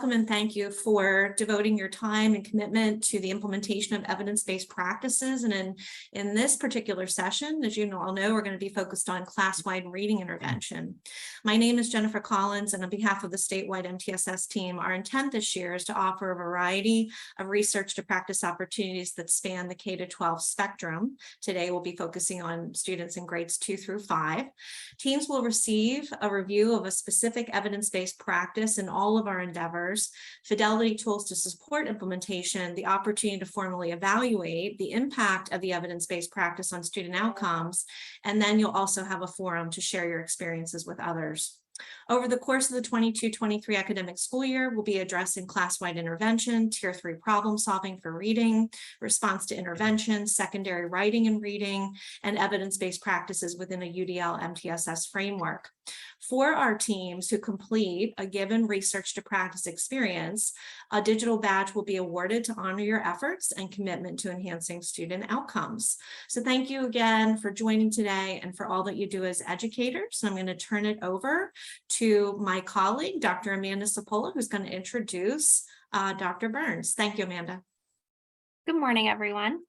Welcome and thank you for devoting your time and commitment to the implementation of evidence-based practices. And in this particular session, as you all know, we're going to be focused on class-wide reading intervention. My name is Jennifer Collins, and on behalf of the statewide MTSS team, our intent this year is to offer a variety of research to practice opportunities that span the K-12 spectrum. Today, we'll be focusing on students in grades 2 through 5. Teams will receive a review of a specific evidence-based practice in all of our endeavors, fidelity tools to support implementation, the opportunity to formally evaluate the impact of the evidence-based practice on student outcomes, and then you'll also have a forum to share your experiences with others. Over the course of the 22-23 academic school year, we'll be addressing class-wide intervention, Tier 3 problem solving for reading, response to intervention, secondary writing and reading, and evidence-based practices within a UDL MTSS framework. For our teams who complete a given research to practice experience, a digital badge will be awarded to honor your efforts and commitment to enhancing student outcomes. So thank you again for joining today and for all that you do as educators. I'm going to turn it over to my colleague, Dr. Amanda Cipolla, who's going to introduce Dr. Burns. Thank you, Amanda. Good morning, everyone.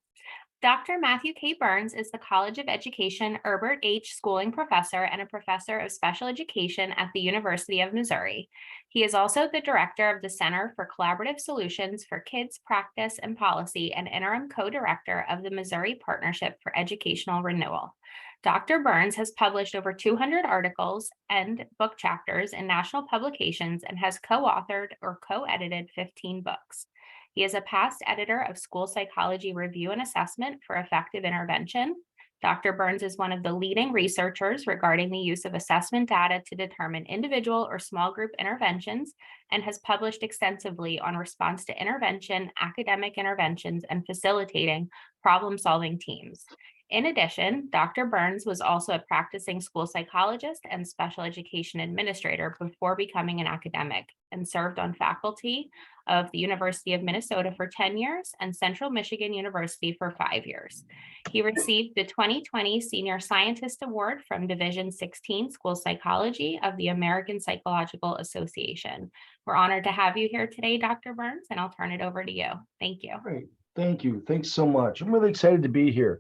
Dr. Matthew K. Burns is the College of Education Herbert H. Schooling Professor and a Professor of Special Education at the University of Missouri. He is also the Director of the Center for Collaborative Solutions for Kids, Practice, and Policy and Interim Co-Director of the Missouri Partnership for Educational Renewal. Dr. Burns has published over 200 articles and book chapters in national publications and has co-authored or co-edited 15 books. He is a past editor of School Psychology Review and Assessment for Effective Intervention. Dr. Burns is one of the leading researchers regarding the use of assessment data to determine individual or small group interventions and has published extensively on response to intervention, academic interventions, and facilitating problem-solving teams. In addition, Dr. Burns was also a practicing school psychologist and special education administrator before becoming an academic and served on faculty of the University of Minnesota for 10 years and Central Michigan University for 5 years. He received the 2020 Senior Scientist Award from Division 16 School Psychology of the American Psychological Association. We're honored to have you here today, Dr. Burns, and I'll turn it over to you. Thank you. Great. Thank you. Thanks so much. I'm really excited to be here.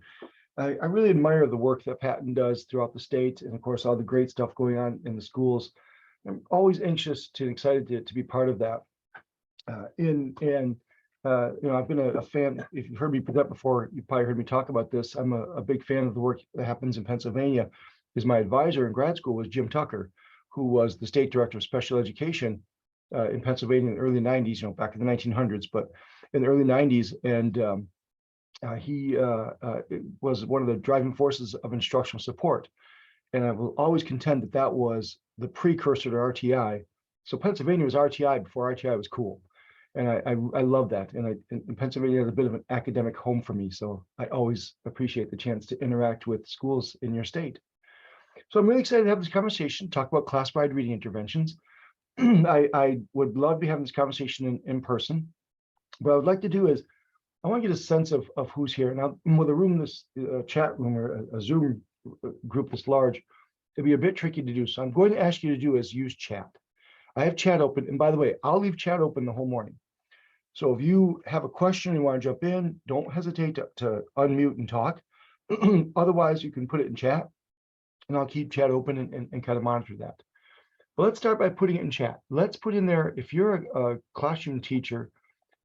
I really admire the work that Patton does throughout the state and, of course, all the great stuff going on in the schools. I'm always anxious and excited to be part of that. You know, I've been a fan. If you've heard me present before, you probably heard me talk about this. I'm a big fan of the work that happens in Pennsylvania. Because my advisor in grad school was Jim Tucker, who was the state director of special education in Pennsylvania in the early 90s, you know, back in the 1900s, but in the early 90s. And he was one of the driving forces of instructional support. And I will always contend that that was the precursor to RTI. So Pennsylvania was RTI before RTI was cool. And I love that. And Pennsylvania is a bit of an academic home for me. So I always appreciate the chance to interact with schools in your state. So I'm really excited to have this conversation, talk about class-wide reading interventions. I would love to be having this conversation in person. What I would like to do is, I want to get a sense of who's here. Now, with a room, this chat room or a Zoom group this large, it'd be a bit tricky to do. So I'm going to ask you to do is use chat. I have chat open. And by the way, I'll leave chat open the whole morning. So if you have a question, you want to jump in, don't hesitate to unmute and talk. Otherwise, you can put it in chat and I'll keep chat open and kind of monitor that. But let's start by putting it in chat. Let's put in there, if you're a classroom teacher,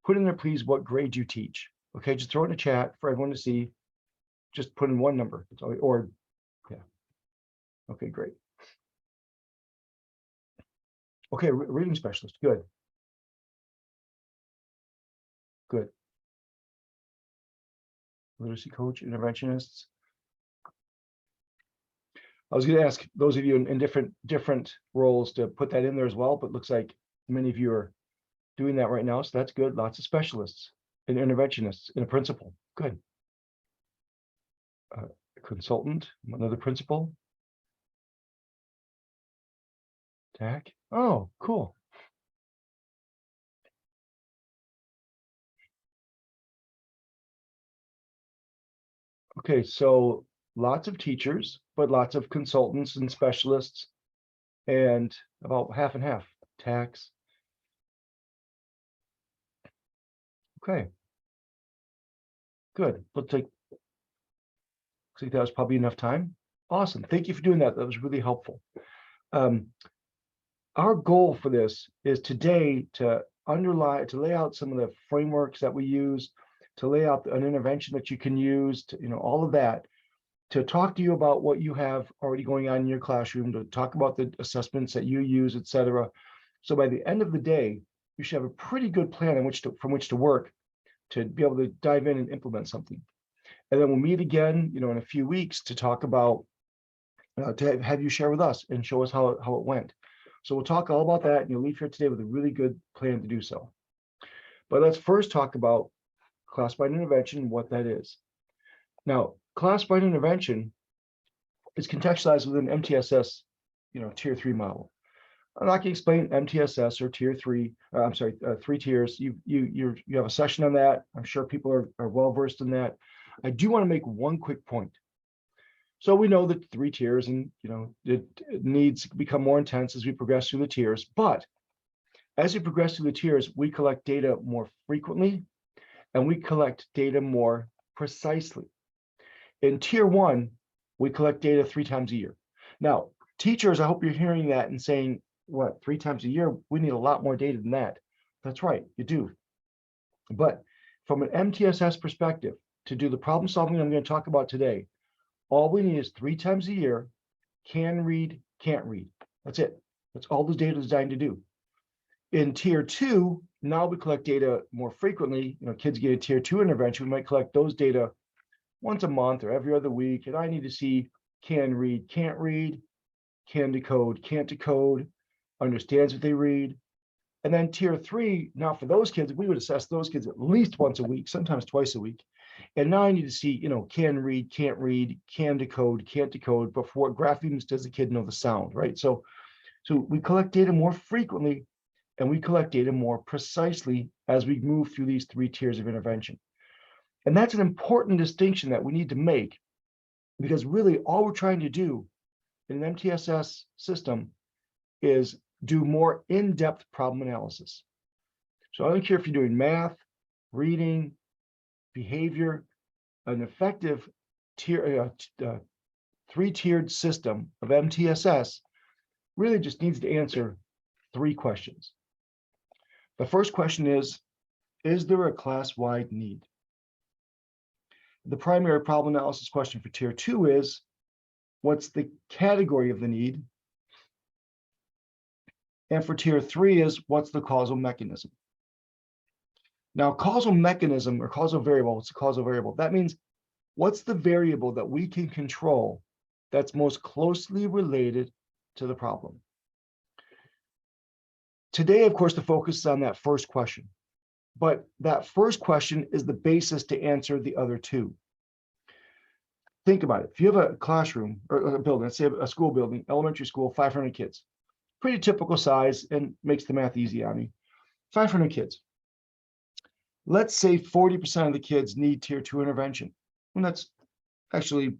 put in there, please, what grade you teach. Okay, just throw it in the chat for everyone to see. Just put in one number. Or, yeah. Okay, great. Okay, reading specialist. Good. Good. Literacy coach, interventionists. I was going to ask those of you in different roles to put that in there as well, but looks like many of you are doing that right now, so that's good. Lots of specialists and interventionists and a principal. Good. A consultant, another principal. TAC. Oh, cool. Okay, so lots of teachers, but lots of consultants and specialists, and about half and half, tax, Okay. Good. Looks like that was probably enough time. Awesome. Thank you for doing that. That was really helpful. Our goal for this is today to lay out some of the frameworks that we use, to lay out an intervention that you can use, to, all of that, to talk to you about what you have already going on in your classroom, to talk about the assessments that you use, et cetera. So by the end of the day, you should have a pretty good plan from which to work to be able to dive in and implement something. And then we'll meet again, in a few weeks to talk about, to have you share with us and show us how it went. So we'll talk all about that, and you'll leave here today with a really good plan to do so. But let's first talk about classified intervention, what that is. Now, classified intervention is contextualized within MTSS, tier 3 model. I'm not going to explain MTSS or tier 3. I'm sorry, 3 tiers. You have a session on that. I'm sure people are well versed in that. I do want to make one quick point. So we know that 3 tiers, and it needs to become more intense as we progress through the tiers. But as we progress through the tiers, we collect data more frequently, and we collect data more precisely. In tier 1, we collect data 3 times a year. Now, teachers, I hope you're hearing that and saying, what, 3 times a year? We need a lot more data than that. That's right, you do. But from an MTSS perspective, to do the problem solving I'm going to talk about today, all we need is 3 times a year, can read, can't read. That's it. That's all the data is designed to do. In tier 2, now we collect data more frequently. Kids get a tier 2 intervention. We might collect those data once a month or every other week. And I need to see can read, can decode, can't decode, understands what they read. And then tier 3, now for those kids, we would assess those kids at least once a week, sometimes twice a week. And now I need to see, can read, can decode, can't decode, but for what graphemes does the kid know the sound, right? So we collect data more frequently, and we collect data more precisely as we move through these 3 tiers of intervention. And that's an important distinction that we need to make, because really all we're trying to do in an MTSS system is do more in-depth problem analysis. So I don't care if you're doing math, reading, behavior, an effective tier, 3-tiered system of MTSS really just needs to answer 3 questions. The first question is there a class-wide need? The primary problem analysis question for tier 2 is, what's the category of the need? And for tier 3 is, what's the causal mechanism? Now, causal mechanism or causal variable, it's a causal variable. That means what's the variable that we can control that's most closely related to the problem? Today, of course, the focus is on that first question, but that first question is the basis to answer the other 2. Think about it. If you have a classroom or a building, let's say a school building, elementary school, 500 kids, pretty typical size and makes the math easy on me. 500 kids. Let's say 40% of the kids need tier 2 intervention. And that's actually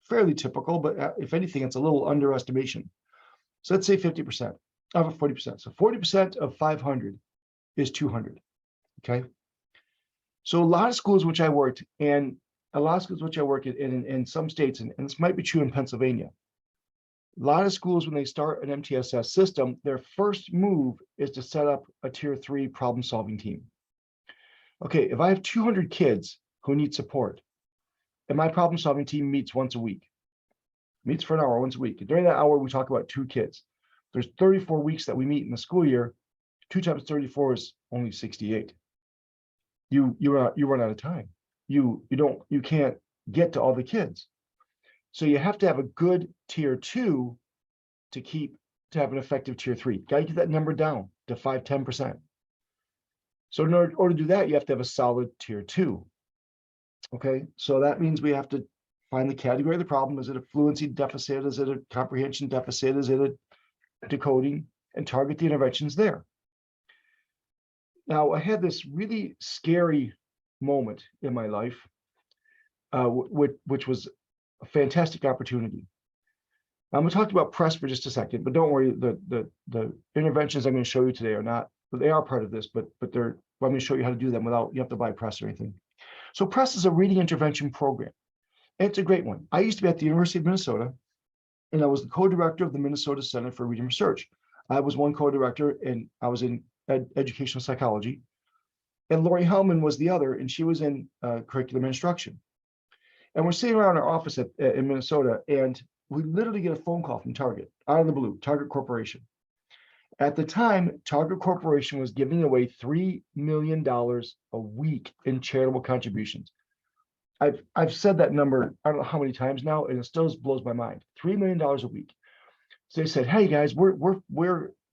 fairly typical, but if anything, it's a little underestimation. So let's say 50% of 40%. So 40% of 500 is 200. Okay. So a lot of schools which I worked, and a lot of schools which I work in some states, and this might be true in Pennsylvania, a lot of schools, when they start an MTSS system, their first move is to set up a tier 3 problem solving team. Okay, if I have 200 kids who need support, and my problem solving team meets once a week, meets for an hour once a week, and during that hour, we talk about 2 kids. There's 34 weeks that we meet in the school year. 2 times 34 is only 68. You run out of time. You can't get to all the kids. So you have to have a good tier 2 to have an effective tier 3. Got to get that number down to 5-10%. So in order to do that, you have to have a solid tier 2. Okay, so that means we have to find the category of the problem. Is it a fluency deficit? Is it a comprehension deficit? Is it a decoding? And target the interventions there. Now, I had this really scary moment in my life, which was a fantastic opportunity. I'm going to talk about press for just a second, but don't worry, the interventions I'm going to show you today are not they are part of this, but they're, let me show you how to do them without, you have to buy Press or anything. So Press is a reading intervention program. And it's a great one. I used to be at the University of Minnesota, and I was the co-director of the Minnesota Center for Reading Research. I was one co-director, and I was in educational psychology. And Lori Hellman was the other, and she was in curriculum instruction. And we're sitting around our office in Minnesota, and we literally get a phone call from Target, out of the blue, Target Corporation. At the time, Target Corporation was giving away $3 million a week in charitable contributions. I've said that number, I don't know how many times now, and it still blows my mind. $3 million a week. So they said, hey guys,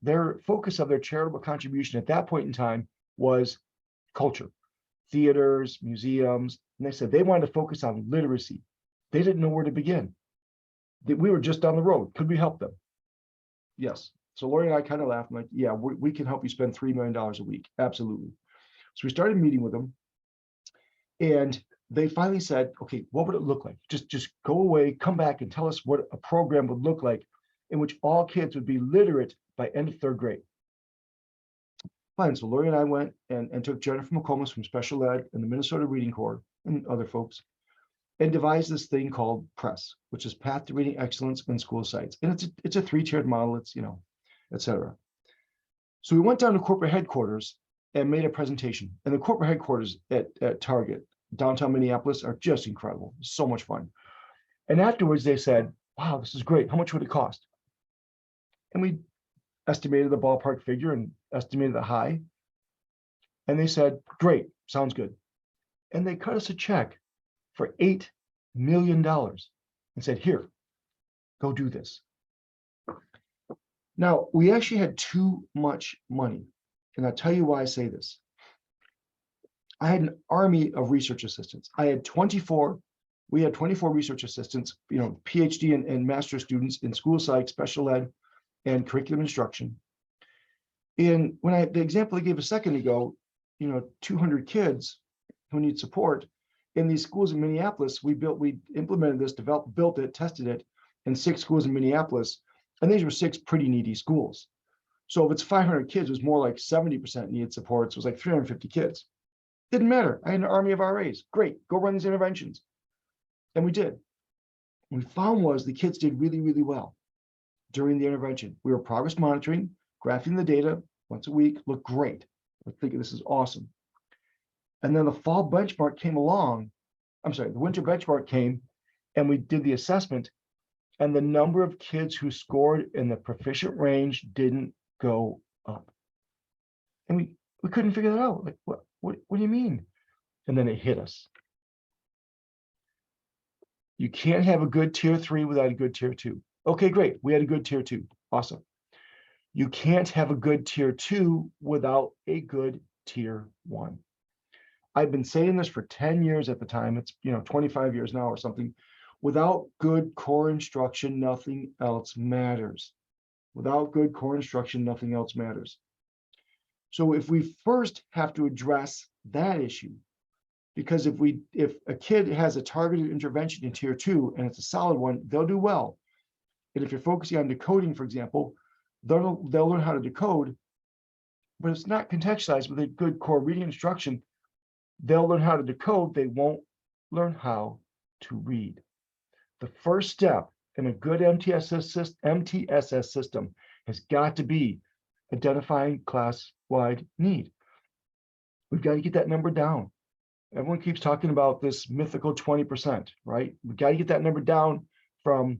their focus of their charitable contribution at that point in time was culture, theaters, museums. And they said they wanted to focus on literacy. They didn't know where to begin. We were just down the road. Could we help them? Yes. So Lori and I kind of laughed. I'm like, yeah, we can help you spend $3 million a week. Absolutely. So we started meeting with them, and they finally said, okay, what would it look like? Just go away, come back and tell us what a program would look like in which all kids would be literate by end of third grade. Fine. So Lori and I went and took Jennifer McComas from Special Ed and the Minnesota Reading Corps and other folks, and devised this thing called Press, which is Path to Reading Excellence in School Sites. And it's a 3-tiered model. It's, et cetera. So we went down to corporate headquarters and made a presentation. And the corporate headquarters at Target, downtown Minneapolis, are just incredible. So much fun. And afterwards they said, wow, this is great. How much would it cost? And we estimated the ballpark figure and estimated the high. And they said, great, sounds good. And they cut us a check for $8 million and said, here, go do this. Now, we actually had too much money. And I'll tell you why I say this. I had an army of research assistants. We had 24 research assistants, PhD and master's students in school psych, special ed, and curriculum instruction. And the example I gave a second ago, 200 kids who need support in these schools in Minneapolis, we implemented this, built it, tested it in 6 schools in Minneapolis. And these were 6 pretty needy schools. So if it's 500 kids, it was more like 70% needed support. So it was like 350 kids. Didn't matter. I had an army of RAs. Great, go run these interventions. And we did. What we found was the kids did really, really well during the intervention. We were progress monitoring, graphing the data once a week, looked great. We're thinking this is awesome. And then the fall benchmark came along. The winter benchmark came, and we did the assessment. And the number of kids who scored in the proficient range didn't go up. And we couldn't figure that out. Like, what do you mean? And then it hit us. You can't have a good tier 3 without a good tier 2. Okay, great. We had a good tier 2. Awesome. You can't have a good tier 2 without a good tier 1. I've been saying this for 10 years at the time. It's 25 years now or something. Without good core instruction, nothing else matters. Without good core instruction, nothing else matters. So if we first have to address that issue, because if a kid has a targeted intervention in tier 2 and it's a solid one, they'll do well. And if you're focusing on decoding, for example, they'll learn how to decode, but it's not contextualized with a good core reading instruction. They'll learn how to decode, they won't learn how to read. The first step in a good MTSS system has got to be identifying class-wide need. We've got to get that number down. Everyone keeps talking about this mythical 20%, right? We've got to get that number down from,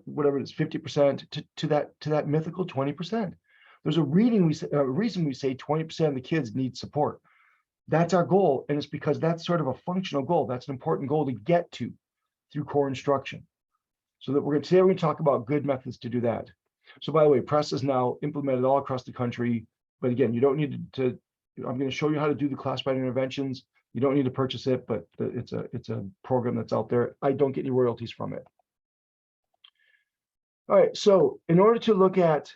whatever it is, 50% to that mythical 20%. There's a reason we say 20% of the kids need support. That's our goal, and it's because that's sort of a functional goal. That's an important goal to get to through core instruction. So that today we're going to talk about good methods to do that. So by the way, Press is now implemented all across the country. But again, you don't need to. I'm going to show you how to do the classified interventions. You don't need to purchase it, but it's a program that's out there. I don't get any royalties from it. All right. So in order to look at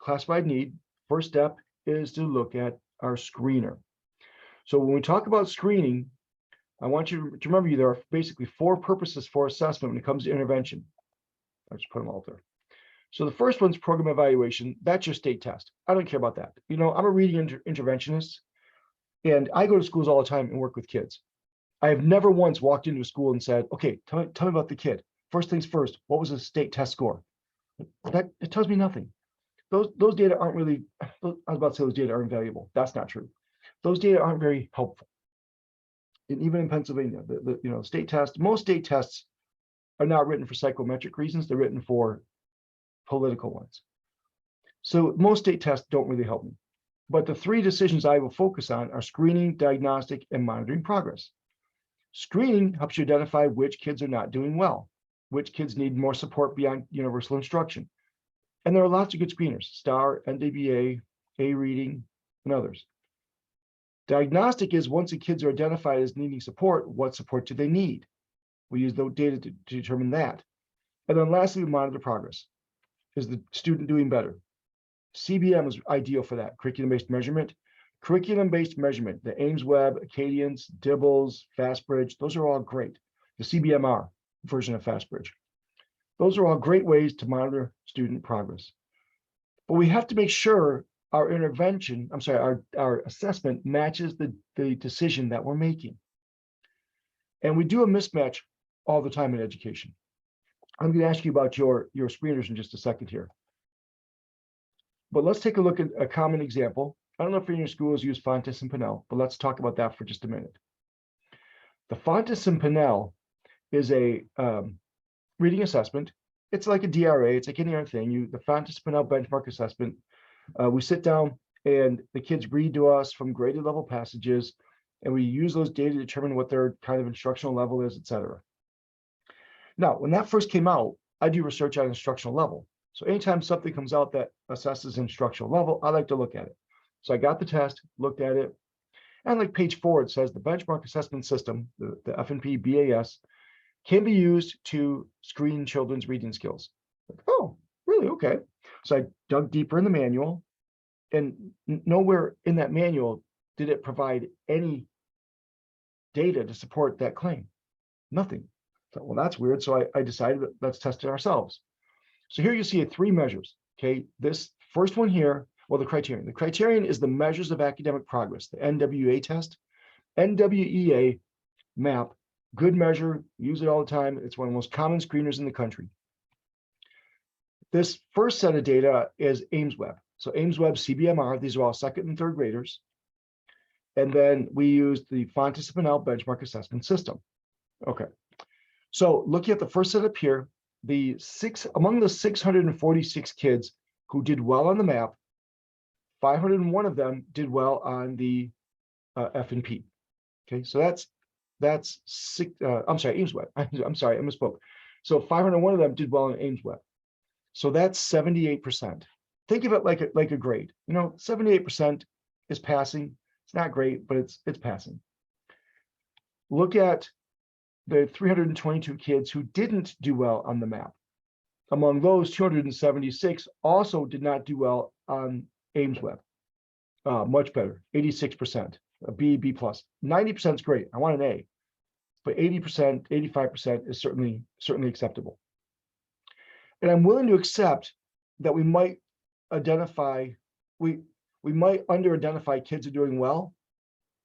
classified need, first step is to look at our screener. So when we talk about screening, I want you to remember there are basically 4 purposes for assessment when it comes to intervention. I'll just put them all there. So the first one's program evaluation. That's your state test. I don't care about that. You know, I'm a reading interventionist, and I go to schools all the time and work with kids. I have never once walked into a school and said, okay, tell me about the kid. First things first, what was the state test score? That it tells me nothing. Those data aren't really, I was about to say those data aren't valuable. That's not true. Those data aren't very helpful. And even in Pennsylvania, the state test, most state tests are not written for psychometric reasons. They're written for political ones. So most state tests don't really help me. But the three decisions I will focus on are screening, diagnostic, and monitoring progress. Screening helps you identify which kids are not doing well, which kids need more support beyond universal instruction. And there are lots of good screeners, STAR, NDBA, A-Reading, and others. Diagnostic is once the kids are identified as needing support, what support do they need? We use the data to determine that. And then lastly, we monitor progress. Is the student doing better? CBM is ideal for that, curriculum-based measurement. Curriculum-based measurement, the Ames-Webb, Acadians, Dibbles, FastBridge, those are all great. The CBMR version of FastBridge. Those are all great ways to monitor student progress. But we have to make sure our intervention, our assessment matches the decision that we're making. And we do a mismatch all the time in education. I'm going to ask you about your screeners in just a second here. But let's take a look at a common example. I don't know if any of your schools use Fontes and Pinnell, but let's talk about that for just a minute. The Fontes and Pinnell is a reading assessment. It's like a DRA. It's like any other thing. The Fontes and Pinnell benchmark assessment. We sit down and the kids read to us from graded level passages, and we use those data to determine what their kind of instructional level is, et cetera. Now, when that first came out, I do research on instructional level. So anytime something comes out that assesses instructional level, I like to look at it. So I got the test, looked at it, and like page 4, it says the benchmark assessment system, the F&P BAS, can be used to screen children's reading skills. Like, oh, really? Okay. So I dug deeper in the manual, and nowhere in that manual did it provide any data to support that claim. Nothing. So, well, that's weird. So I decided that let's test it ourselves. So here you see 3 measures. Okay, this first one here, well, the criterion. The criterion is the measures of academic progress, the NWEA test. NWEA map, good measure, use it all the time. It's one of the most common screeners in the country. This first set of data is Ames-Webb. So Ames-Webb CBMR, these are all 2nd and 3rd graders. And then we used the Fontes and Pinnell benchmark assessment system. Okay, so looking at the first set up here, among the 646 kids who did well on the map, 501 of them did well on the F&P. Okay, so that's six. I'm sorry, Ames-Webb. I'm sorry, I misspoke. So 501 of them did well in Ames-Webb. So that's 78%. Think of it like a grade. 78% is passing. It's not great, but it's passing. Look at the 322 kids who didn't do well on the map. Among those, 276 also did not do well on Ames-Webb. Much better, 86%, a B, B+. 90% is great. I want an A, but 80%, 85% is certainly acceptable. And I'm willing to accept that we might under-identify kids who are doing well,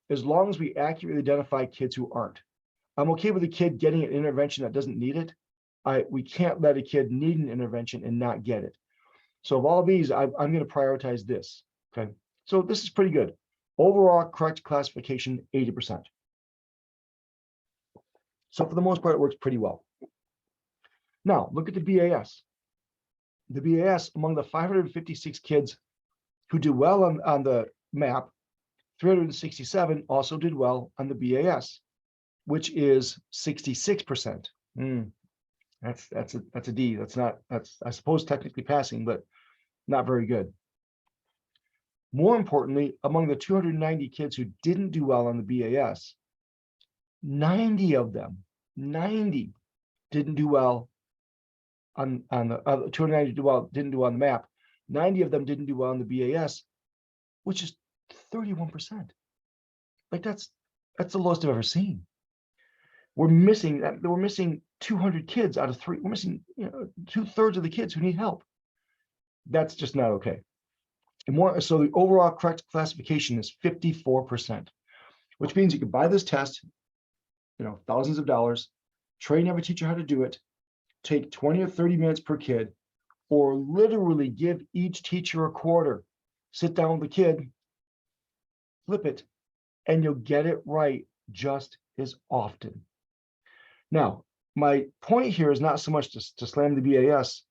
as long as we accurately identify kids who aren't. I'm okay with a kid getting an intervention that doesn't need it. We can't let a kid need an intervention and not get it. So of all these, I'm going to prioritize this. Okay, so this is pretty good. Overall correct classification, 80%. So for the most part, it works pretty well. Now look at the BAS. The BAS, among the 556 kids who did well on the map, 367 also did well on the BAS, which is 66%. That's a D. That's I suppose technically passing, but not very good. More importantly, among the 290 kids who didn't do well on the BAS, 90 of them, 90 didn't do well on the 290 didn't do well on the map. 90 of them didn't do well on the BAS, which is 31%. Like that's the lowest I've ever seen. We're missing 200 kids out of 3. We're missing 2/3 of the kids who need help. That's just not okay. And more, so the overall correct classification is 54%, which means you can buy this test, thousands of dollars, train every teacher how to do it, take 20 or 30 minutes per kid, or literally give each teacher a quarter, sit down with the kid, flip it, and you'll get it right just as often. Now, my point here is not so much to slam the BAS,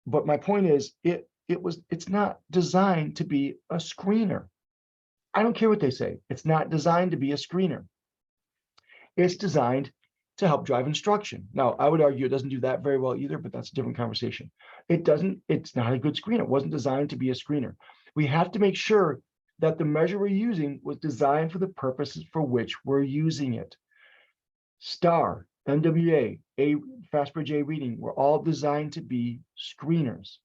but my point is it's not designed to be a screener. I don't care what they say. It's not designed to be a screener. It's designed to help drive instruction. Now, I would argue it doesn't do that very well either, but that's a different conversation. It's not a good screener. It wasn't designed to be a screener. We have to make sure that the measure we're using was designed for the purposes for which we're using it. STAR, NWA, FastBridge A reading were all designed to be screeners.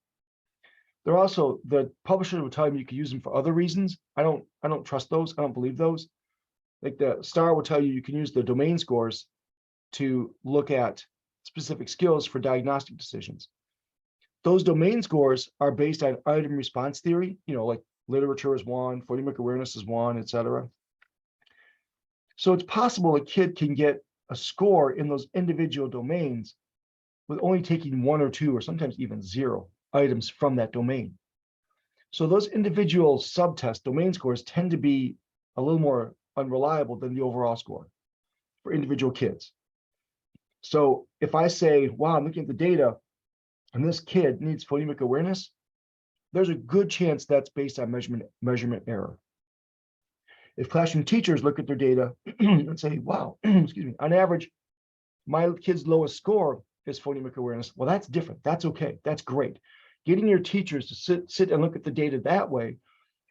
They're also, the publisher will tell you can use them for other reasons. I don't trust those. I don't believe those. Like the STAR will tell you can use the domain scores to look at specific skills for diagnostic decisions. Those domain scores are based on item response theory, like literature is one, phonemic awareness is one, etc. So it's possible a kid can get a score in those individual domains with only taking one or two, or sometimes even zero items from that domain. So those individual subtest domain scores tend to be a little more unreliable than the overall score for individual kids. So if I say, wow, I'm looking at the data and this kid needs phonemic awareness, there's a good chance that's based on measurement error. If classroom teachers look at their data and say, wow, excuse me, on average, my kid's lowest score is phonemic awareness, well, that's different. That's okay. That's great. Getting your teachers to sit and look at the data that way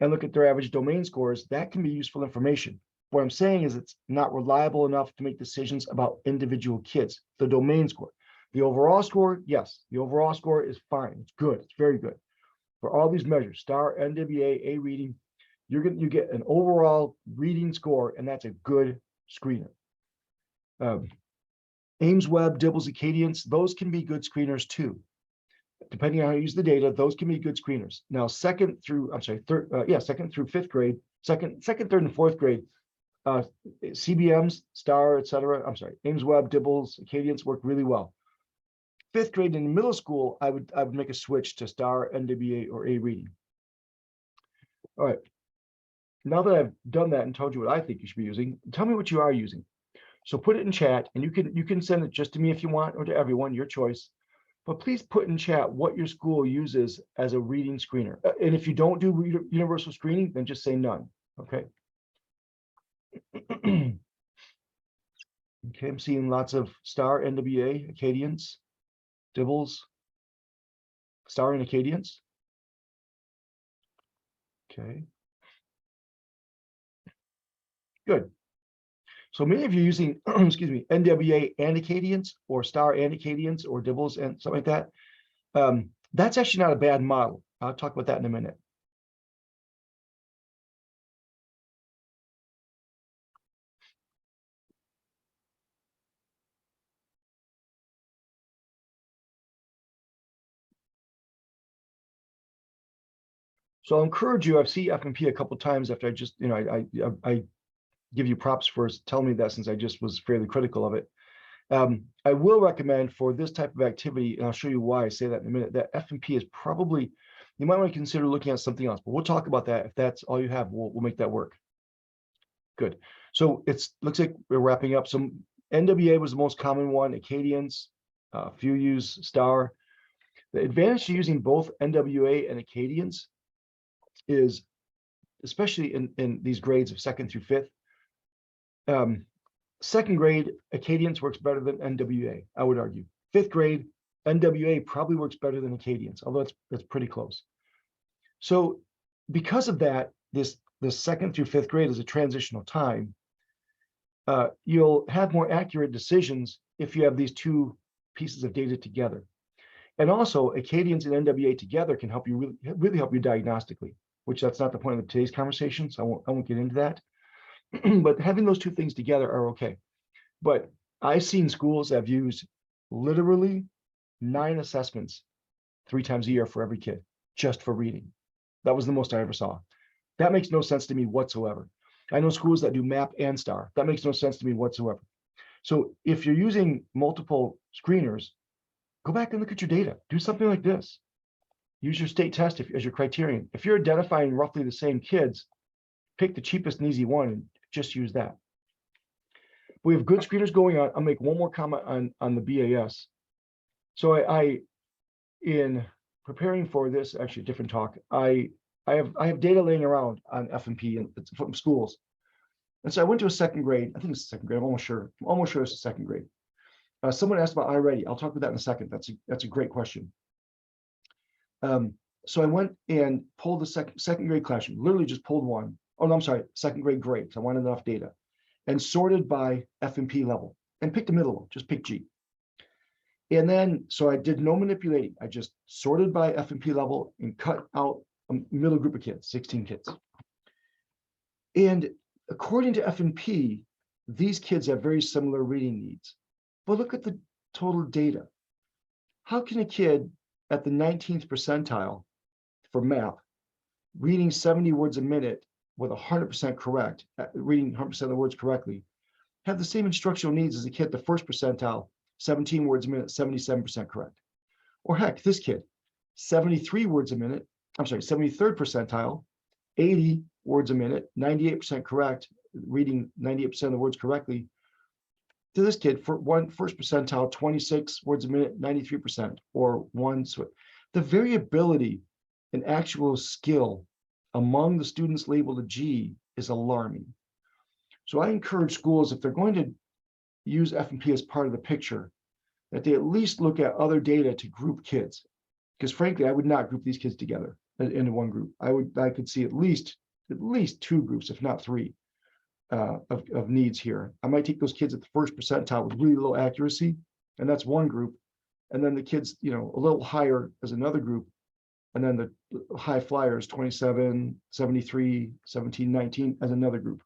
and look at their average domain scores, that can be useful information. What I'm saying is it's not reliable enough to make decisions about individual kids. The domain score, the overall score, yes, the overall score is fine. It's good. It's very good. For all these measures, STAR, NWA, A reading, you get an overall reading score, and that's a good screener. Ames Web, Dibbles, Acadience, those can be good screeners too. Depending on how you use the data, those can be good screeners. Now, second through fifth grade, second, third, and fourth grade, CBMs, STAR, etc. Ames Web, Dibbles, Acadience work really well. Fifth grade and middle school, I would make a switch to STAR, NWA, or A reading. All right. Now that I've done that and told you what I think you should be using, tell me what you are using. So put it in chat, and you can send it just to me if you want, or to everyone, your choice. But please put in chat what your school uses as a reading screener. And if you don't do universal screening, then just say none. Okay. Okay, I'm seeing lots of STAR, NWA, Acadience, Dibbles, STAR and Acadience. Okay. Good. So many of you using, excuse me, NWA and Acadience, or STAR and Acadience, or Dibbles and something like that. That's actually not a bad model. I'll talk about that in a minute. So I'll encourage you. I've seen FMP a couple of times after I just, I give you props for telling me that, since I just was fairly critical of it. I will recommend for this type of activity, and I'll show you why I say that in a minute, that FMP is probably, you might want to consider looking at something else, but we'll talk about that. If that's all you have, we'll make that work. Good. So looks like we're wrapping up. So NWA was the most common one, Acadience, a few use STAR. The advantage to using both NWA and Acadience is, especially in these grades of second through fifth, second grade, Acadience works better than NWA, I would argue. Fifth grade, NWA probably works better than Acadience, although that's pretty close. So because of that, the second through fifth grade is a transitional time. You'll have more accurate decisions if you have these two pieces of data together. And also, Acadience and NWA together can help you really help you diagnostically, which that's not the point of today's conversation, so I won't get into that. But having those two things together are okay. But I've seen schools that have used literally 9 assessments 3 times a year for every kid, just for reading. That was the most I ever saw. That makes no sense to me whatsoever. I know schools that do MAP and STAR. That makes no sense to me whatsoever. So if you're using multiple screeners, go back and look at your data. Do something like this. Use your state test as your criterion. If you're identifying roughly the same kids, pick the cheapest and easy one and just use that. We have good screeners going on. I'll make one more comment on the BAS. So I in preparing for this, actually a different talk, I have data laying around on F&P and from schools. And so I went to a second grade. I think it's second grade. I'm almost sure it's a second grade. Someone asked about iReady. I'll talk about that in a second. That's a great question. So I went and pulled the second grade classroom, literally just pulled one. Oh, no, I'm sorry, second grade grades. I wanted enough data and sorted by F&P level and picked the middle one, just pick G. And then, so I did no manipulating. I just sorted by F&P level and cut out a middle group of kids, 16 kids. And according to F&P, these kids have very similar reading needs. But look at the total data. How can a kid at the 19th percentile for MAP, reading 70 words a minute with 100% correct, reading 100% of the words correctly, have the same instructional needs as a kid at the first percentile, 17 words a minute, 77% correct? Or heck, this kid, 73 words a minute, I'm sorry, 73rd percentile, 80 words a minute, 98% correct, reading 98% of the words correctly. To this kid, for first percentile, 26 words a minute, 93%, or one. The variability in actual skill among the students labeled a G is alarming. So I encourage schools, if they're going to use F&P as part of the picture, that they at least look at other data to group kids. Because frankly, I would not group these kids together into one group. I could see at least two groups, if not three, of needs here. I might take those kids at the first percentile with really low accuracy, and that's one group. And then the kids, a little higher as another group. And then the high flyers, 27, 73, 17, 19 as another group.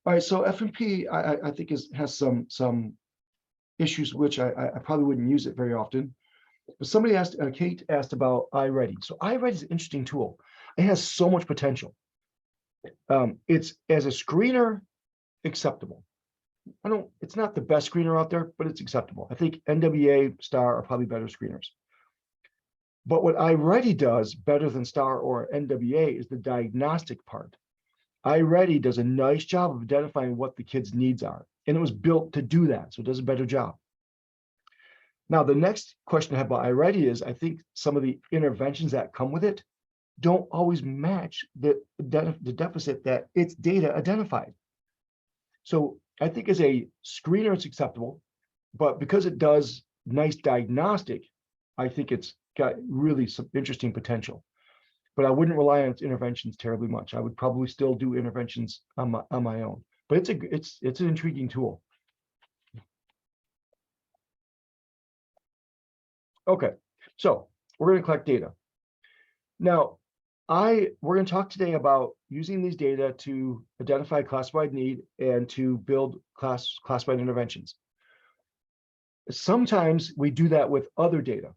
All right, so F&P, I think has some issues, which I probably wouldn't use it very often. But somebody asked, Kate asked about iReady. So iReady is an interesting tool. It has so much potential. It's, as a screener, acceptable. It's not the best screener out there, but it's acceptable. I think NWA, STAR are probably better screeners. But what iReady does better than STAR or NWA is the diagnostic part. iReady does a nice job of identifying what the kids' needs are, and it was built to do that, so it does a better job. Now, the next question I have about iReady is, I think some of the interventions that come with it don't always match the deficit that its data identified. So I think as a screener, it's acceptable, but because it does nice diagnostic, I think it's got really some interesting potential. But I wouldn't rely on its interventions terribly much. I would probably still do interventions on my own. But it's an intriguing tool. Okay, so we're going to collect data. Now, we're going to talk today about using these data to identify classified need and to build classified interventions. Sometimes we do that with other data.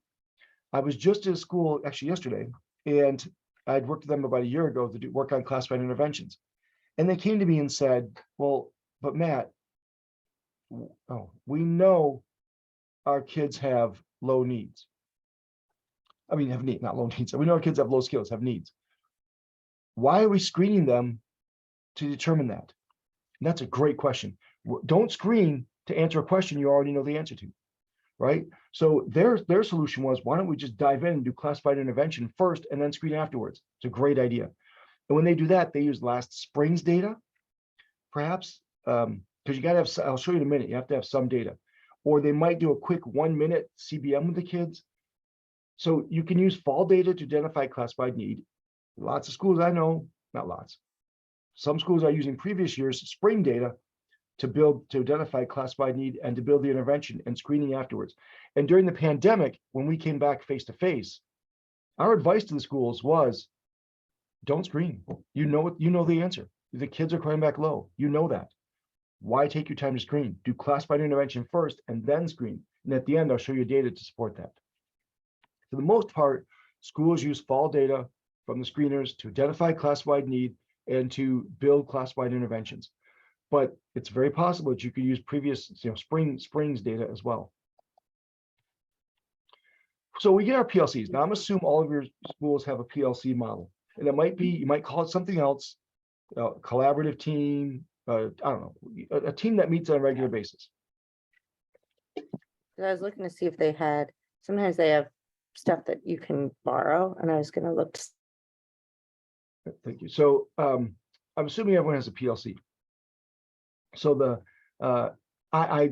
I was just at a school actually yesterday, and I'd worked with them about a year ago to work on classified interventions. And they came to me and said, well, but Matt, we know our kids have low needs. I mean, have needs, not low needs. We know our kids have low skills, have needs. Why are we screening them to determine that? And that's a great question. Don't screen to answer a question you already know the answer to, right? So their solution was, why don't we just dive in and do classified intervention first and then screen afterwards? It's a great idea. And when they do that, they use last spring's data, perhaps, because you got to have, I'll show you in a minute, you have to have some data. Or they might do a quick 1 minute CBM with the kids. So you can use fall data to identify classified need. Lots of schools I know, not lots. Some schools are using previous year's spring data to identify classified need and to build the intervention and screening afterwards. And during the pandemic, when we came back face to face, our advice to the schools was, don't screen. You know the answer. The kids are coming back low. You know that. Why take your time to screen? Do classified intervention first and then screen. And at the end, I'll show you data to support that. For the most part, Schools use fall data from the screeners to identify class-wide need and to build class-wide interventions. But it's very possible that you could use previous, Springs data as well. So we get our PLCs. Now I'm assuming all of your schools have a PLC model, and it might be, you might call it something else, collaborative team, I don't know, a team that meets on a regular basis. I was looking to see if they had, sometimes they have stuff that you can borrow, and I was gonna look. Thank you. So I'm assuming everyone has a PLC. So I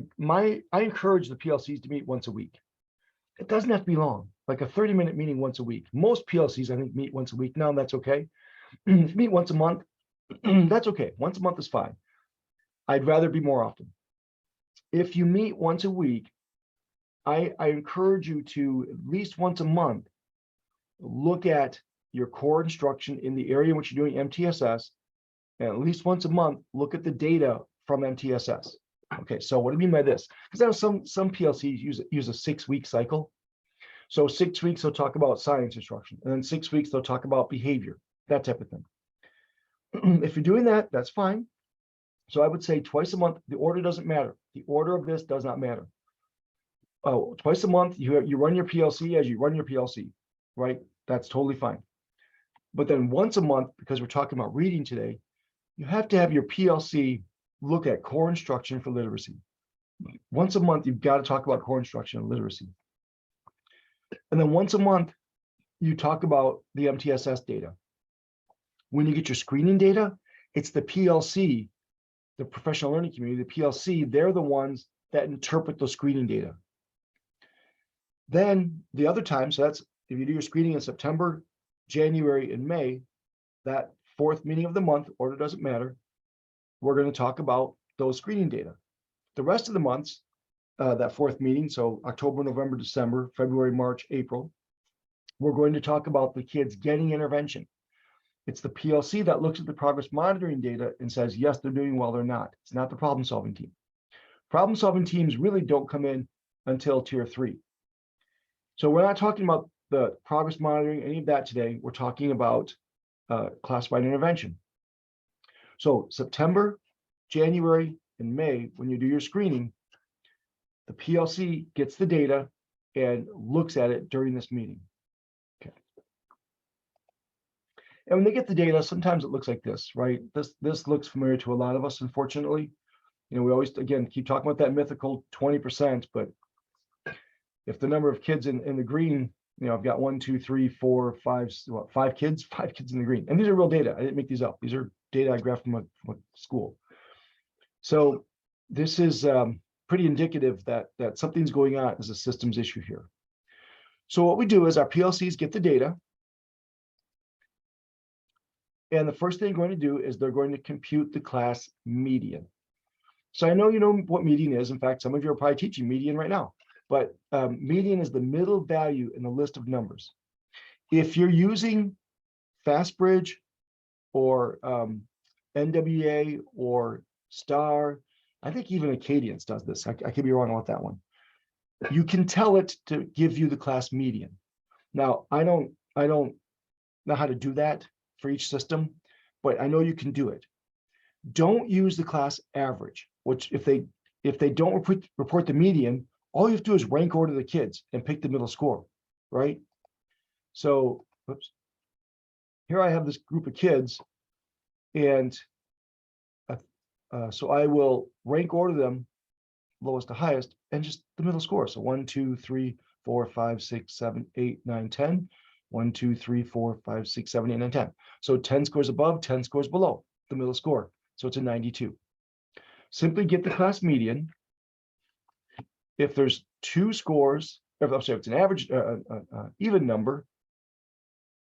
encourage the PLCs to meet once a week. It doesn't have to be long, like a 30-minute meeting once a week. Most PLCs, I think, meet once a week now, and that's okay. If you meet once a month, that's okay. Once a month is fine. I'd rather be more often. If you meet once a week, I encourage you to at least once a month look at your core instruction in the area in which you're doing MTSS, and at least once a month look at the data from MTSS. Okay, so what do I mean by this? Because I know some PLCs use a 6-week cycle. So 6 weeks they'll talk about science instruction, and then 6 weeks they'll talk about behavior, that type of thing. If you're doing that, that's fine. So I would say twice a month. The order doesn't matter. The order of this does not matter. Oh, twice a month you run your PLC as you run your PLC, right? That's totally fine. But then once a month, because we're talking about reading today, you have to have your PLC look at core instruction for literacy. Once a month, you've got to talk about core instruction and literacy. And then once a month, you talk about the MTSS data. When you get your screening data, it's the PLC, the professional learning community, the PLC, they're the ones that interpret those screening data. Then the other time, so that's if you do your screening in September, January, and May, that 4th meeting of the month, order doesn't matter, we're going to talk about those screening data. The rest of the months, that 4th meeting, so October, November, December, February, March, April, we're going to talk about the kids getting intervention. It's the PLC that looks at the progress monitoring data and says, yes, they're doing well or not. It's not the problem-solving team. Problem-solving teams really don't come in until tier 3. So we're not talking about the progress monitoring, any of that today. We're talking about class-wide intervention. So September, January, and May, when you do your screening, the PLC gets the data and looks at it during this meeting. Okay. And when they get the data, sometimes it looks like this, right? This looks familiar to a lot of us, unfortunately. You know, we always, again, keep talking about that mythical 20%, but if the number of kids in the green, you know, I've got 1, 2, 3, 4, 5, what, 5 kids in the green. And these are real data. I didn't make these up. These are data I grabbed from a school. So this is pretty indicative that something's going on as a systems issue here. So what we do is our PLCs get the data. And the first thing they're going to do is they're going to compute the class median. So I know you know what median is. In fact, some of you are probably teaching median right now. But median is the middle value in the list of numbers. If you're using FastBridge or NWA or STAR, I think even Acadians does this. I could be wrong about that one. You can tell it to give you the class median. Now, I don't know how to do that for each system, but I know you can do it. Don't use the class average, which if they don't report the median, all you have to do is rank order the kids and pick the middle score, right? So, oops. Here I have this group of kids, and so I will rank order them lowest to highest and just the middle score. So 1, 2, 3, 4, 5, 6, 7, 8, 9, 10. 1, 2, 3, 4, 5, 6, 7, 8, 9, 10. So 10 scores above, 10 scores below the middle score. So it's a 92. Simply get the class median. If there's 2 scores, if it's an average even number,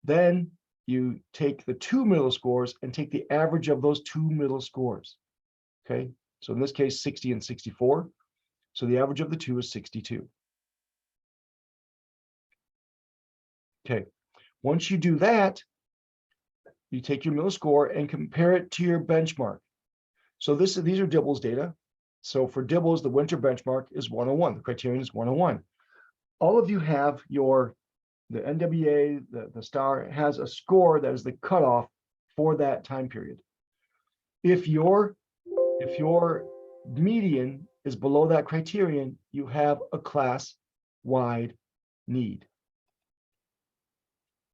then you take the 2 middle scores and take the average of those 2 middle scores. Okay, so in this case, 60 and 64. So the average of the 2 is 62. Okay, once you do that, you take your middle score and compare it to your benchmark. So these are Dibble's data. So for Dibble's, the winter benchmark is 101. The criterion is 101. All of you have your the NWA, the STAR has a score that is the cutoff for that time period. If your median is below that criterion, you have a class-wide need.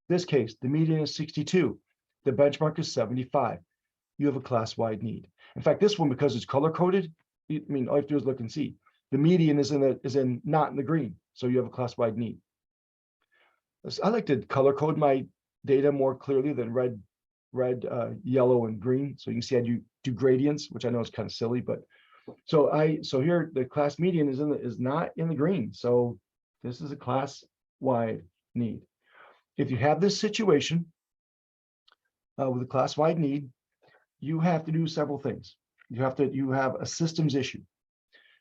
This case, the median is 62. The benchmark is 75. You have a class-wide need. In fact, this one, because it's color-coded, I mean, all you have to do is look and see. The median is not in the green, so you have a class-wide need. I like to color code my data more clearly than red, yellow, and green. So you can see I do gradients, which I know is kind of silly, but so here the class median is not in the green. So this is a class-wide need. If you have this situation with a class-wide need, you have to do several things. You have a systems issue.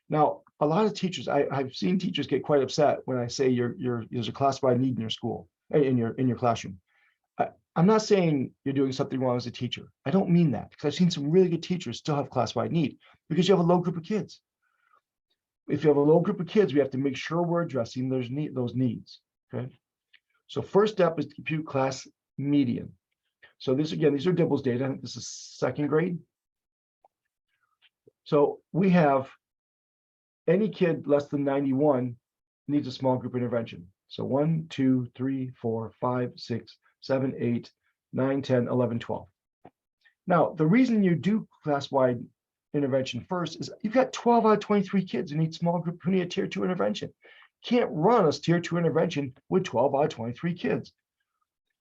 Now, a lot of teachers, I've seen teachers get quite upset when I say there's a class-wide need in your school, in your classroom. I'm not saying you're doing something wrong as a teacher. I don't mean that, because I've seen some really good teachers still have class-wide need because you have a low group of kids. If you have a low group of kids, we have to make sure we're addressing those needs. Okay. So first step is to compute class median. So this, again, these are Dibble's data. This is second grade. So we have any kid less than 91 needs a small group intervention. So 1, 2, 3, 4, 5, 6, 7, 8, 9, 10, 11, 12. Now, the reason you do class-wide intervention first is you've got 12 out of 23 kids who need small group, who need a tier 2 intervention. Can't run a tier 2 intervention with 12 out of 23 kids.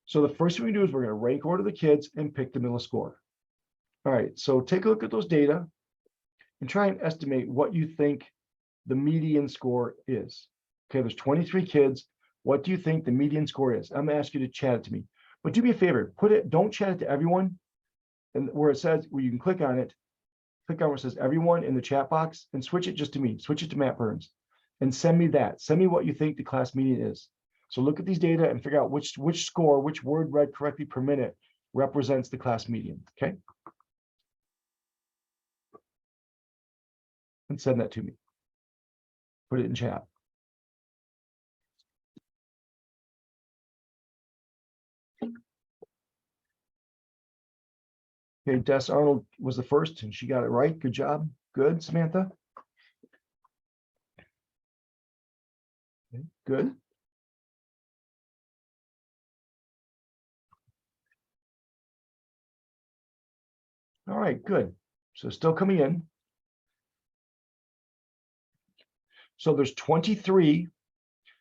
So the first thing we do is we're going to rank order the kids and pick the middle score. All right, so take a look at those data and try and estimate what you think the median score is. Okay, there's 23 kids. What do you think the median score is? I'm gonna ask you to chat it to me, but do me a favor, don't chat it to everyone. And where it says, where you can click on it, click on where it says everyone in the chat box and switch it just to me, switch it to Matt Burns and send me that. Send me what you think the class median is. So look at these data and figure out which score, which word read correctly per minute represents the class median, okay? And send that to me. Put it in chat. Okay, Des Arnold was the first and she got it right. Good job. Good, Samantha. Okay, good. All right, good. So still coming in. So there's 23.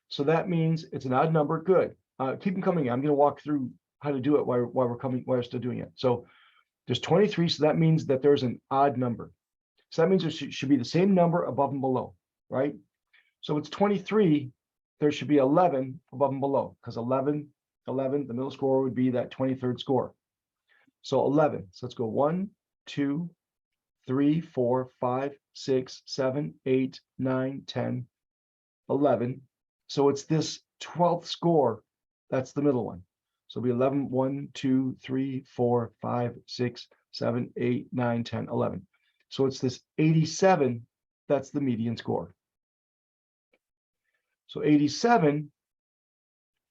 So that means it's an odd number. Good. Keep them coming in. I'm going to walk through how to do it while we're still doing it. So there's 23. So that means that there's an odd number. So that means there should be the same number above and below, right? So it's 23. There should be 11 above and below, because 11, the middle score would be that 23rd score. So 11. So let's go 1, 2, 3, 4, 5, 6, 7, 8, 9, 10, 11. So it's this 12th score. That's the middle one. So it'll be 11, 1, 2, 3, 4, 5, 6, 7, 8, 9, 10, 11. So it's this 87. That's the median score. So 87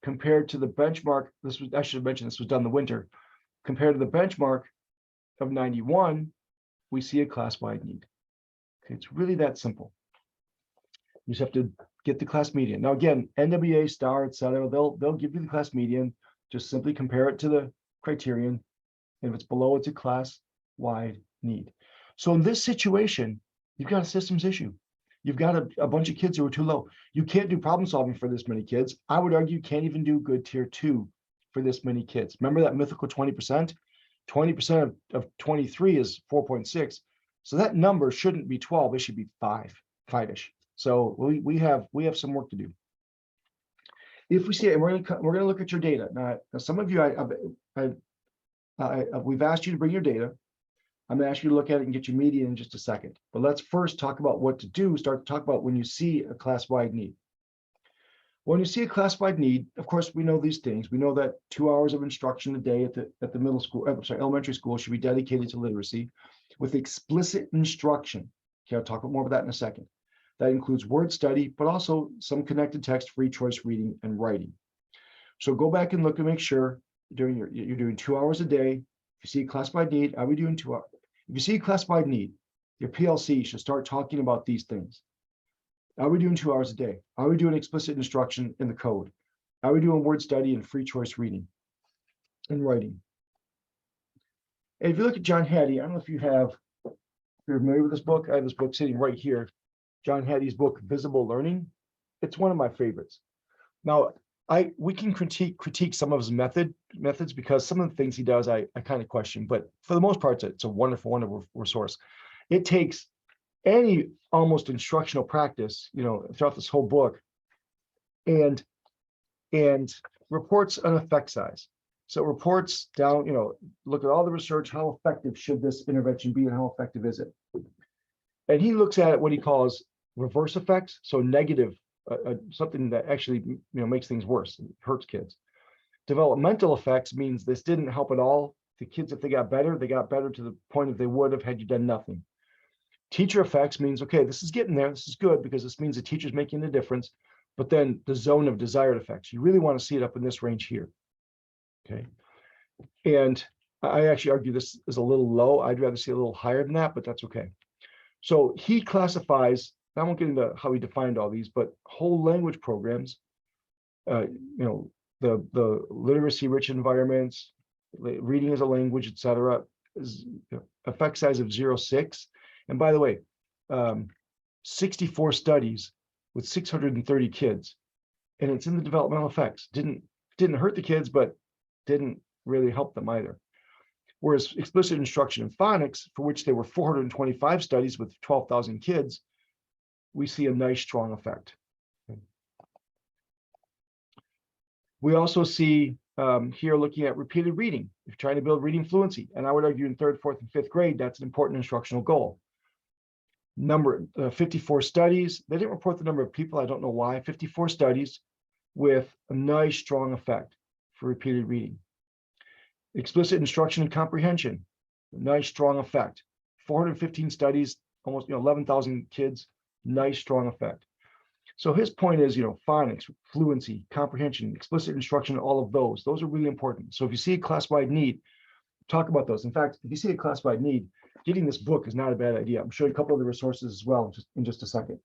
compared to the benchmark, I should have mentioned this was done in the winter, compared to the benchmark of 91, we see a class-wide need. Okay, it's really that simple. You just have to get the class median. Now again, NWA, STAR, etc. They'll give you the class median. Just simply compare it to the criterion. And if it's below, it's a class-wide need. So in this situation, you've got a systems issue. You've got a bunch of kids who are too low. You can't do problem solving for this many kids. I would argue you can't even do good tier 2 for this many kids. Remember that mythical 20%? 20% of 23 is 4.6. So that number shouldn't be 12. It should be 5-ish. So we have some work to do. If we see it, we're gonna look at your data. Now some of you, we've asked you to bring your data. I'm gonna ask you to look at it and get your median in just a second. But let's first talk about what to do. Start to talk about when you see a class-wide need. When you see a class-wide need, of course, we know these things. We know that 2 hours of instruction a day at the middle school, elementary school should be dedicated to literacy with explicit instruction. Okay, I'll talk more about that in a second. That includes word study, but also some connected text, free choice reading and writing. So go back and look and make sure you're doing 2 hours a day. If you see a classified need, are we doing 2 hours? If you see a classified need, your PLC should start talking about these things. Are we doing 2 hours a day? Are we doing explicit instruction in the code? Are we doing word study and free choice reading and writing? And if you look at John Hattie, I don't know if you're familiar with this book. I have this book sitting right here. John Hattie's book, Visible Learning. It's one of my favorites. Now, we can critique some of his methods because some of the things he does, I kind of question, but for the most part, it's a wonderful, wonderful resource. It takes any almost instructional practice, throughout this whole book and reports an effect size. So it reports down, look at all the research, how effective should this intervention be and how effective is it? And he looks at what he calls reverse effects, so negative, something that actually makes things worse, hurts kids. Developmental effects means this didn't help at all. The kids, if they got better to the point that they would have had you done nothing. Teacher effects means, okay, this is getting there, this is good because this means the teacher's making a difference, but then the zone of desired effects, you really want to see it up in this range here. Okay, and I actually argue this is a little low. I'd rather see a little higher than that, but that's okay. So he classifies, I won't get into how he defined all these, but whole language programs, the literacy rich environments, reading as a language, etc., is effect size of 0.6. And by the way, 64 studies with 630 kids, and it's in the developmental effects. Didn't hurt the kids, but didn't really help them either. Whereas explicit instruction in phonics, for which there were 425 studies with 12,000 kids, we see a nice strong effect. We also see here looking at repeated reading, if you're trying to build reading fluency, and I would argue in 3rd, 4th, and 5th grade, that's an important instructional goal. 54 studies. They didn't report the number of people. I don't know why. 54 studies with a nice strong effect for repeated reading. Explicit instruction and comprehension, a nice strong effect. 415 studies, almost 11,000 kids, nice strong effect. So his point is, phonics, fluency, comprehension, explicit instruction, all of those are really important. So if you see a class-wide need, talk about those. In fact, if you see a class-wide need, getting this book is not a bad idea. I'm showing a couple of the resources as well in just a second.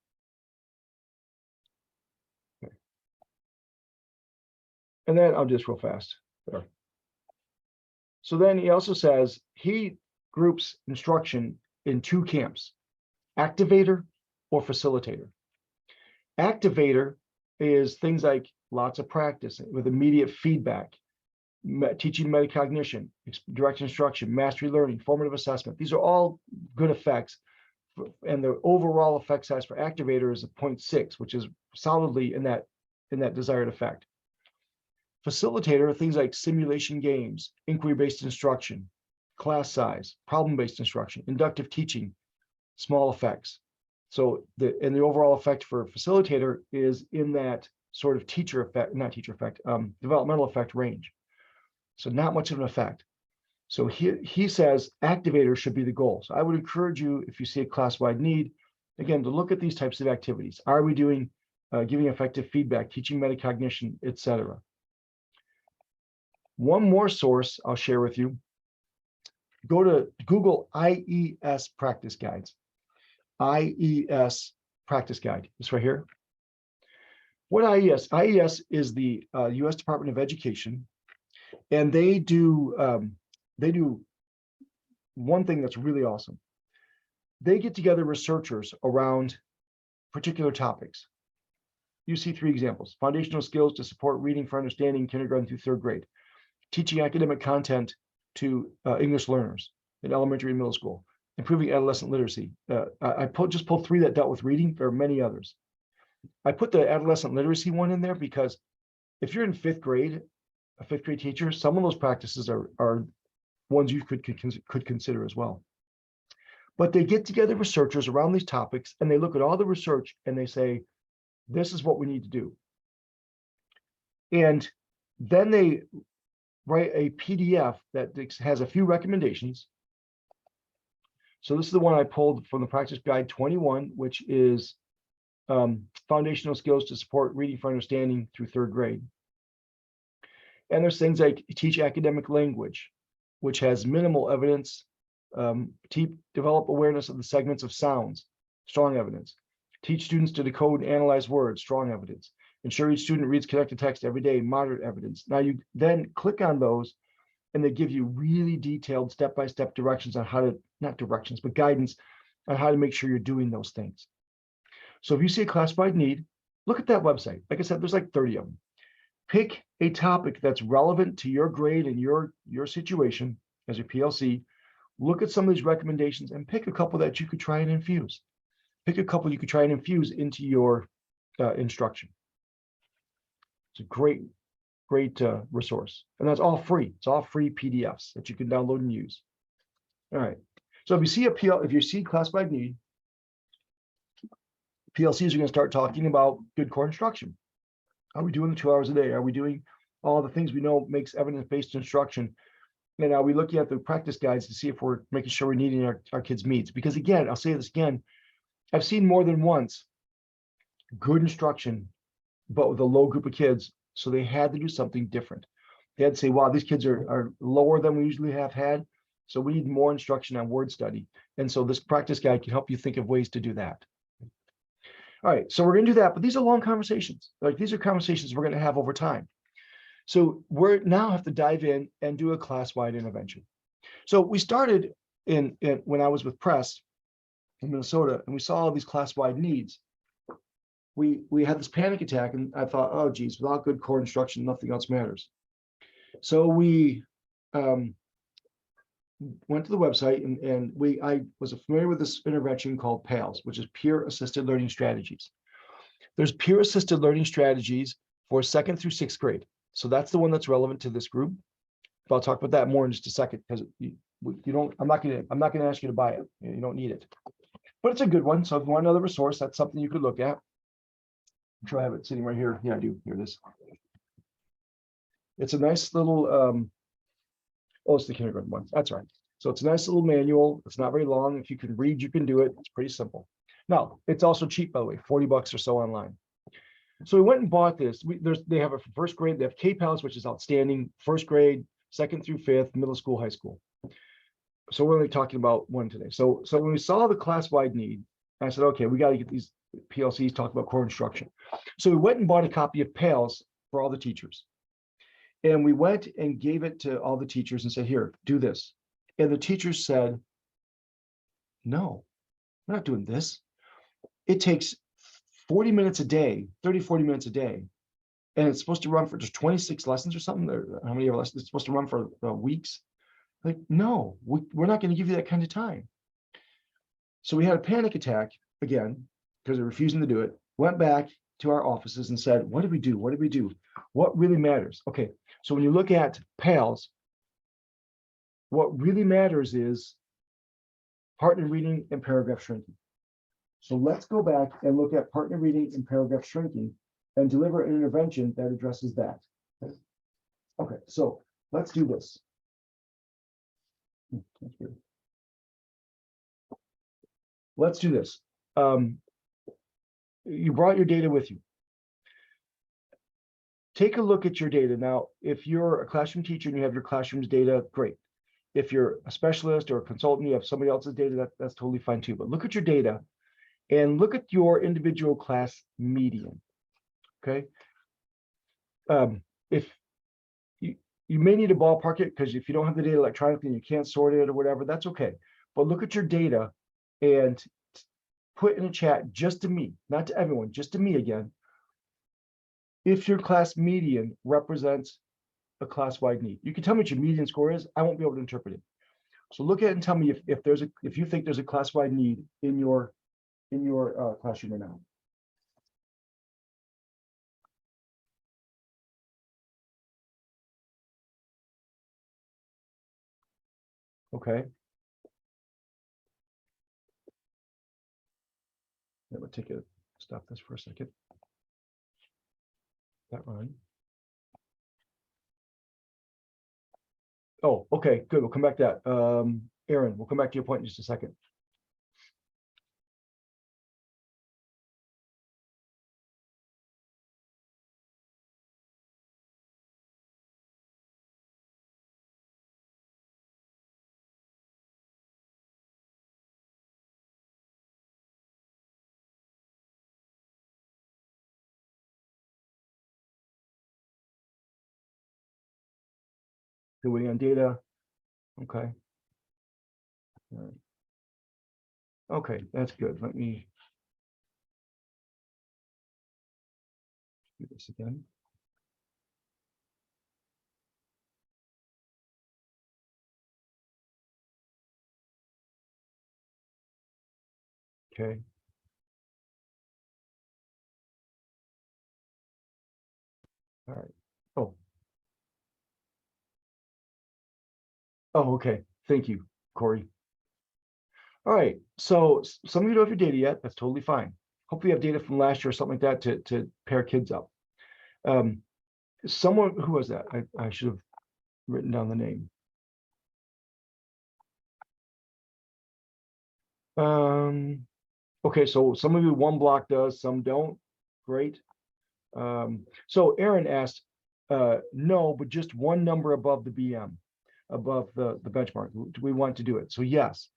Okay. And then I'll just real fast there. So then he also says he groups instruction in 2 camps, activator or facilitator. Activator is things like lots of practice with immediate feedback, teaching metacognition, direct instruction, mastery learning, formative assessment. These are all good effects. And the overall effect size for activator is a 0.6, which is solidly in that desired effect. Facilitator are things like simulation games, inquiry-based instruction, class size, problem-based instruction, inductive teaching, small effects. So the overall effect for facilitator is in that sort of developmental effect range. So not much of an effect. So he says activator should be the goal. So I would encourage you, if you see a class-wide need, again, to look at these types of activities. Are we doing giving effective feedback, teaching metacognition, etc.? One more source I'll share with you. Go to Google IES practice guides. IES practice guide. It's right here. What IES? IES is the U.S. Department of Education, and they do one thing that's really awesome. They get together researchers around particular topics. You see 3 examples: foundational skills to support reading for understanding kindergarten through 3rd grade, teaching academic content to English learners in elementary and middle school, improving adolescent literacy. I just pulled 3 that dealt with reading. There are many others. I put the adolescent literacy one in there because if you're in 5th grade, a 5th grade teacher, some of those practices are ones you could consider as well. But they get together researchers around these topics and they look at all the research and they say, this is what we need to do. And then they write a PDF that has a few recommendations. So this is the one I pulled from the practice guide 21, which is foundational skills to support reading for understanding through 3rd grade. And there's things like teach academic language, which has minimal evidence. Develop awareness of the segments of sounds, strong evidence. Teach students to decode and analyze words, strong evidence. Ensure each student reads connected text every day, moderate evidence. Now you then click on those and they give you really detailed step-by-step directions on how to, not directions, but guidance on how to make sure you're doing those things. So if you see a classified need, look at that website. Like I said, there's like 30 of them. Pick a topic that's relevant to your grade and your situation as your PLC. Look at some of these recommendations and pick a couple that you could try and infuse. Pick a couple you could try and infuse into your instruction. It's a great resource. And that's all free. It's all free PDFs that you can download and use. All right. So if you see if you see classified need, PLCs are going to start talking about good core instruction. Are we doing the 2 hours a day? Are we doing all the things we know makes evidence-based instruction? And are we looking at the practice guides to see if we're making sure we're meeting our kids' needs? Because again, I'll say this again, I've seen more than once good instruction, but with a low group of kids. So they had to do something different. They had to say, wow, these kids are lower than we usually have had. So we need more instruction on word study. And so this practice guide can help you think of ways to do that. All right, so we're going to do that, but these are long conversations. Like these are conversations we're going to have over time. So we're now have to dive in and do a class-wide intervention. So we started in when I was with Press in Minnesota, and we saw all these class-wide needs. We had this panic attack, and I thought, oh geez, without good core instruction, nothing else matters. So we went to the website, and I was familiar with this intervention called PALS, which is peer-assisted learning strategies. There's peer-assisted learning strategies for 2nd through 6th grade. So that's the one that's relevant to this group. But I'll talk about that more in just a second, because you don't. I'm not gonna ask you to buy it. You don't need it, but it's a good one. So if you want another resource, that's something you could look at. I'm sure I have it sitting right here. Yeah, I do. Here it is. It's a nice little. Oh, it's the kindergarten one. That's right. So it's a nice little manual. It's not very long. If you can read, you can do it. It's pretty simple. Now it's also cheap, by the way, $40 or so online. So we went and bought this. They have it for 1st grade. They have K-PALS, which is outstanding. 1st grade, 2nd through 5th, middle school, high school. So we're only talking about one today. So when we saw the class-wide need, I said, okay, we got to get these PLCs talk about core instruction. So we went and bought a copy of PALS for all the teachers. And we went and gave it to all the teachers and said, here, do this. And the teachers said, no, we're not doing this. It takes 40 minutes a day, 30, 40 minutes a day. And it's supposed to run for just 26 lessons or something. How many lessons? It's supposed to run for weeks. Like, no, we're not going to give you that kind of time. So we had a panic attack again, because they're refusing to do it. Went back to our offices and said, what did we do? What did we do? What really matters? Okay, so when you look at PALS, what really matters is partner reading and paragraph shrinking. So let's go back and look at partner reading and paragraph shrinking and deliver an intervention that addresses that. Okay, so let's do this. Let's do this. You brought your data with you. Take a look at your data. Now, if you're a classroom teacher and you have your classroom's data, great. If you're a specialist or a consultant, you have somebody else's data, that's totally fine too. But look at your data and look at your individual class median, okay? If you may need to ballpark it, because if you don't have the data electronically and you can't sort it or whatever, that's okay. But look at your data and put in a chat just to me, not to everyone, just to me again, if your class median represents a class-wide need. You can tell me what your median score is. I won't be able to interpret it. So look at it and tell me if you think there's a class-wide need in your classroom right now. Okay. Let me take a stop this for a second. That run. Oh, okay, good. We'll come back to that. Aaron, we'll come back to your point in just a second. Still waiting on data. Okay. All right. Okay, that's good. Let me do this again. Okay. All right. Oh. Oh, okay. Thank you, Corey. All right. So some of you don't have your data yet. That's totally fine. Hopefully you have data from last year or something like that to pair kids up. Someone, who was that? I should have written down the name. Okay, so some of you one block does, some don't. Great. So Aaron asked, no, but just one number above the BM, above the benchmark. Do we want to do it? So yes.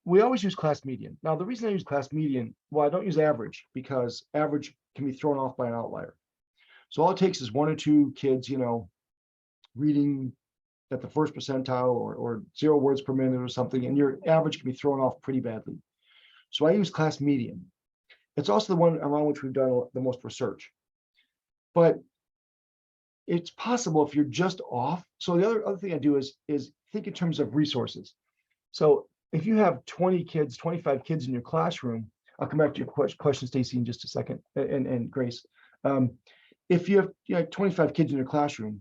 We always use class median. Now, the reason I use class median, well, I don't use average because average can be thrown off by an outlier. So all it takes is one or two kids, reading at the first percentile or 0 words per minute or something, and your average can be thrown off pretty badly. So I use class median. It's also the one around which we've done the most research. But it's possible if you're just off. So the other thing I do is think in terms of resources. So if you have 20 kids, 25 kids in your classroom, I'll come back to your question, Stacy, in just a second, and Grace. If you have 25 kids in your classroom,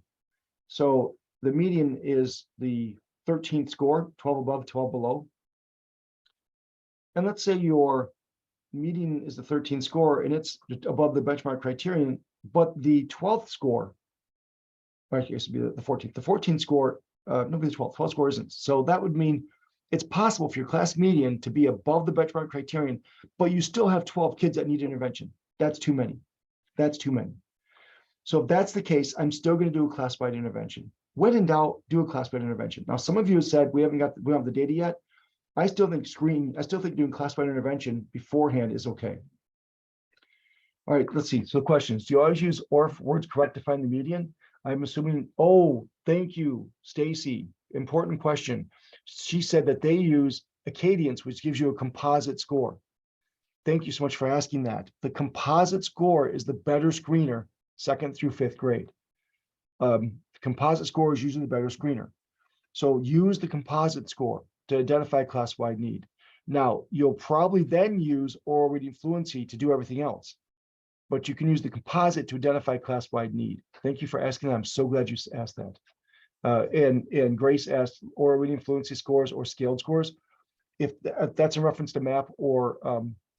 so the median is the 13th score, 12 above, 12 below. And let's say your median is the 13th score and it's above the benchmark criterion, but the 12th score, right, it used to be the 14th. The 14th score, nobody the 12th score isn't. So that would mean it's possible for your class median to be above the benchmark criterion, but you still have 12 kids that need intervention. That's too many. That's too many. So if that's the case, I'm still going to do a classified intervention. When in doubt, do a classified intervention. Now, some of you have said we don't have the data yet. I still think doing classified intervention beforehand is okay. All right, let's see. So questions. Do you always use OR words correct to find the median? I'm assuming, oh, thank you, Stacy. Important question. She said that they use Acadience, which gives you a composite score. Thank you so much for asking that. The composite score is the better screener, 2nd through 5th grade. Composite score is usually the better screener. So use the composite score to identify class-wide need. Now, you'll probably then use oral reading fluency to do everything else, but you can use the composite to identify class-wide need. Thank you for asking that. I'm so glad you asked that. And Grace asked oral reading fluency scores or scaled scores. If that's a reference to MAP or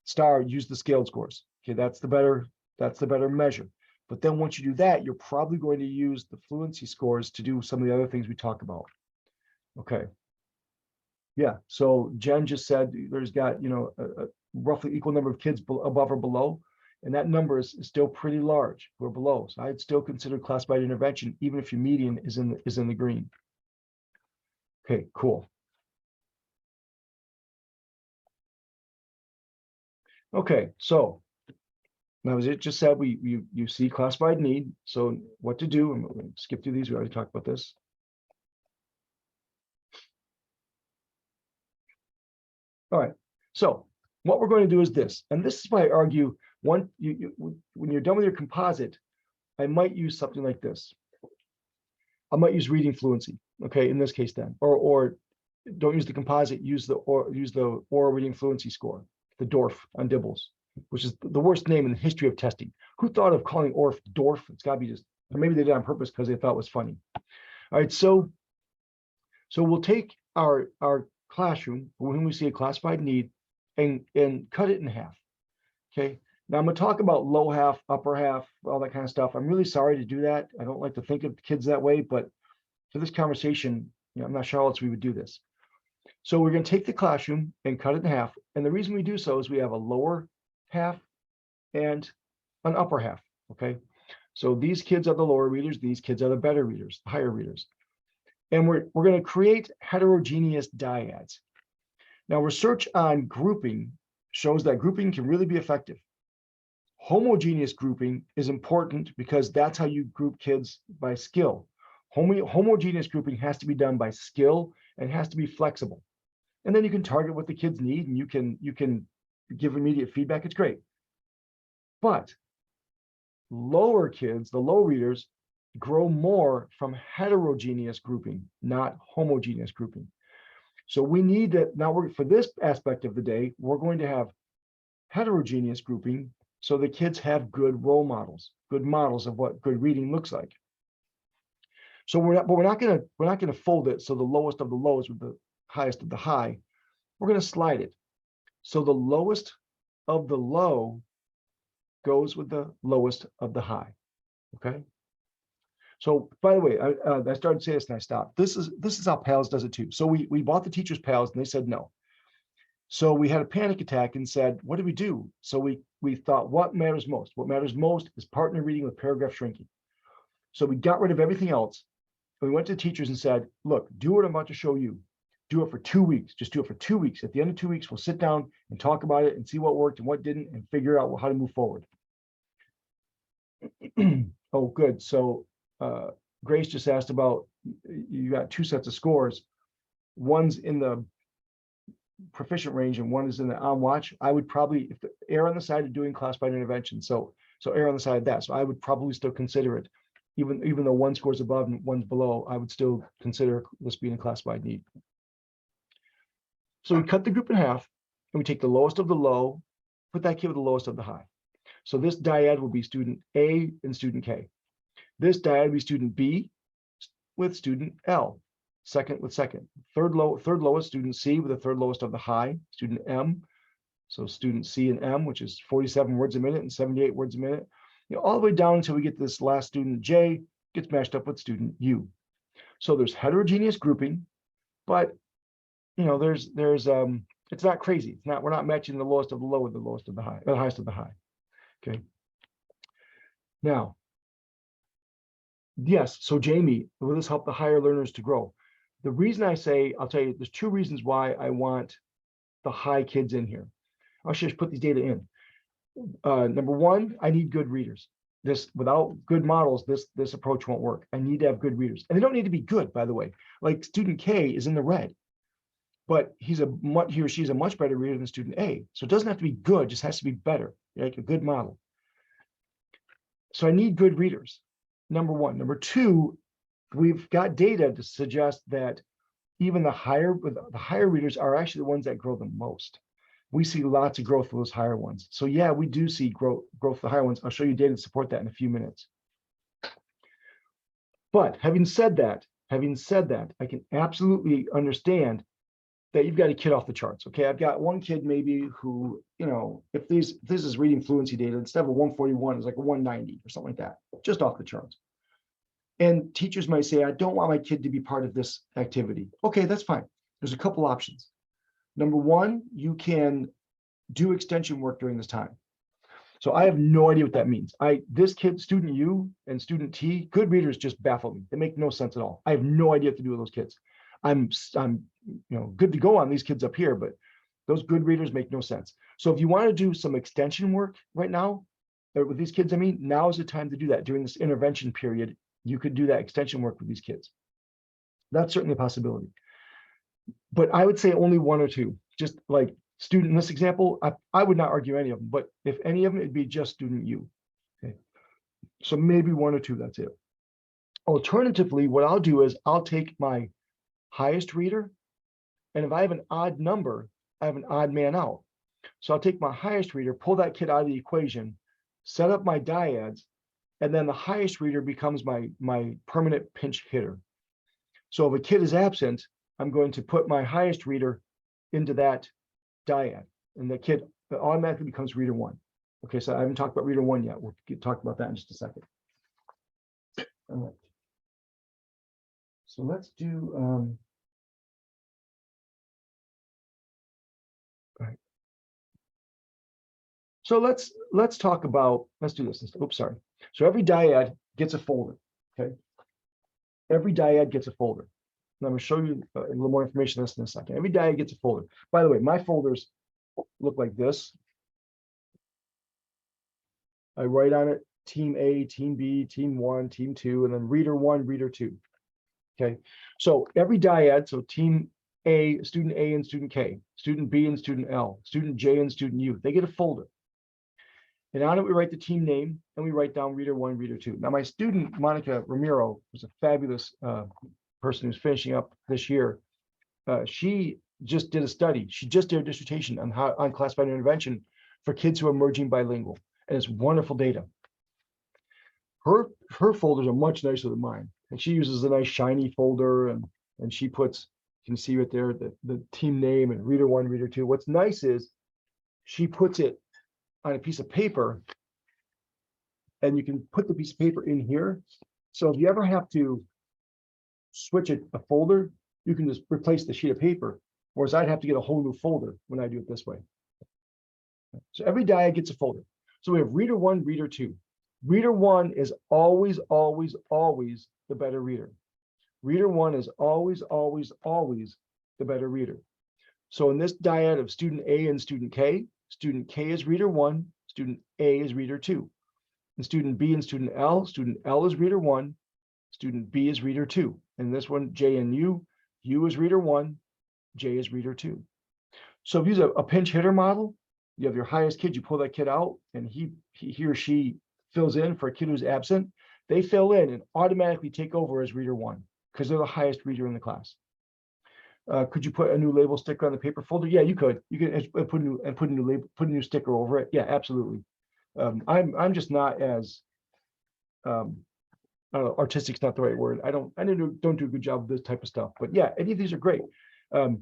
STAR, use the scaled scores. Okay, that's the better measure. But then once you do that, you're probably going to use the fluency scores to do some of the other things we talk about. Okay. Yeah, so Jen just said there's got, a roughly equal number of kids above or below, and that number is still pretty large. We're below, so I'd still consider classified intervention, even if your median is in the green. Okay, cool. Okay, so now as it just said, you see classified need. So what to do? I'm going to skip through these. We already talked about this. All right, so what we're going to do is this, and this is why I argue when you're done with your composite, I might use something like this. I might use reading fluency, okay, in this case then, or don't use the composite, use the oral reading fluency score, the DORF on Dibbles, which is the worst name in the history of testing. Who thought of calling ORF DORF? It's got to be just, or maybe they did it on purpose because they thought it was funny. All right, so we'll take our classroom when we see a classified need and cut it in half. Okay. Now I'm going to talk about low half, upper half, all that kind of stuff. I'm really sorry to do that. I don't like to think of kids that way, but for this conversation, I'm not sure how else we would do this. So we're going to take the classroom and cut it in half. And the reason we do so is we have a lower half and an upper half. Okay. So these kids are the lower readers. These kids are the better readers, the higher readers. And we're going to create heterogeneous dyads. Now, research on grouping shows that grouping can really be effective. Homogeneous grouping is important because that's how you group kids by skill. Homogeneous grouping has to be done by skill and has to be flexible. And then you can target what the kids need and you can give immediate feedback. It's great. But lower kids, the low readers, grow more from heterogeneous grouping, not homogeneous grouping. So we need to, now for this aspect of the day, we're going to have heterogeneous grouping so the kids have good role models, good models of what good reading looks like. So we're not going to fold it so the lowest of the lows with the highest of the high. We're going to slide it. So the lowest of the low goes with the lowest of the high. Okay. So by the way, I started to say this and I stopped. This is how PALS does it too. So we bought the teachers PALS and they said no. So we had a panic attack and said, what do we do? So we thought, what matters most? What matters most is partner reading with paragraph shrinking. So we got rid of everything else. We went to teachers and said, look, do what I'm about to show you. Do it for 2 weeks. Just do it for 2 weeks. At the end of 2 weeks, we'll sit down and talk about it and see what worked and what didn't and figure out how to move forward. Oh, good. So Grace just asked about, you got 2 sets of scores. One's in the proficient range and one is in the on watch. I would probably err on the side of doing classified intervention. So err on the side of that. So I would probably still consider it. Even though one scores above and one's below, I would still consider this being a classified need. So we cut the group in half and we take the lowest of the low, put that kid with the lowest of the high. So this dyad will be student A and student K. This dyad will be student B with student L, second with second. Third lowest, student C with the third lowest of the high, student M. So student C and M, which is 47 words a minute and 78 words a minute. All the way down until we get to this last student J gets matched up with student U. So there's heterogeneous grouping, but there's it's not crazy. We're not matching the lowest of the low with the lowest of the high, the highest of the high. Okay. Now, yes, so Jamie, will this help the higher learners to grow? The reason I say, I'll tell you, there's 2 reasons why I want the high kids in here. I should just put these data in. Number 1, I need good readers. Without good models, this approach won't work. I need to have good readers, and they don't need to be good, by the way. Like student K is in the red, but he or she is a much better reader than student A. So it doesn't have to be good, just has to be better, like a good model. So I need good readers. Number 1. Number 2, we've got data to suggest that even the higher readers are actually the ones that grow the most. We see lots of growth for those higher ones. So yeah, we do see growth for the higher ones. I'll show you data to support that in a few minutes. But having said that, I can absolutely understand that you've got a kid off the charts. Okay, I've got one kid maybe who, if this is reading fluency data, instead of a 141, it's like a 190 or something like that, just off the charts. And teachers might say, I don't want my kid to be part of this activity. Okay, that's fine. There's a couple options. Number 1, you can do extension work during this time. So I have no idea what that means. This kid, student U and student T, good readers just baffle me. They make no sense at all. I have no idea what to do with those kids. I'm good to go on these kids up here, but those good readers make no sense. So if you want to do some extension work right now, or with these kids, now is the time to do that. During this intervention period, you could do that extension work with these kids. That's certainly a possibility. But I would say only 1 or 2, just like student in this example, I would not argue any of them, but if any of them, it'd be just student U. Okay. So maybe 1 or 2, that's it. Alternatively, what I'll do is I'll take my highest reader, and if I have an odd number, I have an odd man out. So I'll take my highest reader, pull that kid out of the equation, set up my dyads, and then the highest reader becomes my permanent pinch hitter. So if a kid is absent, I'm going to put my highest reader into that dyad, and the kid automatically becomes reader 1. Okay, so I haven't talked about reader 1 yet. We'll talk about that in just a second. All right. So let's do all right. So let's talk about, let's do this. Oops, sorry. So every dyad gets a folder. Okay. Every dyad gets a folder. And I'm going to show you a little more information on this in a second. Every dyad gets a folder. By the way, my folders look like this. I write on it team A, team B, team 1, team 2, and then reader 1, reader 2. Okay, so every dyad, so team A, student A and student K, student B and student L, student J and student U, they get a folder. And on it, we write the team name and we write down reader 1, reader 2. Now, my student, Monica Ramiro, was a fabulous person who's finishing up this year. She just did a study. She just did a dissertation on classified intervention for kids who are emerging bilingual. And it's wonderful data. Her folders are much nicer than mine. And she uses a nice shiny folder and she puts, you can see right there, the team name and reader 1, reader 2. What's nice is she puts it on a piece of paper and you can put the piece of paper in here. So if you ever have to switch a folder, you can just replace the sheet of paper, whereas I'd have to get a whole new folder when I do it this way. So every dyad gets a folder. So we have reader 1, reader 2. Reader 1 is always, always, always the better reader. Reader 1 is always, always, always the better reader. So in this dyad of student A and student K is reader 1, student A is reader 2. And student B and student L is reader 1, student B is reader 2. And this one, J and U is reader 1, J is reader 2. So if you use a pinch hitter model, you have your highest kid, you pull that kid out, and he or she fills in for a kid who's absent. They fill in and automatically take over as reader 1 because they're the highest reader in the class. Could you put a new label sticker on the paper folder? Yeah, you could. You could put a new sticker over it. Yeah, absolutely. I'm just not as I don't know, artistic's not the right word. I don't do a good job of this type of stuff. But yeah, any of these are great. The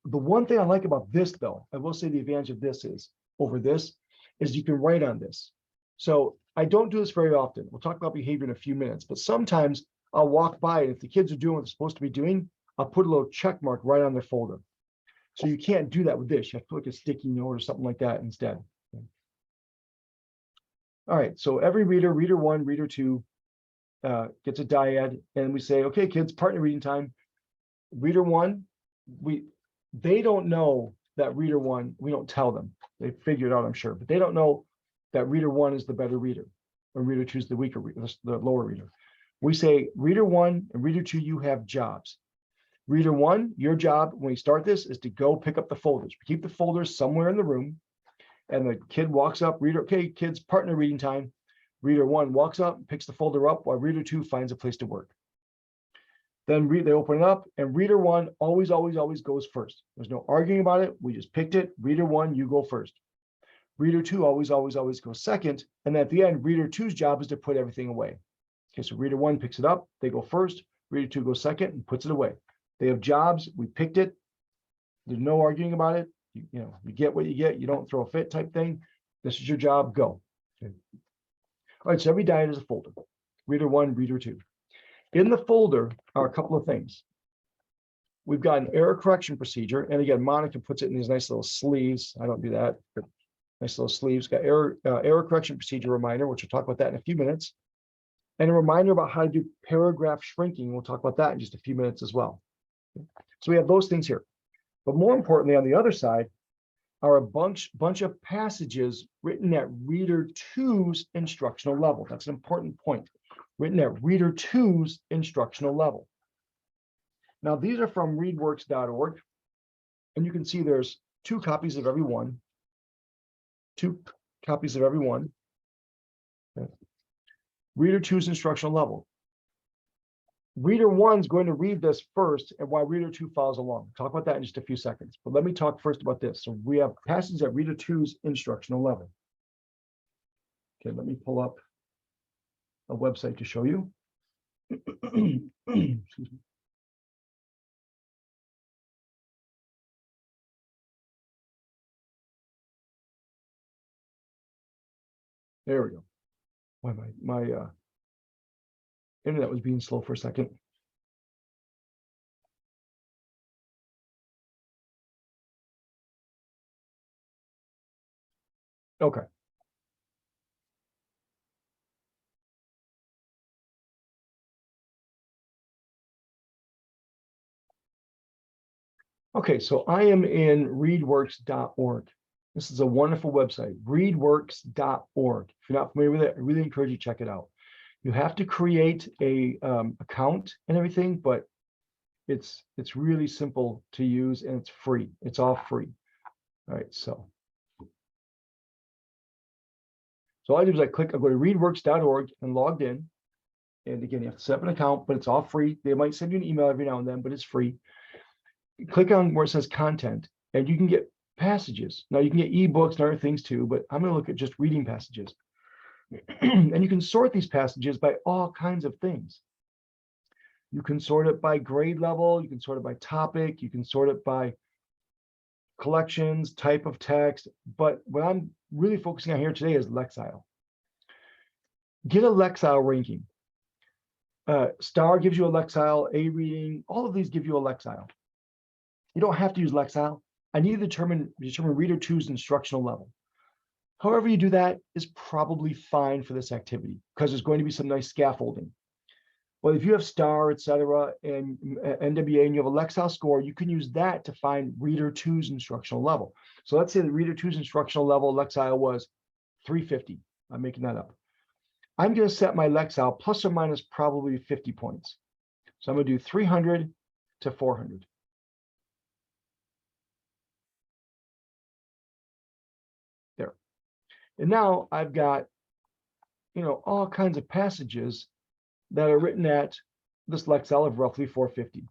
one thing I like about this, though, I will say the advantage of this is you can write on this. So I don't do this very often. We'll talk about behavior in a few minutes, but sometimes I'll walk by and if the kids are doing what they're supposed to be doing, I'll put a little check mark right on their folder. So you can't do that with this. You have to put like a sticky note or something like that instead. All right, so every reader 1, reader 2 gets a dyad, and we say, okay, kids, partner reading time. Reader 1, they don't know that reader 1, we don't tell them. They figure it out, I'm sure, but they don't know that reader 1 is the better reader, or reader 2 is the weaker reader, the lower reader. We say reader 1 and reader 2, you have jobs. Reader 1, your job when we start this is to go pick up the folders. We keep the folders somewhere in the room, and the kid walks up, reader, okay, kids, partner reading time. Reader 1 walks up, picks the folder up, while reader 2 finds a place to work. Then they open it up, and reader 1 always, always, always goes first. There's no arguing about it. We just picked it. Reader 1, you go first. Reader 2 always, always, always goes second. And at the end, reader 2's job is to put everything away. Okay, so reader 1 picks it up. They go first. Reader 2 goes second and puts it away. They have jobs. We picked it. There's no arguing about it. You get what you get. You don't throw a fit type thing. This is your job. Go. Okay. All right, so every dyad is a folder. Reader 1, reader 2. In the folder are a couple of things. We've got an error correction procedure. And again, Monica puts it in these nice little sleeves. I don't do that, but nice little sleeves. Got error correction procedure reminder, which we'll talk about that in a few minutes. And a reminder about how to do paragraph shrinking. We'll talk about that in just a few minutes as well. So we have those things here. But more importantly, on the other side are a bunch of passages written at reader 2's instructional level. That's an important point. Written at reader 2's instructional level. Now, these are from readworks.org, and you can see there's 2 copies of every one. 2 copies of every one. Okay. Reader 2's instructional level. Reader 1's going to read this first, and while reader 2 follows along. Talk about that in just a few seconds. But let me talk first about this. So we have passages at reader 2's instructional level. Okay, let me pull up a website to show you. Excuse me. There we go. Why my internet was being slow for a second. Okay. Okay, so I am in readworks.org. This is a wonderful website, readworks.org. If you're not familiar with it, I really encourage you to check it out. You have to create a account and everything, but it's really simple to use and it's free. It's all free. All right, so all I do is I go to readworks.org and logged in. And again, you have to set up an account, but it's all free. They might send you an email every now and then, but it's free. You click on where it says content, and you can get passages. Now you can get ebooks and other things too, but I'm going to look at just reading passages. And you can sort these passages by all kinds of things. You can sort it by grade level, you can sort it by topic, you can sort it by collections, type of text, but what I'm really focusing on here today is Lexile. Get a Lexile ranking. Star gives you a Lexile, A reading, all of these give you a Lexile. You don't have to use Lexile. I need to determine reader two's instructional level. However you do that is probably fine for this activity because there's going to be some nice scaffolding. But if you have Star, etc., and NWA, and you have a Lexile score, you can use that to find reader two's instructional level. So let's say the reader two's instructional level Lexile was 350. I'm making that up. I'm going to set my Lexile plus or minus probably 50 points. So I'm going to do 300 to 400. There. And now I've got, all kinds of passages that are written at this Lexile of roughly 450.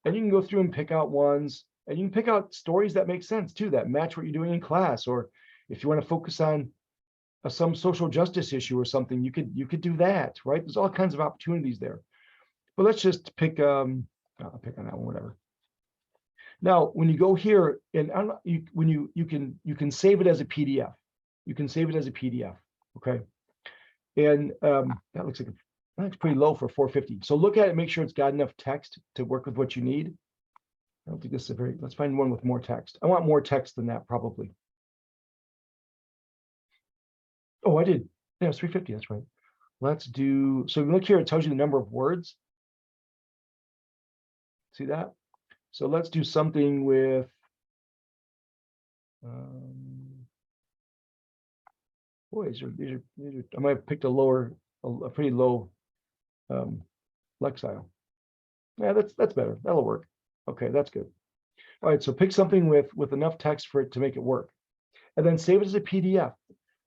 And you can go through and pick out ones, and you can pick out stories that make sense too, that match what you're doing in class. Or if you want to focus on some social justice issue or something, you could do that, right? There's all kinds of opportunities there. But let's just pick, I'll pick on that one, whatever. Now, when you go here, and you can save it as a PDF. You can save it as a PDF, okay? And that looks pretty low for 450. So look at it, make sure it's got enough text to work with what you need. I don't think this is let's find one with more text. I want more text than that, probably. Oh, I did. Yeah, it's 350, that's right. Let's do, so if you look here, it tells you the number of words. See that? So let's do something with, boy, these are, I might have picked a pretty low Lexile. Yeah, that's better. That'll work. Okay, that's good. All right, so pick something with enough text for it to make it work, and then save it as a PDF.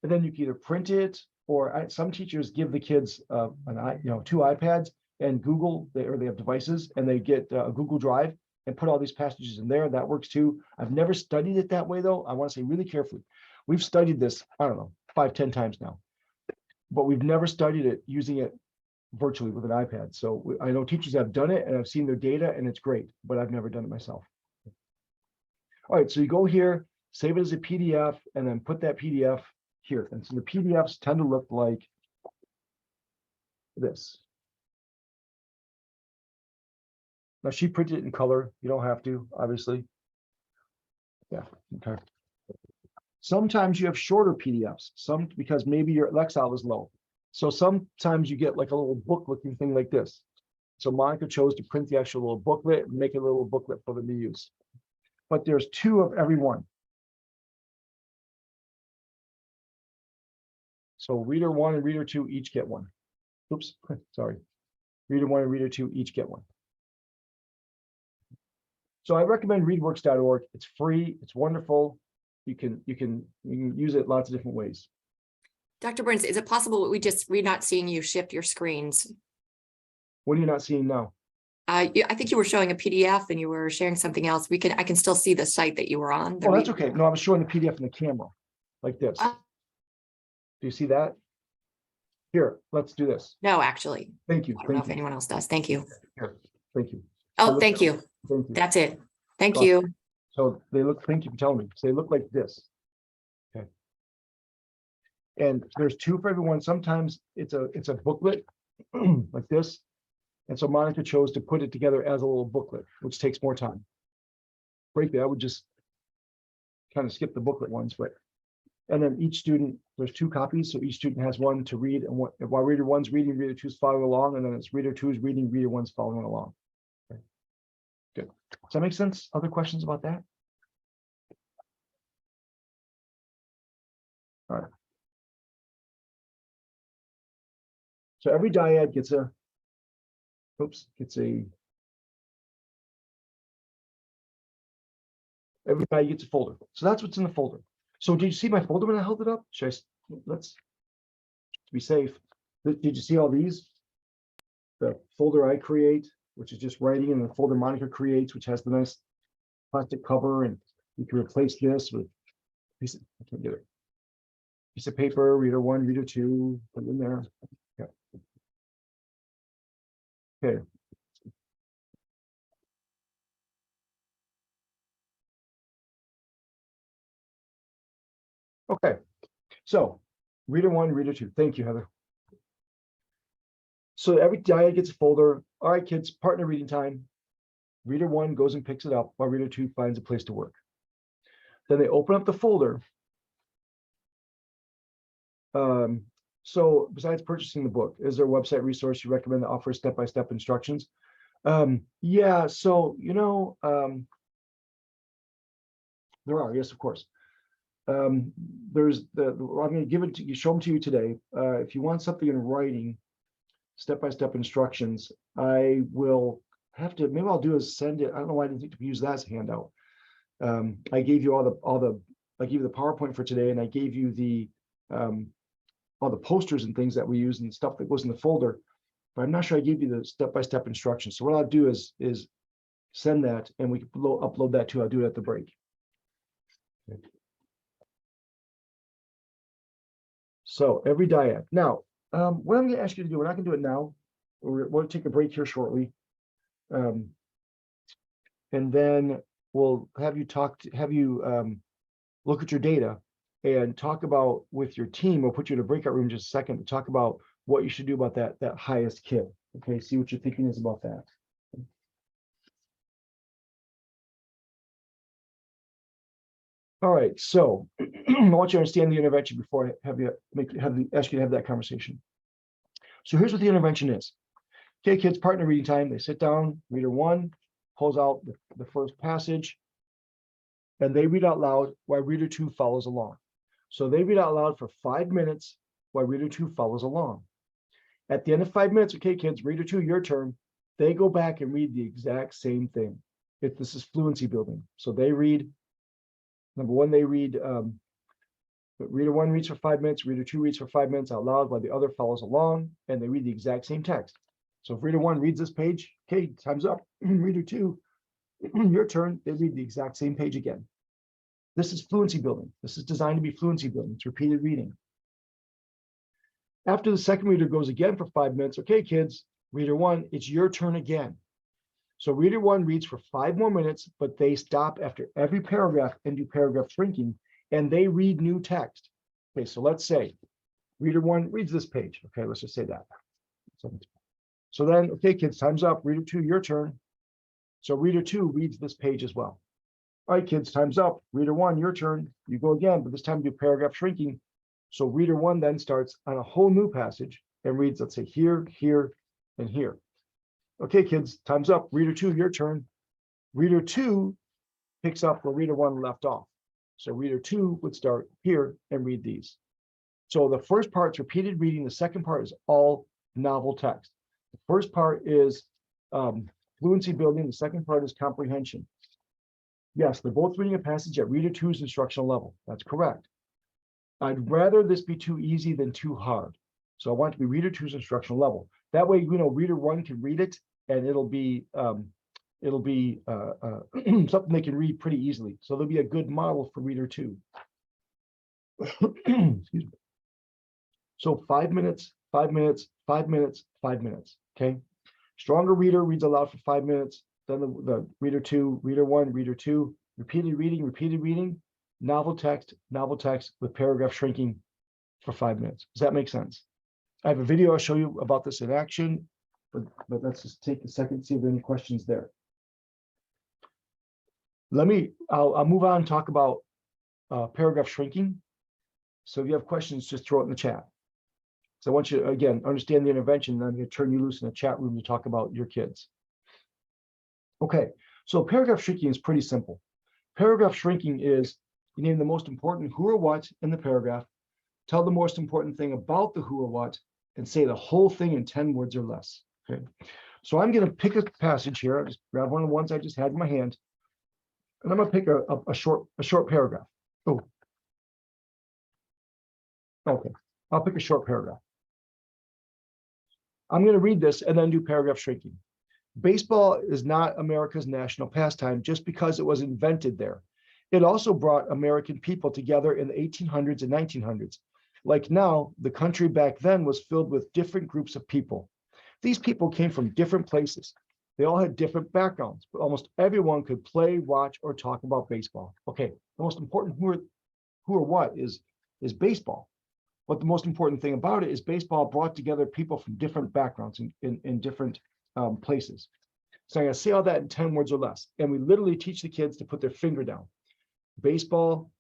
And then you can either print it, or some teachers give the kids two iPads and or they have devices, and they get a Google Drive and put all these passages in there. That works too. I've never studied it that way though. I want to say really carefully. We've studied this, I don't know, 5-10 times now, but we've never studied it using it virtually with an iPad. So I know teachers have done it and I've seen their data and it's great, but I've never done it myself. All right, so you go here, save it as a PDF, and then put that PDF here. And so the PDFs tend to look like this. Now she printed it in color. You don't have to, obviously. Yeah, okay. Sometimes you have shorter PDFs, because maybe your Lexile is low. So sometimes you get like a little book looking thing like this. So Monica chose to print the actual little booklet and make a little booklet for them to use. But there's 2 of every one. So reader 1 and reader 2 each get 1. Oops, sorry. Reader 1 and reader 2 each get 1. So I recommend readworks.org. It's free, it's wonderful. You can use it lots of different ways. Dr. Burns, is it possible we're not seeing you shift your screens? What are you not seeing now? I think you were showing a PDF and you were sharing something else. I can still see the site that you were on. Oh, that's okay. No, I was showing the PDF in the camera like this. Do you see that? Here, let's do this. No, actually. Thank you. I don't know if anyone else does. Thank you. Here, thank you. Oh, thank you. Thank you. That's it. Thank you. So they look, thank you for telling me. So they look like this. Okay. And there's 2 for everyone. Sometimes it's a booklet like this. And so Monica chose to put it together as a little booklet, which takes more time. Frankly, I would just kind of skip the booklet ones, and then each student, there's 2 copies. So each student has one to read, and while reader 1's reading, reader 2's following along, and then it's reader 2's reading, reader 1's following along. Okay. Good. Does that make sense? Other questions about that? All right. So every dyad gets a, every dyad gets a folder. So that's what's in the folder. So did you see my folder when I held it up? Let's be safe. Did you see all these? The folder I create, which is just writing, and the folder Monica creates, which has the nice plastic cover, and you can replace this with piece of, I can't get it. Piece of paper, reader 1, reader 2, put it in there. Okay. Okay. Okay. So reader 1, reader 2. Thank you, Heather. So every dyad gets a folder. All right, kids, partner reading time. Reader 1 goes and picks it up while reader 2 finds a place to work. Then they open up the folder. So besides purchasing the book, is there a website resource you recommend that offers step-by-step instructions? Yeah, so, there are, yes, of course. There's I'm going to give it to you, show them to you today. If you want something in writing, step-by-step instructions, I will have to, maybe I'll do is send it. I don't know why I didn't think to use that as a handout. I gave you I gave you the PowerPoint for today, and I gave you the all the posters and things that we use and stuff that goes in the folder, but I'm not sure I gave you the step-by-step instructions. So what I'll do is send that, and we can upload that too. I'll do it at the break. Okay. So every dyad. Now, what I'm going to ask you to do, we're not going to do it now. We'll take a break here shortly. And then we'll have you look at your data and talk about with your team. We'll put you in a breakout room in just a second to talk about what you should do about that highest kid. Okay, see what your thinking is about that. All right, so I want you to understand the intervention before I ask you to have that conversation. So here's what the intervention is. Okay, kids, partner reading time. They sit down, reader 1 pulls out the first passage, and they read out loud while reader 2 follows along. So they read out loud for 5 minutes while reader 2 follows along. At the end of 5 minutes, okay, kids, reader 2, your turn. They go back and read the exact same thing. This is fluency building. So they read, number 1, they read, reader 1 reads for 5 minutes, reader 2 reads for 5 minutes out loud while the other follows along, and they read the exact same text. So if reader 1 reads this page, okay, time's up. Reader 2, your turn, they read the exact same page again. This is fluency building. This is designed to be fluency building. It's repeated reading. After the second reader goes again for 5 minutes, okay, kids, reader 1, it's your turn again. So reader 1 reads for 5 more minutes, but they stop after every paragraph and do paragraph shrinking, and they read new text. Okay, so let's say reader 1 reads this page. Okay, let's just say that. So then, okay, kids, time's up. Reader 2, your turn. So reader 2 reads this page as well. All right, kids, time's up. Reader 1, your turn. You go again, but this time do paragraph shrinking. So reader 1 then starts on a whole new passage and reads, let's say, here, here, and here. Okay, kids, time's up. Reader 2, your turn. Reader 2 picks up where reader 1 left off. So reader 2 would start here and read these. So the first part's repeated reading. The second part is all novel text. The first part is fluency building. The second part is comprehension. Yes, they're both reading a passage at reader 2's instructional level. That's correct. I'd rather this be too easy than too hard. So I want it to be reader 2's instructional level. That way, reader 1 can read it, and it'll be something they can read pretty easily. So there'll be a good model for reader 2. Excuse me. So 5 minutes, 5 minutes, 5 minutes, 5 minutes. Okay. Stronger reader reads aloud for 5 minutes. Then the reader 2, reader 1, reader 2, repeated reading, novel text with paragraph shrinking for 5 minutes. Does that make sense? I have a video I'll show you about this in action, but let's just take a second, see if there are any questions there. I'll move on and talk about paragraph shrinking. So if you have questions, just throw it in the chat. So I want you to, again, understand the intervention, and I'm going to turn you loose in the chat room to talk about your kids. Okay, so paragraph shrinking is pretty simple. Paragraph shrinking is you name the most important who or what in the paragraph, tell the most important thing about the who or what, and say the whole thing in 10 words or less. Okay. So I'm going to pick a passage here. I just grab one of the ones I just had in my hand. And I'm going to pick a short paragraph. Oh. Okay. I'll pick a short paragraph. I'm going to read this and then do paragraph shrinking. Baseball is not America's national pastime just because it was invented there. It also brought American people together in the 1800s and 1900s. Like now, the country back then was filled with different groups of people. These people came from different places. They all had different backgrounds, but almost everyone could play, watch, or talk about baseball. Okay, the most important who or what is baseball. But the most important thing about it is baseball brought together people from different backgrounds in different places. So I'm going to say all that in 10 words or less. And we literally teach the kids to put their finger down. Baseball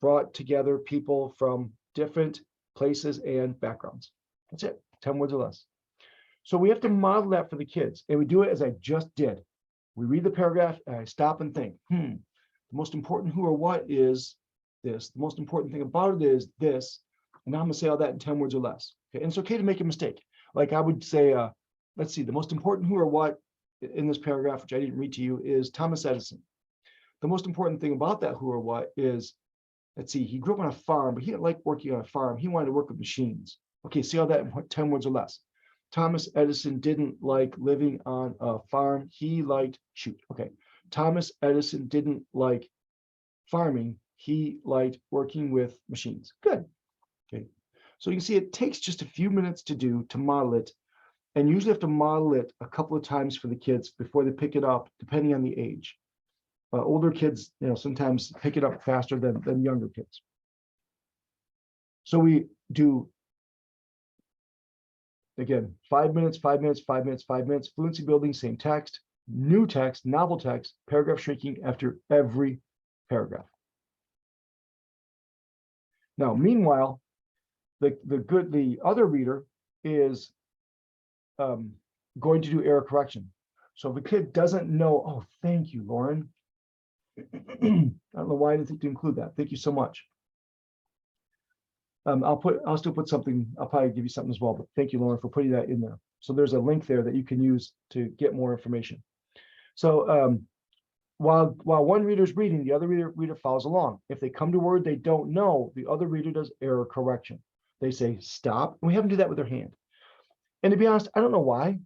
brought together people from different places and backgrounds. That's it, 10 words or less. So we have to model that for the kids. And we do it as I just did. We read the paragraph and I stop and think, the most important who or what is this. The most important thing about it is this. And now I'm going to say all that in 10 words or less. Okay? And it's okay to make a mistake. Like I would say, let's see, the most important who or what in this paragraph, which I didn't read to you, is Thomas Edison. The most important thing about that who or what is, let's see, he grew up on a farm, but he didn't like working on a farm. He wanted to work with machines. Okay, see all that in 10 words or less. Thomas Edison didn't like living on a farm. He liked, Thomas Edison didn't like farming. He liked working with machines. Good. Okay. So you can see it takes just a few minutes to model it. And usually have to model it a couple of times for the kids before they pick it up, depending on the age. Older kids, sometimes pick it up faster than younger kids. So we do, again, 5 minutes, 5 minutes, 5 minutes, 5 minutes, fluency building, same text, new text, novel text, paragraph shrinking after every paragraph. Now, meanwhile, the other reader is going to do error correction. So if a kid doesn't know, oh, thank you, Lauren. I don't know why I didn't think to include that. Thank you so much. I'll still put something, I'll probably give you something as well, but thank you, Lauren, for putting that in there. So there's a link there that you can use to get more information. So while one reader is reading, the other reader follows along. If they come to a word they don't know, the other reader does error correction. They say stop, and we have them do that with their hand. And to be honest, I don't know why.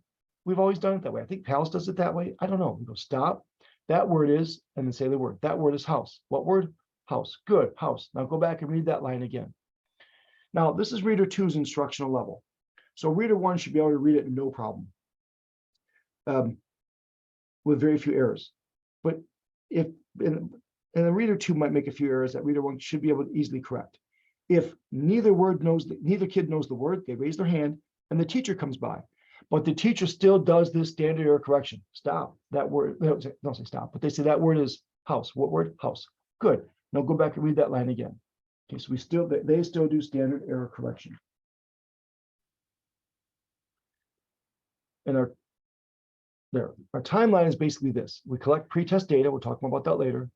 We've always done it that way. I think Palace does it that way. I don't know. We go stop. That word is, and then say the word. That word is house. What word? House. Good, house. Now go back and read that line again. Now, this is reader 2's instructional level. So reader 1 should be able to read it no problem, with very few errors. But and the reader 2 might make a few errors that reader 1 should be able to easily correct. If neither kid knows the word, they raise their hand and the teacher comes by. But the teacher still does this standard error correction. Stop. That word, don't say stop, but they say that word is house. What word? House. Good. Now go back and read that line again. Okay, so they still do standard error correction. And our timeline is basically this. We collect pre-test data. We'll talk more about that later.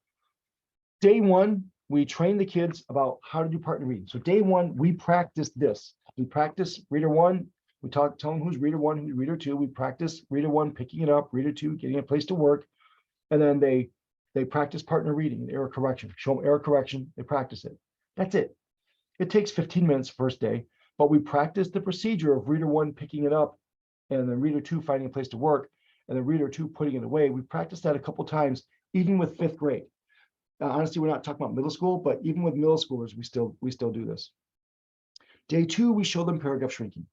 Day 1, we train the kids about how to do partner reading. So day 1, we practice this. We practice reader 1. We tell them who's reader 1, who's reader 2. We practice reader 1 picking it up, reader 2 getting a place to work, and then they practice partner reading and error correction. Show them error correction. They practice it. That's it. It takes 15 minutes first day, but we practice the procedure of reader 1 picking it up, and then reader 2 finding a place to work, and then reader 2 putting it away. We practiced that a couple times, even with 5th grade. Honestly, we're not talking about middle school, but even with middle schoolers, we still do this. Day 2, we show them paragraph shrinking.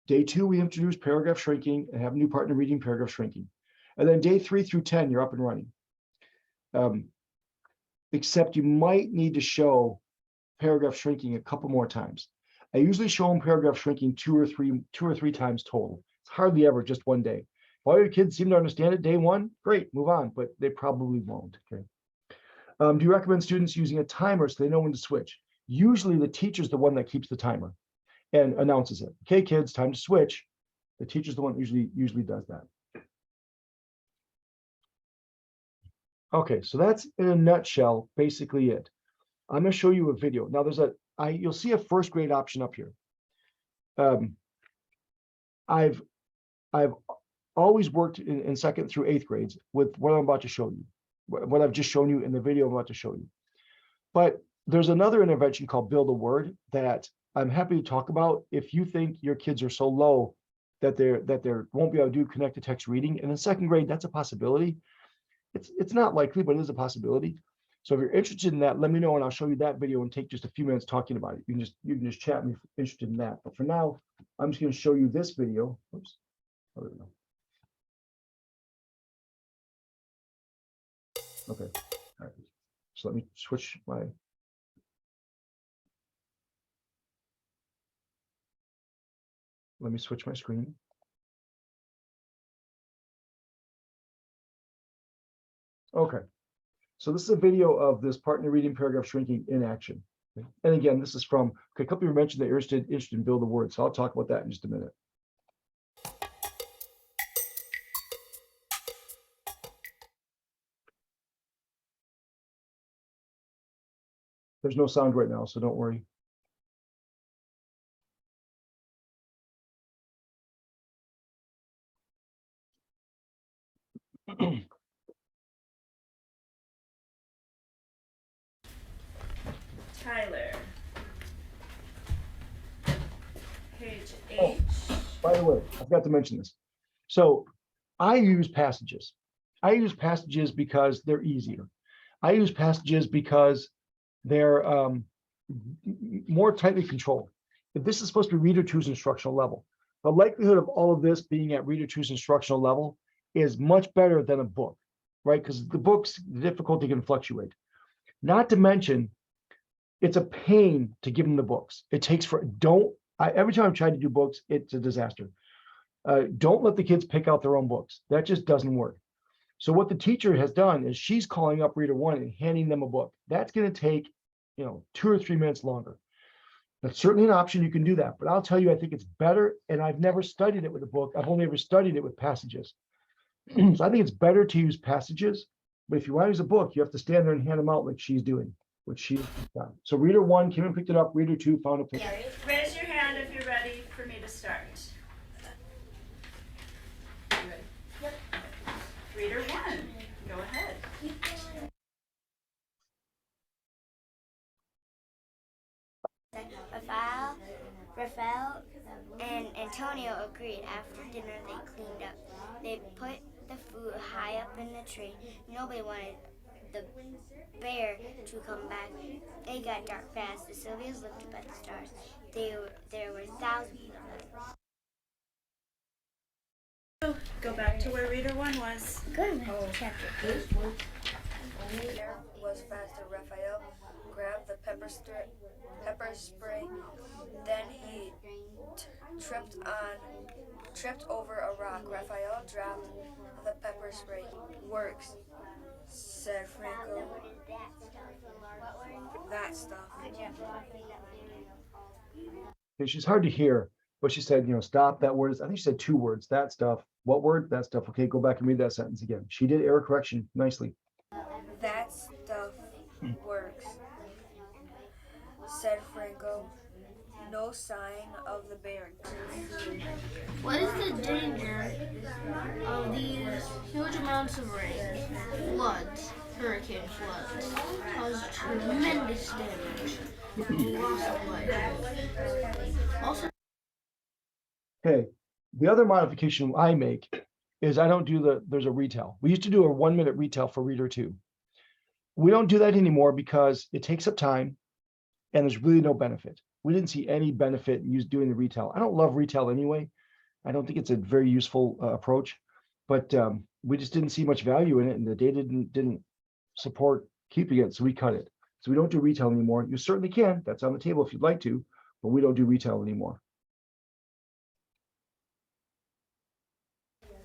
Day 2, we introduce paragraph shrinking and have new partner reading paragraph shrinking. And then day 3 through 10, you're up and running. Except you might need to show paragraph shrinking a couple more times. I usually show them paragraph shrinking two or three times total. It's hardly ever just one day. If all your kids seem to understand it day 1, great, move on, but they probably won't. Okay. Do you recommend students using a timer so they know when to switch? Usually the teacher's the one that keeps the timer and announces it. Okay, kids, time to switch. The teacher's the one that usually does that. Okay, so that's in a nutshell, basically it. I'm going to show you a video. Now you'll see a 1st grade option up here. I've always worked in second through eighth grades with what I'm about to show you, what I've just shown you in the video I'm about to show you. But there's another intervention called Build a Word that I'm happy to talk about if you think your kids are so low that they won't be able to do connected text reading. And in second grade, that's a possibility. It's not likely, but it is a possibility. So if you're interested in that, let me know and I'll show you that video and take just a few minutes talking about it. You can just chat me if you're interested in that. But for now, I'm just going to show you this video. Oops. Oh, there we go. Okay. All right. So let me switch my. Let me switch my screen. Okay. So this is a video of this partner reading paragraph shrinking in action. And again, this is from a couple of you mentioned that you're interested in Build a Word. So I'll talk about that in just a minute. There's no sound right now, so don't worry. Tyler. Page Oh, H. by the way, I forgot to mention this. So I use passages. I use passages because they're easier. I use passages because they're more tightly controlled. If this is supposed to be reader two's instructional level, the likelihood of all of this being at reader two's instructional level is much better than a book, right? Because the books, the difficulty can fluctuate. Not to mention, it's a pain to give them the books. It takes every time I've tried to do books, it's a disaster. Don't let the kids pick out their own books. That just doesn't work. So what the teacher has done is she's calling up reader one and handing them a book. That's going to take, 2 or 3 minutes longer. That's certainly an option. You can do that, but I'll tell you, I think it's better. And I've never studied it with a book. I've only ever studied it with passages. So I think it's better to use passages. But if you want to use a book, you have to stand there and hand them out like she's doing, which she's done. So reader one came and picked it up. Reader two found a picture. Raise your hand if you're ready for me to start. You ready? Yep. Reader one, go ahead. Raphael and Antonio agreed. After dinner, they cleaned up. They put the food high up in the tree. Nobody wanted the bear to come back. It got dark fast. The Sylvias looked up at the stars. There were thousands of them. Go back to where reader one was. Good. Chapter 8. Air was faster. Raphael grabbed the pepper spray. Then he tripped over a rock. Raphael dropped the pepper spray. Works, said Franco. That stuff. Okay, she's hard to hear, but she said, stop that word. I think she said 2 words, that stuff. What word? That stuff. Okay, go back and read that sentence again. She did error correction nicely. That stuff works, said Franco. No sign of the bear. What is the danger of these huge amounts of rain? Floods, hurricane floods, cause tremendous damage and loss of life. Also, Okay, the other modification I make is I don't do there's a retell. We used to do a 1-minute retell for reader 2. We don't do that anymore because it takes up time and there's really no benefit. We didn't see any benefit in doing the retell. I don't love retell anyway. I don't think it's a very useful approach, but we just didn't see much value in it, and the data didn't support keeping it, so we cut it. So we don't do retell anymore. You certainly can. That's on the table if you'd like to, but we don't do retell anymore.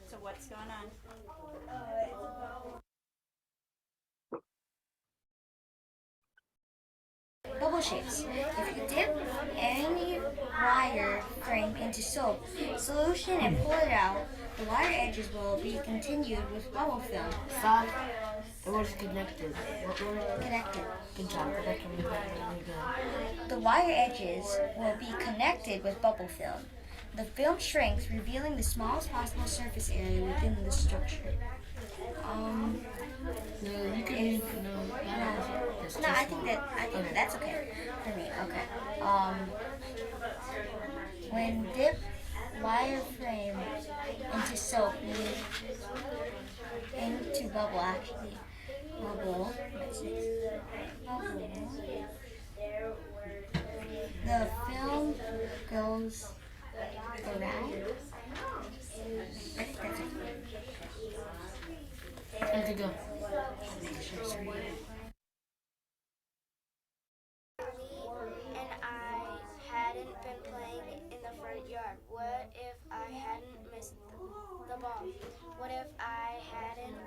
So what's going on? Bubble shapes. If you dip any wire frame into soap solution and pull it out, the wire edges will be continued with bubble film. stop. The word is connected. Connected. Good job. Go back and read that really good. The wire edges will be connected with bubble film. The film shrinks, revealing the smallest possible surface area within the structure. No, you can use no. I think that's okay for me. Okay. When dip wireframe into soap, into bubble. The film goes around. I think that's it. I could go. And I hadn't been playing in the front yard. What if I hadn't missed the ball? What if I hadn't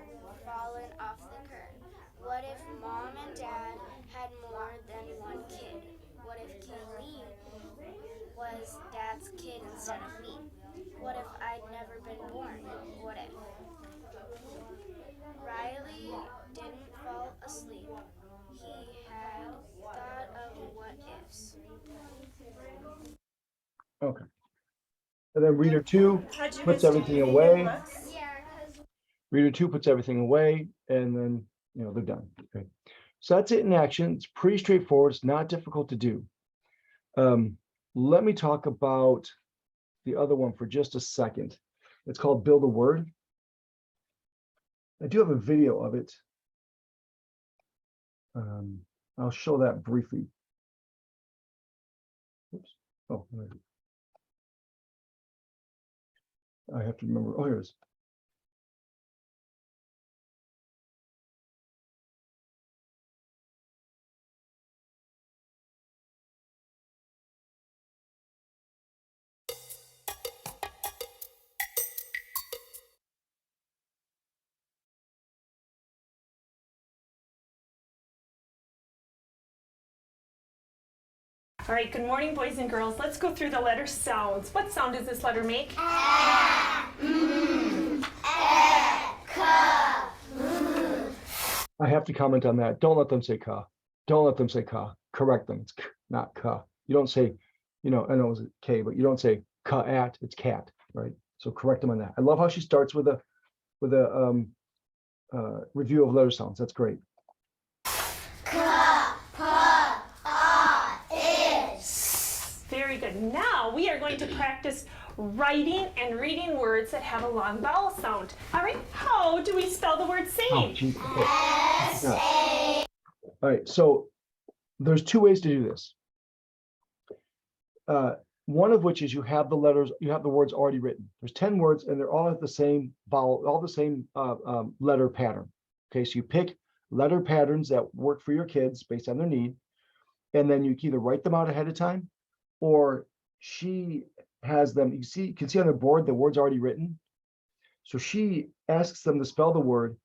fallen off the curb? What if Mom and Dad had more than one kid? What if Kaylee was Dad's kid instead of me? What if I'd never been born? What if? Riley didn't fall asleep. He had thought of what ifs. Okay. And then reader 2 puts everything away. Reader 2 puts everything away, and then, they're done. Okay. So that's it in action. It's pretty straightforward. It's not difficult to do. Let me talk about the other one for just a second. It's called Build a Word. I do have a video of it. I'll show that briefly. Oops. Oh, I have to remember. Oh, here it is. All right, good morning, boys and girls. Let's go through the letter sounds. What sound does this letter make? I have to comment on that. Don't let them say ka. Don't let them say ka. Correct them. It's k, not ka. You don't say, I know it was K, but you don't say ka at, it's cat, right? So correct them on that. I love how she starts with a review of letter sounds. That's great. Very good. Now we are going to practice writing and reading words that have a long vowel sound. All right, how do we spell the word same? Okay. All right, so there's two ways to do this. One of which is you have the words already written. There's 10 words and they're all at the same vowel, all the same letter pattern. Okay, so you pick letter patterns that work for your kids based on their need, and then you can either write them out ahead of time, or she has them. You can see on the board the words already written. So she asks them to spell the word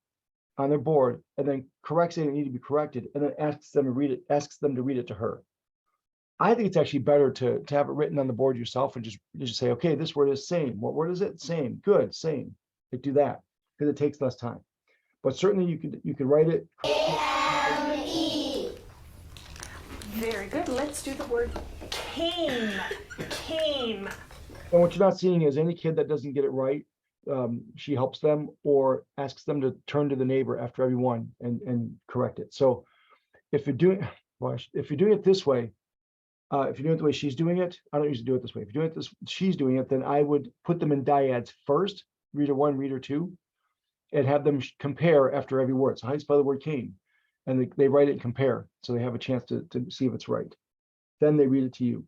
on their board, and then corrects it and need to be corrected, and then asks them to read it to her. I think it's actually better to have it written on the board yourself and just say, okay, this word is same. What word is it? Same. Good. Same. Like, do that because it takes less time. But certainly you could write it. Very good. Let's do the word came. Came. And what you're not seeing is any kid that doesn't get it right, she helps them or asks them to turn to the neighbor after every one and correct it. So if you're doing it this way, if you're doing it the way she's doing it, I don't usually do it this way. If you're doing it she's doing it, then I would put them in dyads first, reader 1, reader 2, and have them compare after every word. So how do you spell the word came? And they write it and compare, so they have a chance to see if it's right. Then they read it to you.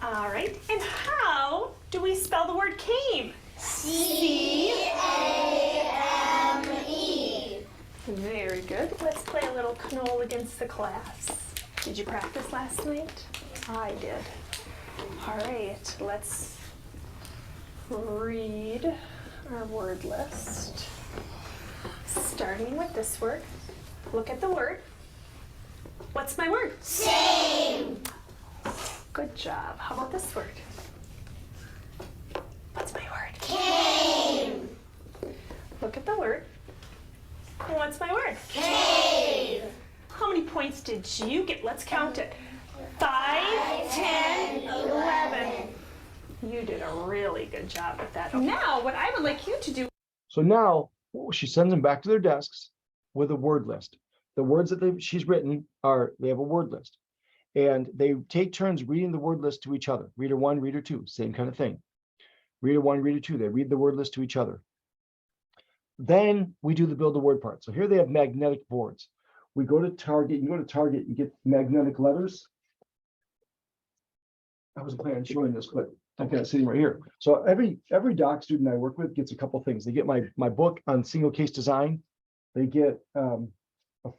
All right, and how do we spell the word came? C-A-M-E. Very good. Let's play a little knoll against the class. Did you practice last night? I did. All right, let's read our word list. Starting with this word. Look at the word. What's my word? Same. Good job. How about this word? What's my word? Came. Look at the word. what's my word? Cave. How many points did you get? Let's count it. 5, 10, 11. You did a really good job with that. Now, what I would like you to do. So now she sends them back to their desks with a word list. The words that she's written they have a word list. And they take turns reading the word list to each other. Reader 1, reader 2, same kind of thing. Reader 1, reader 2, they read the word list to each other. Then we do the build a word part. So here they have magnetic boards. We go to Target, you can go to Target and get magnetic letters. I wasn't planning on showing this, but I've got it sitting right here. So every doc student I work with gets a couple things. They get my book on single case design. They get a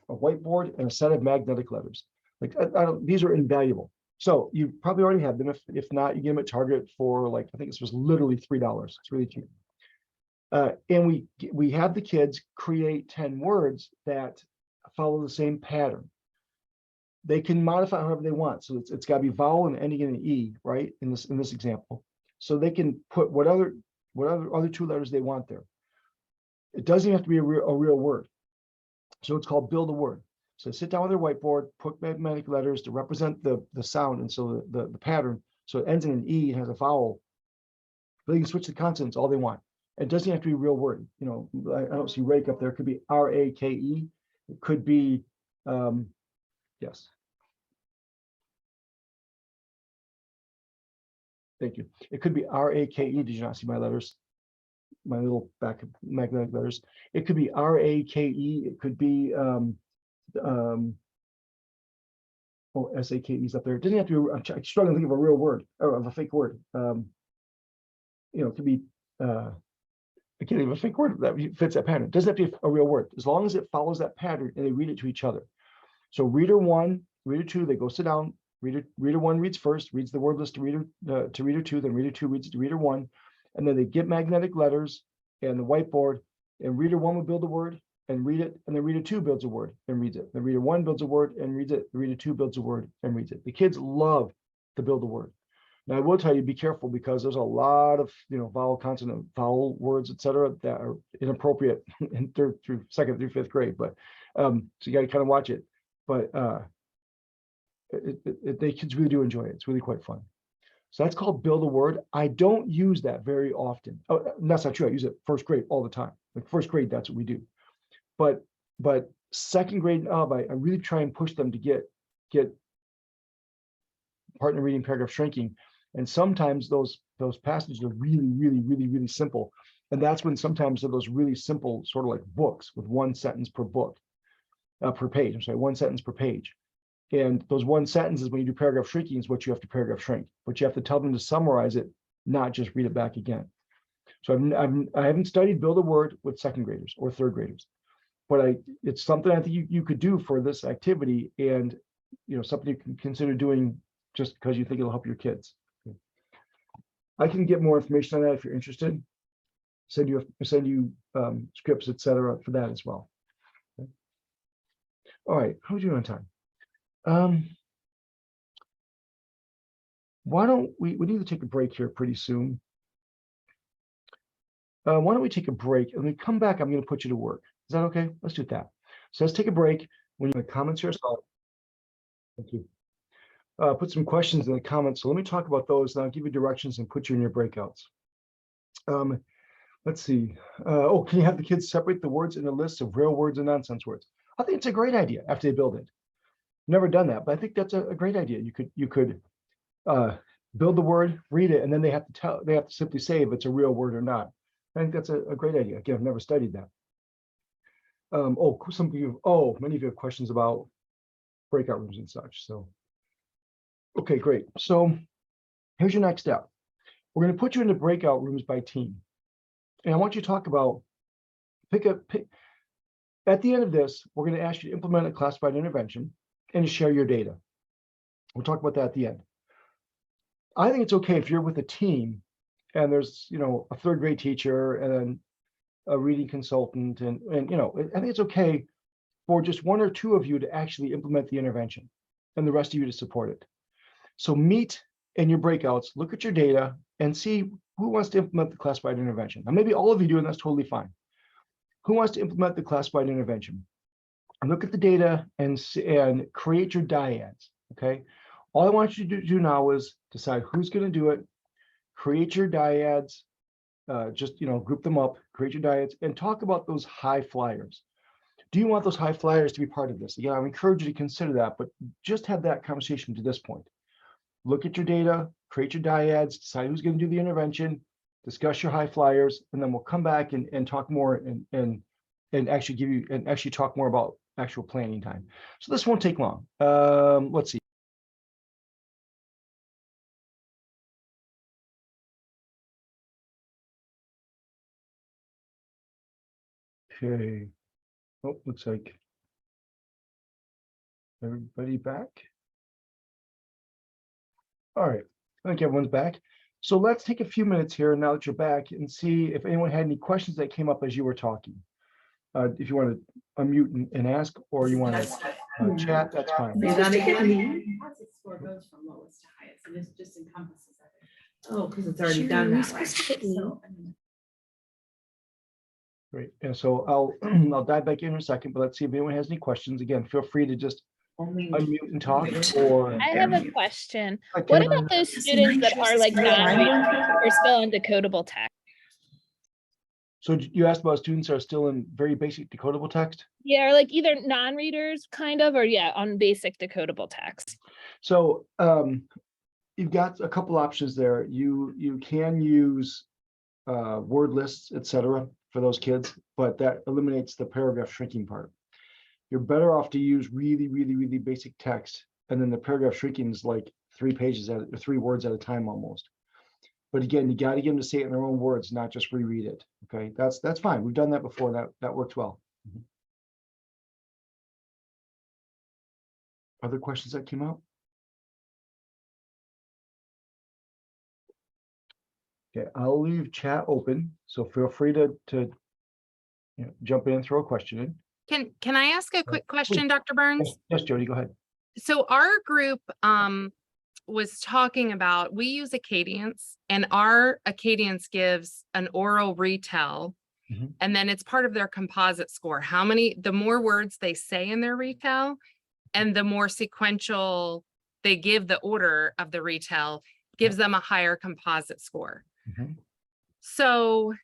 whiteboard and a set of magnetic letters. Like these are invaluable. So you probably already have them. If not, you get them at Target for like, I think this was literally $3. It's really cheap. And we have the kids create 10 words that follow the same pattern. They can modify however they want. So it's got to be vowel and ending in an E, right? In this example. So they can put what other two letters they want there. It doesn't have to be a real word. So it's called build a word. So sit down with their whiteboard, put magnetic letters to represent the sound, and so the pattern. So it ends in an E, it has a vowel. But they can switch the consonants all they want. It doesn't have to be a real word. You know, I don't see rake up there. It could be R-A-K-E. It could be, yes. Thank you. It could be R-A-K-E. Did you not see my letters? My little back magnetic letters. It could be R-A-K-E. It could be S-A-K-E is up there. It doesn't have to be, I'm struggling to think of a real word or of a fake word. You know, it could be I can't even a fake word that fits that pattern. It doesn't have to be a real word, as long as it follows that pattern and they read it to each other. So reader 1, reader 2, they go sit down. Reader 1 reads first, reads the word list to reader 2, then reader 2 reads to reader 1, and then they get magnetic letters and the whiteboard, and reader 1 will build a word and read it, and then reader 2 builds a word and reads it. Then reader 1 builds a word and reads it. Reader 2 builds a word and reads it. The kids love to build a word. Now I will tell you, be careful, because there's a lot of vowel, consonant, vowel words, etc., that are inappropriate in second through fifth grade. But so you got to kind of watch it. But the kids really do enjoy it. It's really quite fun. So that's called build a word. I don't use that very often. Oh, that's not true. I use it first grade all the time. Like first grade, that's what we do. But second grade and up, I really try and push them to get partner reading, paragraph shrinking. And sometimes those passages are really simple. And that's when sometimes they're those really simple, sort of like books with one sentence per book, per page. I'm sorry, one sentence per page. And those one sentences, when you do paragraph shrinking, is what you have to paragraph shrink. But you have to tell them to summarize it, not just read it back again. So I haven't studied build a word with second graders or third graders, but it's something I think you could do for this activity, and something you can consider doing just because you think it'll help your kids. I can get more information on that if you're interested. Send you scripts, etc., for that as well. Okay. All right, how are we doing on time? Why don't we need to take a break here pretty soon. Why don't we take a break, and when we come back, I'm going to put you to work. Is that okay? Let's do that. So let's take a break. When you have comments here, thank you. Put some questions in the comments. So let me talk about those, and I'll give you directions and put you in your breakouts. Let's see. Can you have the kids separate the words in a list of real words and nonsense words? I think it's a great idea after they build it. Never done that, but I think that's a great idea. You could build the word, read it, and then they have to simply say if it's a real word or not. I think that's a great idea. Again, I've never studied that. Many of you have questions about breakout rooms and such. So, okay, great. So here's your next step. We're going to put you into breakout rooms by team. And I want you to talk about, at the end of this, we're going to ask you to implement a classified intervention and to share your data. We'll talk about that at the end. I think it's okay if you're with a team and there's, a third grade teacher and then a reading consultant, and I think it's okay for just one or two of you to actually implement the intervention and the rest of you to support it. So meet in your breakouts, look at your data, and see who wants to implement the classified intervention. Now, maybe all of you do, and that's totally fine. who wants to implement the classified intervention? Look at the data and create your dyads, okay? All I want you to do now is decide who's going to do it, create your dyads, just, group them up, create your dyads, and talk about those high flyers. Do you want those high flyers to be part of this? Again, I would encourage you to consider that, but just have that conversation to this point. Look at your data, create your dyads, decide who's going to do the intervention, discuss your high flyers, and then we'll come back and talk more and actually talk more about actual planning time. So this won't take long. Let's see. Okay. Oh, looks like everybody back. All right, I think everyone's back. So let's take a few minutes here now that you're back and see if anyone had any questions that came up as you were talking. If you want to unmute and ask, or you want to chat, that's fine. Score goes from lowest to highest, and this just encompasses everything. Oh, because it's already done that way. So, Great. And so I'll dive back in a second, but let's see if anyone has any questions. Again, feel free to just unmute and talk. Or I have a question. What about those students that are like non-readers or still on decodable text? So you asked about students that are still in very basic decodable text? Yeah, or like either non-readers kind of, or yeah, on basic decodable text. So you've got a couple options there. You can use word lists, etc., for those kids, but that eliminates the paragraph shrinking part. You're better off to use really, really, really basic text, and then the paragraph shrinking is like 3 words at a time almost. But again, you got to get them to say it in their own words, not just reread it. Okay, that's fine. We've done that before. That worked well. Other questions that came up? Okay, I'll leave chat open, so feel free to jump in and throw a question in. Can I ask a quick question, Dr. Burns? Yes, Jody, go ahead. So our group was talking about, we use Acadience, and our Acadience gives an oral retell, and then it's part of their composite score. The more words they say in their retell, and the more sequential they give the order of the retell, gives them a higher composite score. So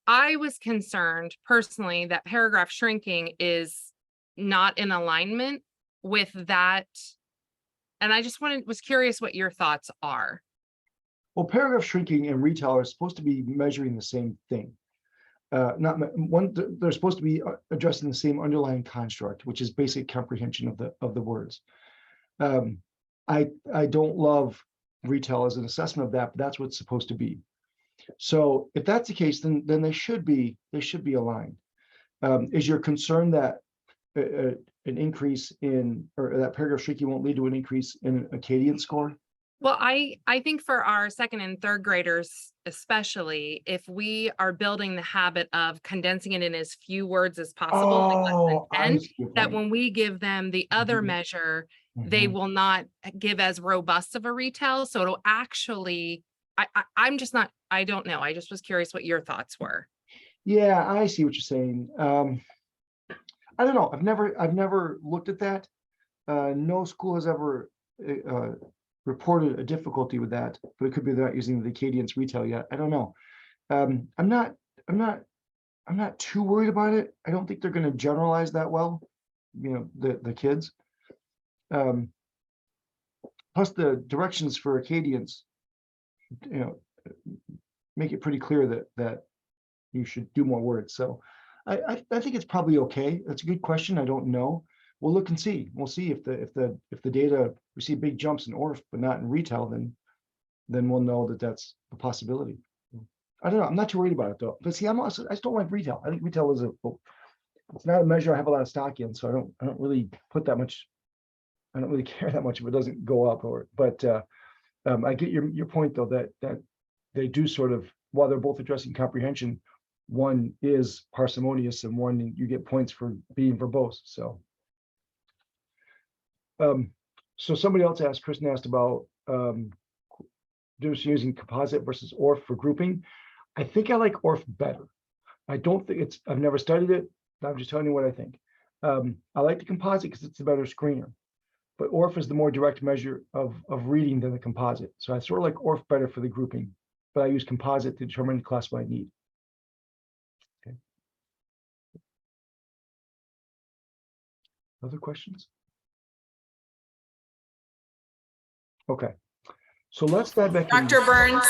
I was concerned personally that paragraph shrinking is not in alignment with that. And I just was curious what your thoughts are. Well, paragraph shrinking and retell are supposed to be measuring the same thing. They're supposed to be addressing the same underlying construct, which is basic comprehension of the words. I don't love retell as an assessment of that, but that's what it's supposed to be. So if that's the case, then they should be aligned. Is your concern that an increase in, or that paragraph shrinking won't lead to an increase in an Acadian score? Well, I think for our second and third graders, especially, if we are building the habit of condensing it in as few words as possible, that when we give them the other measure, they will not give as robust of a retell. So it'll actually, I'm just not, I don't know. I just was curious what your thoughts were. Yeah, I see what you're saying. I don't know. I've never looked at that. No school has ever reported a difficulty with that, but it could be they're not using the Acadience retell yet. I don't know. I'm not too worried about it. I don't think they're going to generalize that well, the kids. Plus the directions for Acadience, make it pretty clear that you should do more words. So I think it's probably okay. That's a good question. I don't know. We'll look and see. We'll see if the data, we see big jumps in ORF but not in retell, then we'll know that that's a possibility. I don't know. I'm not too worried about it though. But see, I just don't like retell. I think retell is it's not a measure I have a lot of stock in, so I don't really put that much. I don't really care that much if it doesn't go up. But I get your point though, that they do sort of, while they're both addressing comprehension, one is parsimonious and one you get points for being verbose. So somebody else asked, Kristen asked about just using composite versus ORF for grouping. I think I like ORF better. I don't think I've never studied it. I'm just telling you what I think. I like the composite because it's a better screener, but ORF is the more direct measure of reading than the composite. So I sort of like ORF better for the grouping, but I use composite to determine the class-wide need. Okay. Other questions? Okay. So let's dive back in. Dr. Burns.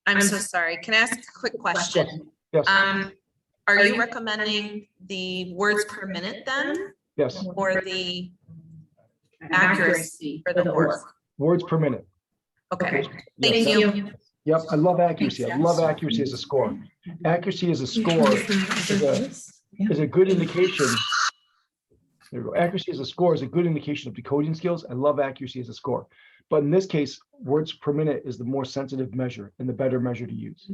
I'm so sorry. Can I ask a quick question? Yes. Are you recommending the words per minute then? Yes. Or the accuracy for the work? Words per minute. Okay. Yes, Thank you. Yep, I love accuracy. I love accuracy as a score. Accuracy as a score is a good indication. There we go. Accuracy as a score is a good indication of decoding skills. I love accuracy as a score. But in this case, words per minute is the more sensitive measure and the better measure to use.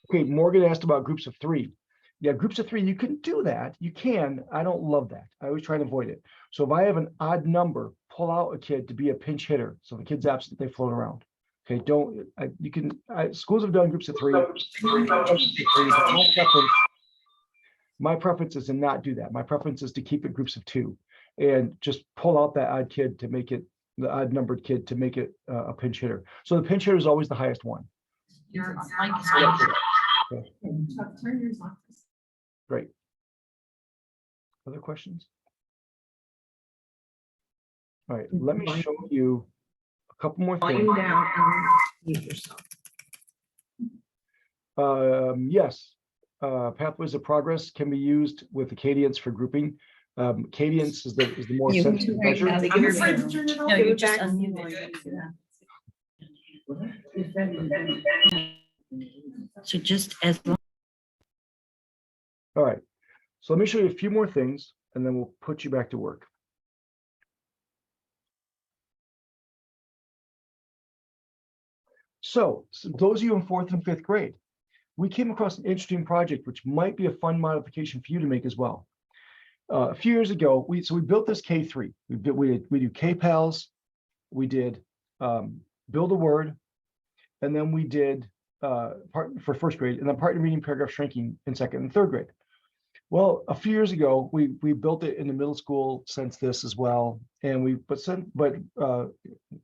Okay, Morgan asked about groups of 3. Yeah, groups of 3, you can do that. You can. I don't love that. I always try to avoid it. So if I have an odd number, pull out a kid to be a pinch hitter. So if the kid's absent, they float around. Okay, schools have done groups of 3. My preference is to not do that. My preference is to keep it groups of 2 and just pull out that odd kid to make it the odd numbered kid to make it a pinch hitter. So the pinch hitter is always the highest one. Okay. Great. Other questions? All right, let me show you a couple more things. Yes, pathways of progress can be used with the cadence for grouping. Cadence is the more sensitive measure. No, you just unmuted. So just as long. All right, so let me show you a few more things and then we'll put you back to work. So those of you in 4th and 5th grade, we came across an interesting project which might be a fun modification for you to make as well. A few years ago, we built this K3. We do K-Pals, we did build a word, and then we did part for 1st grade, and then partner reading, paragraph shrinking in 2nd and 3rd grade. Well, a few years ago, we built it in the middle school since this as well, and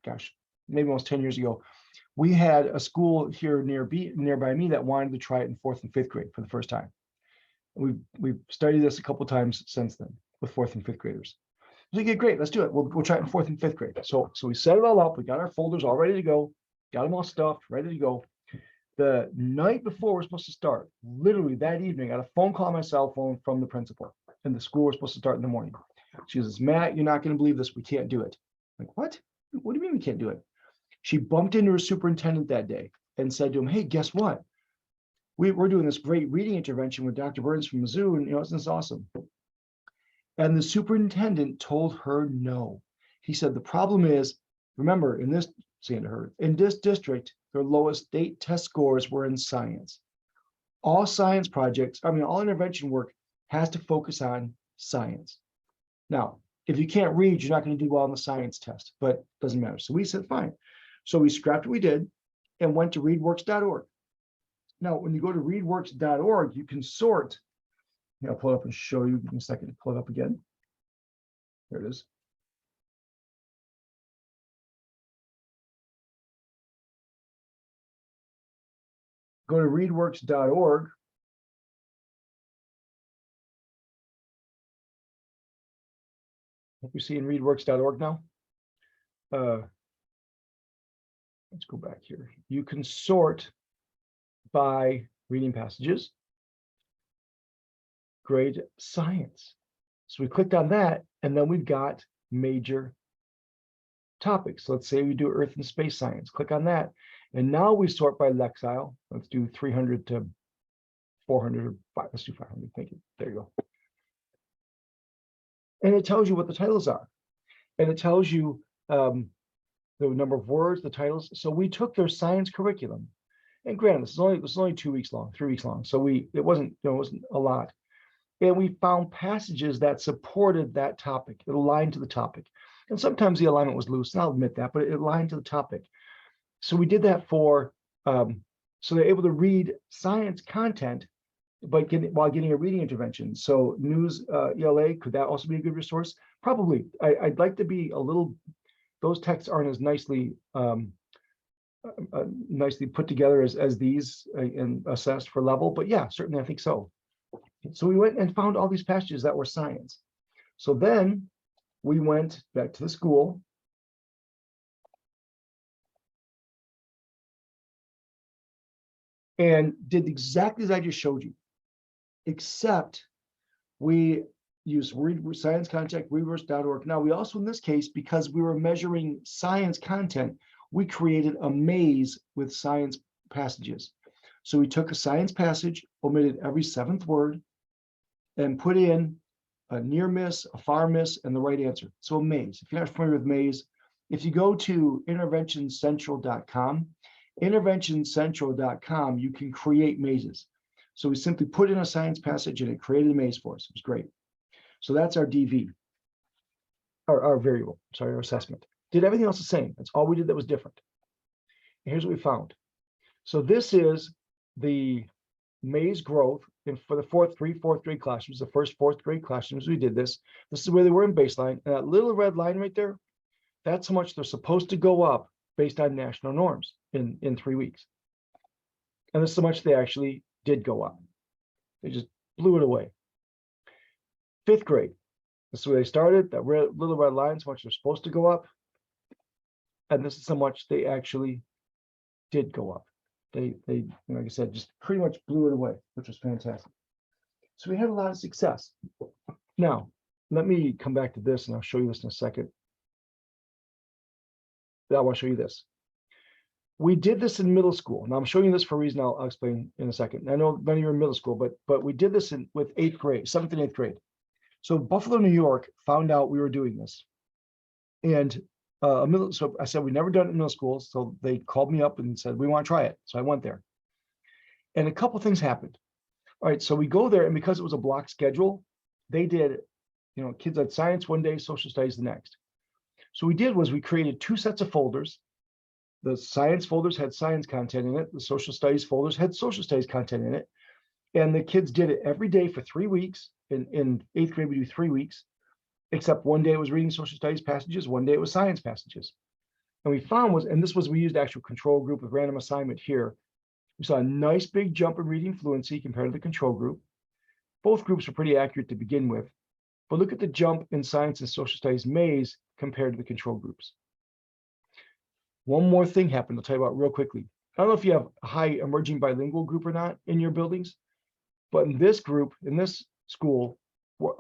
gosh, maybe almost 10 years ago, we had a school here nearby me that wanted to try it in 4th and 5th grade for the first time. We've studied this a couple times since then with 4th and 5th graders. So okay, great, let's do it. We'll try it in 4th and 5th grade. So we set it all up. We got our folders all ready to go, got them all stuffed, ready to go. The night before we're supposed to start, literally that evening, I got a phone call on my cell phone from the principal, and the school was supposed to start in the morning. She says, Matt, you're not going to believe this. We can't do it. I'm like, what? What do you mean we can't do it? She bumped into her superintendent that day and said to him, hey, guess what? We're doing this great reading intervention with Dr. Burns from Mizzou, and isn't this awesome? And the superintendent told her no. He said, the problem is, remember, in this district, their lowest state test scores were in science. All science projects, all intervention work has to focus on science. Now, if you can't read, you're not going to do well on the science test, but it doesn't matter. So we said, fine. So we scrapped what we did and went to readworks.org. Now, when you go to readworks.org, you can sort. I'll pull it up and show you in a second. Pull it up again. There it is. Go to readworks.org. Hope you see in readworks.org now. Let's go back here. You can sort by reading passages, grade science. So we clicked on that, and then we've got major topics. Let's say we do earth and space science. Click on that. And now we sort by Lexile. Let's do 300 to 400. Let's do 500. Thank you. There you go. And it tells you what the titles are. And it tells you the number of words, the titles. So we took their science curriculum. And granted, this is only 2 weeks long, 3 weeks long. So it wasn't a lot. And we found passages that supported that topic. It aligned to the topic. And sometimes the alignment was loose, and I'll admit that, but it aligned to the topic. So we did that for, so they're able to read science content, but while getting a reading intervention. So News ELA, could that also be a good resource? Probably. I'd like to be a little, those texts aren't as nicely nicely put together as these and assessed for level, but yeah, certainly I think so. So we went and found all these passages that were science. So then we went back to the school. And did exactly as I just showed you, except we use Science Contact, Readworks.org. Now, we also, in this case, because we were measuring science content, we created a maze with science passages. So we took a science passage, omitted every 7th word, and put in a near miss, a far miss, and the right answer. So a maze. If you're not familiar with maze, if you go to interventioncentral.com, interventioncentral.com, you can create mazes. So we simply put in a science passage and it created a maze for us. It was great. So that's our DV, our variable, sorry, our assessment. Did everything else the same. That's all we did that was different. And here's what we found. So this is the maze growth for the fourth grade classrooms, the first 4th grade classrooms. We did this. This is where they were in baseline. And that little red line right there, that's how much they're supposed to go up based on national norms in 3 weeks. And this is how much they actually did go up. They just blew it away. 5th grade, this is where they started. That little red line is how much they're supposed to go up. And this is how much they actually did go up. They like I said, just pretty much blew it away, which was fantastic. So we had a lot of success. Now, let me come back to this and I'll show you this in a second. I want to show you this. We did this in middle school. Now I'm showing you this for a reason I'll explain in a second. I know many of you are in middle school, but we did this with 8th grade, 7th and 8th grade. So Buffalo, New York found out we were doing this. And so I said, we've never done it in middle school. So they called me up and said, we want to try it. So I went there. And a couple things happened. All right, so we go there, and because it was a block schedule, they did, kids had science one day, social studies the next. So what we did was we created 2 sets of folders. The science folders had science content in it. The social studies folders had social studies content in it. And the kids did it every day for 3 weeks. In 8th grade, we do 3 weeks, except one day it was reading social studies passages, one day it was science passages. And we found we used actual control group with random assignment here. We saw a nice big jump in reading fluency compared to the control group. Both groups were pretty accurate to begin with, but look at the jump in science and social studies maze compared to the control groups. One more thing happened I'll tell you about real quickly. I don't know if you have a high emerging bilingual group or not in your buildings, but in this group, in this school,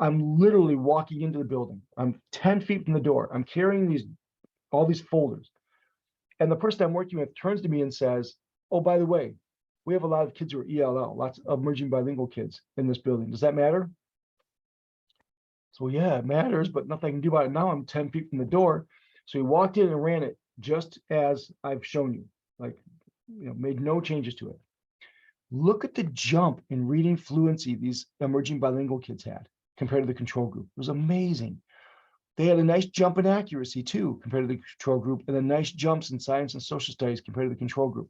I'm literally walking into the building. I'm 10 feet from the door. I'm carrying all these folders. And the person I'm working with turns to me and says, oh, by the way, we have a lot of kids who are ELL, lots of emerging bilingual kids in this building. Does that matter? So yeah, it matters, but nothing I can do about it now. I'm 10 feet from the door. So he walked in and ran it just as I've shown you, made no changes to it. Look at the jump in reading fluency these emerging bilingual kids had compared to the control group. It was amazing. They had a nice jump in accuracy too, compared to the control group, and then nice jumps in science and social studies compared to the control group.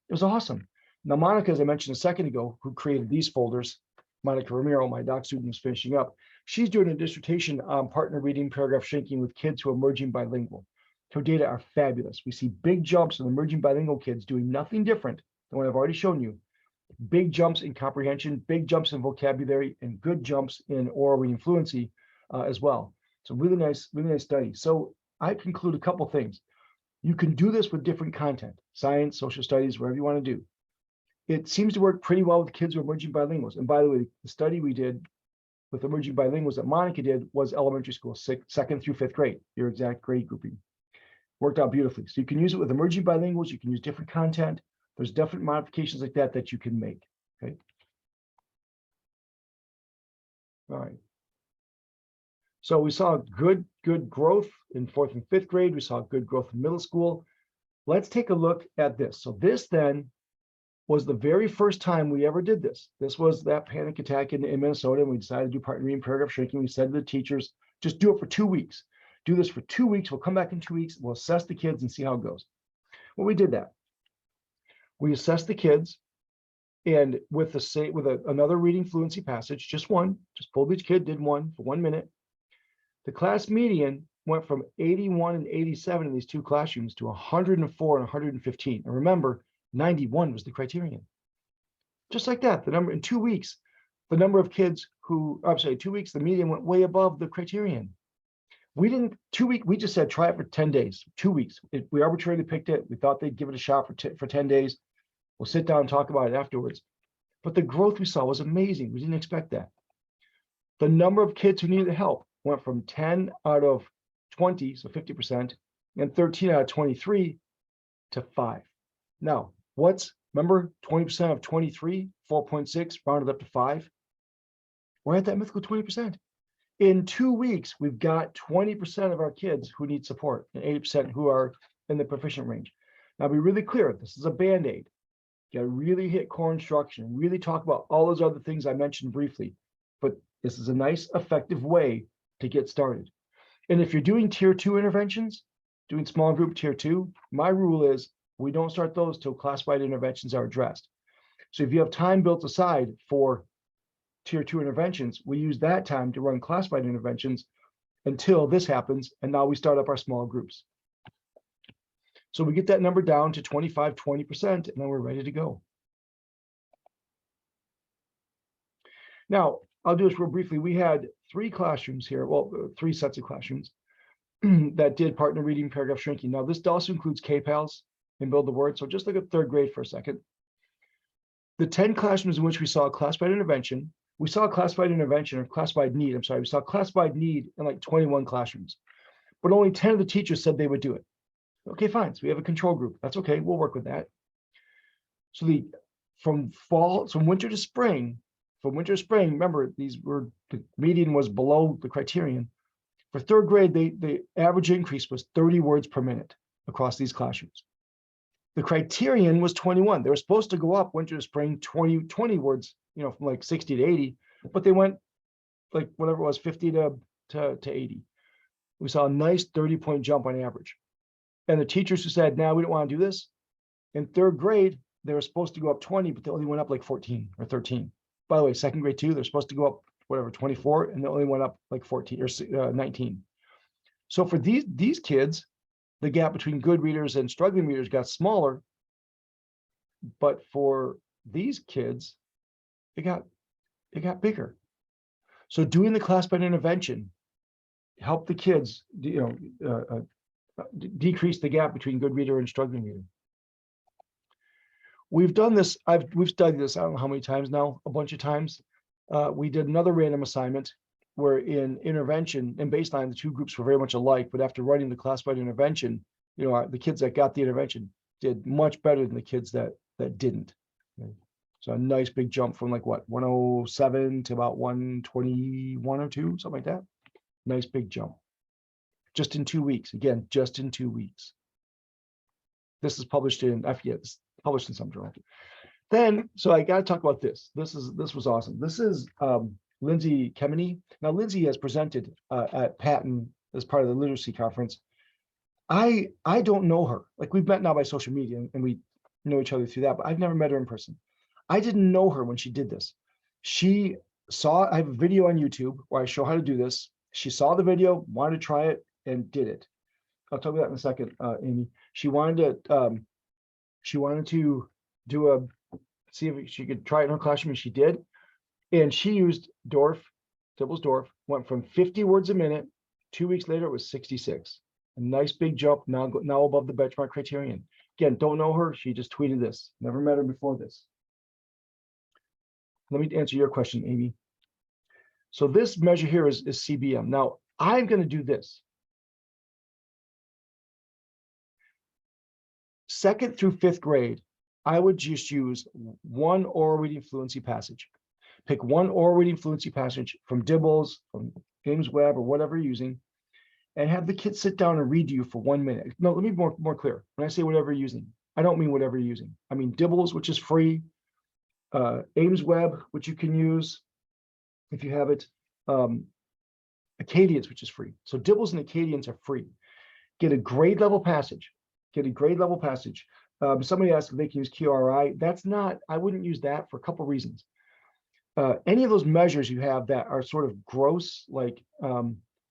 It was awesome. Now, Monica, as I mentioned a second ago, who created these folders, Monica Ramiro, my doc student who's finishing up, she's doing a dissertation on partner reading paragraph shrinking with kids who are emerging bilingual. Her data are fabulous. We see big jumps in emerging bilingual kids doing nothing different than what I've already shown you. Big jumps in comprehension, big jumps in vocabulary, and good jumps in oral reading fluency as well. So really nice study. So I conclude a couple things. You can do this with different content, science, social studies, wherever you want to do. It seems to work pretty well with kids who are emerging bilinguals. And by the way, the study we did with emerging bilinguals that Monica did was elementary school, 2nd through 5th grade, your exact grade grouping. Worked out beautifully. So you can use it with emerging bilinguals. You can use different content. There's different modifications like that you can make. Okay. All right. So we saw good growth in 4th and 5th grade. We saw good growth in middle school. Let's take a look at this. So this then was the very first time we ever did this. This was that panic attack in Minnesota, and we decided to do partner reading, paragraph shrinking. We said to the teachers, just do it for 2 weeks. Do this for 2 weeks. We'll come back in 2 weeks. We'll assess the kids and see how it goes. Well, we did that. We assessed the kids, and with another reading fluency passage, just one, just pulled each kid, did one for 1 minute. The class median went from 81 and 87 in these two classrooms to 104 and 115. And remember, 91 was the criterion. Just like that, the number in 2 weeks, the number of kids who, I'm sorry, 2 weeks, the median went way above the criterion. We didn't, 2 weeks, we just said, try it for 10 days, 2 weeks. We arbitrarily picked it. We thought they'd give it a shot for 10 days. We'll sit down and talk about it afterwards. But the growth we saw was amazing. We didn't expect that. The number of kids who needed help went from 10 out of 20, so 50%, and 13 out of 23 to 5. Now, remember 20% of 23, 4.6, rounded up to 5? We're at that mythical 20%. In 2 weeks, we've got 20% of our kids who need support and 80% who are in the proficient range. Now, be really clear, this is a Band-Aid. You gotta really hit core instruction, really talk about all those other things I mentioned briefly, but this is a nice, effective way to get started. And if you're doing tier 2 interventions, doing small group tier 2, my rule is we don't start those till class-wide interventions are addressed. So if you have time built aside for tier 2 interventions, we use that time to run class-wide interventions until this happens, and now we start up our small groups. So we get that number down to 25, 20%, and then we're ready to go. Now, I'll do this real briefly. We had 3 classrooms here, well, 3 sets of classrooms that did partner reading, paragraph shrinking. Now, this also includes K-PALs and Build the Word. So just look at 3rd grade for a second. The 10 classrooms in which we saw a classified intervention, we saw a classified intervention or classified need, I'm sorry, we saw classified need in like 21 classrooms, but only 10 of the teachers said they would do it. Okay, fine. So we have a control group. That's okay. We'll work with that. So from winter to spring, remember the median was below the criterion. For 3rd grade, the average increase was 30 words per minute across these classrooms. The criterion was 21. They were supposed to go up winter to spring 20 words, from like 60 to 80, but they went like whatever it was, 50 to 80. We saw a nice 30-point jump on average. And the teachers who said, "Now we don't want to do this," in 3rd grade, they were supposed to go up 20, but they only went up like 14 or 13. By the way, 2nd grade too, they're supposed to go up whatever, 24, and they only went up like 14 or 19. So for these kids, the gap between good readers and struggling readers got smaller. But for these kids, it got bigger. So doing the class-wide intervention helped the kids, decrease the gap between good reader and struggling reader. We've done this. We've studied this. I don't know how many times now. A bunch of times. We did another random assignment where in intervention and baseline, the 2 groups were very much alike. But after running the classified intervention, the kids that got the intervention did much better than the kids that didn't. So a nice big jump from like what 107 to about 121 or 2, something like that. Nice big jump. Just in 2 weeks. Again, just in 2 weeks. This is published in, I forget, it's published in some journal. Then, so I got to talk about this. This was awesome. This is Lindsay Kemeny. Now, Lindsay has presented at Patton as part of the literacy conference. I don't know her. Like, we've met now by social media and we know each other through that, but I've never met her in person. I didn't know her when she did this. I have a video on YouTube where I show how to do this. She saw the video, wanted to try it, and did it. I'll talk about that in a second, Amy. She wanted to see if she could try it in her classroom, and she did. And she used Dibble's Dorf, went from 50 words a minute. 2 weeks later, it was 66. A nice big jump, now above the benchmark criterion. Again, don't know her. She just tweeted this. Never met her before this. Let me answer your question, Amy. So this measure here is CBM. Now, I'm going to do this. 2nd through 5th grade, I would just use one oral reading fluency passage. Pick one oral reading fluency passage from Dibble's, from James Webb, or whatever you're using, and have the kids sit down and read to you for 1 minute. No, let me be more clear. When I say whatever you're using, I don't mean whatever you're using. I mean Dibbles, which is free, Ames Web, which you can use if you have it, Acadians, which is free. So Dibbles and Acadians are free. Get a grade level passage. Somebody asked if they can use QRI. That's not, I wouldn't use that for a couple of reasons. Any of those measures you have that are sort of gross, like,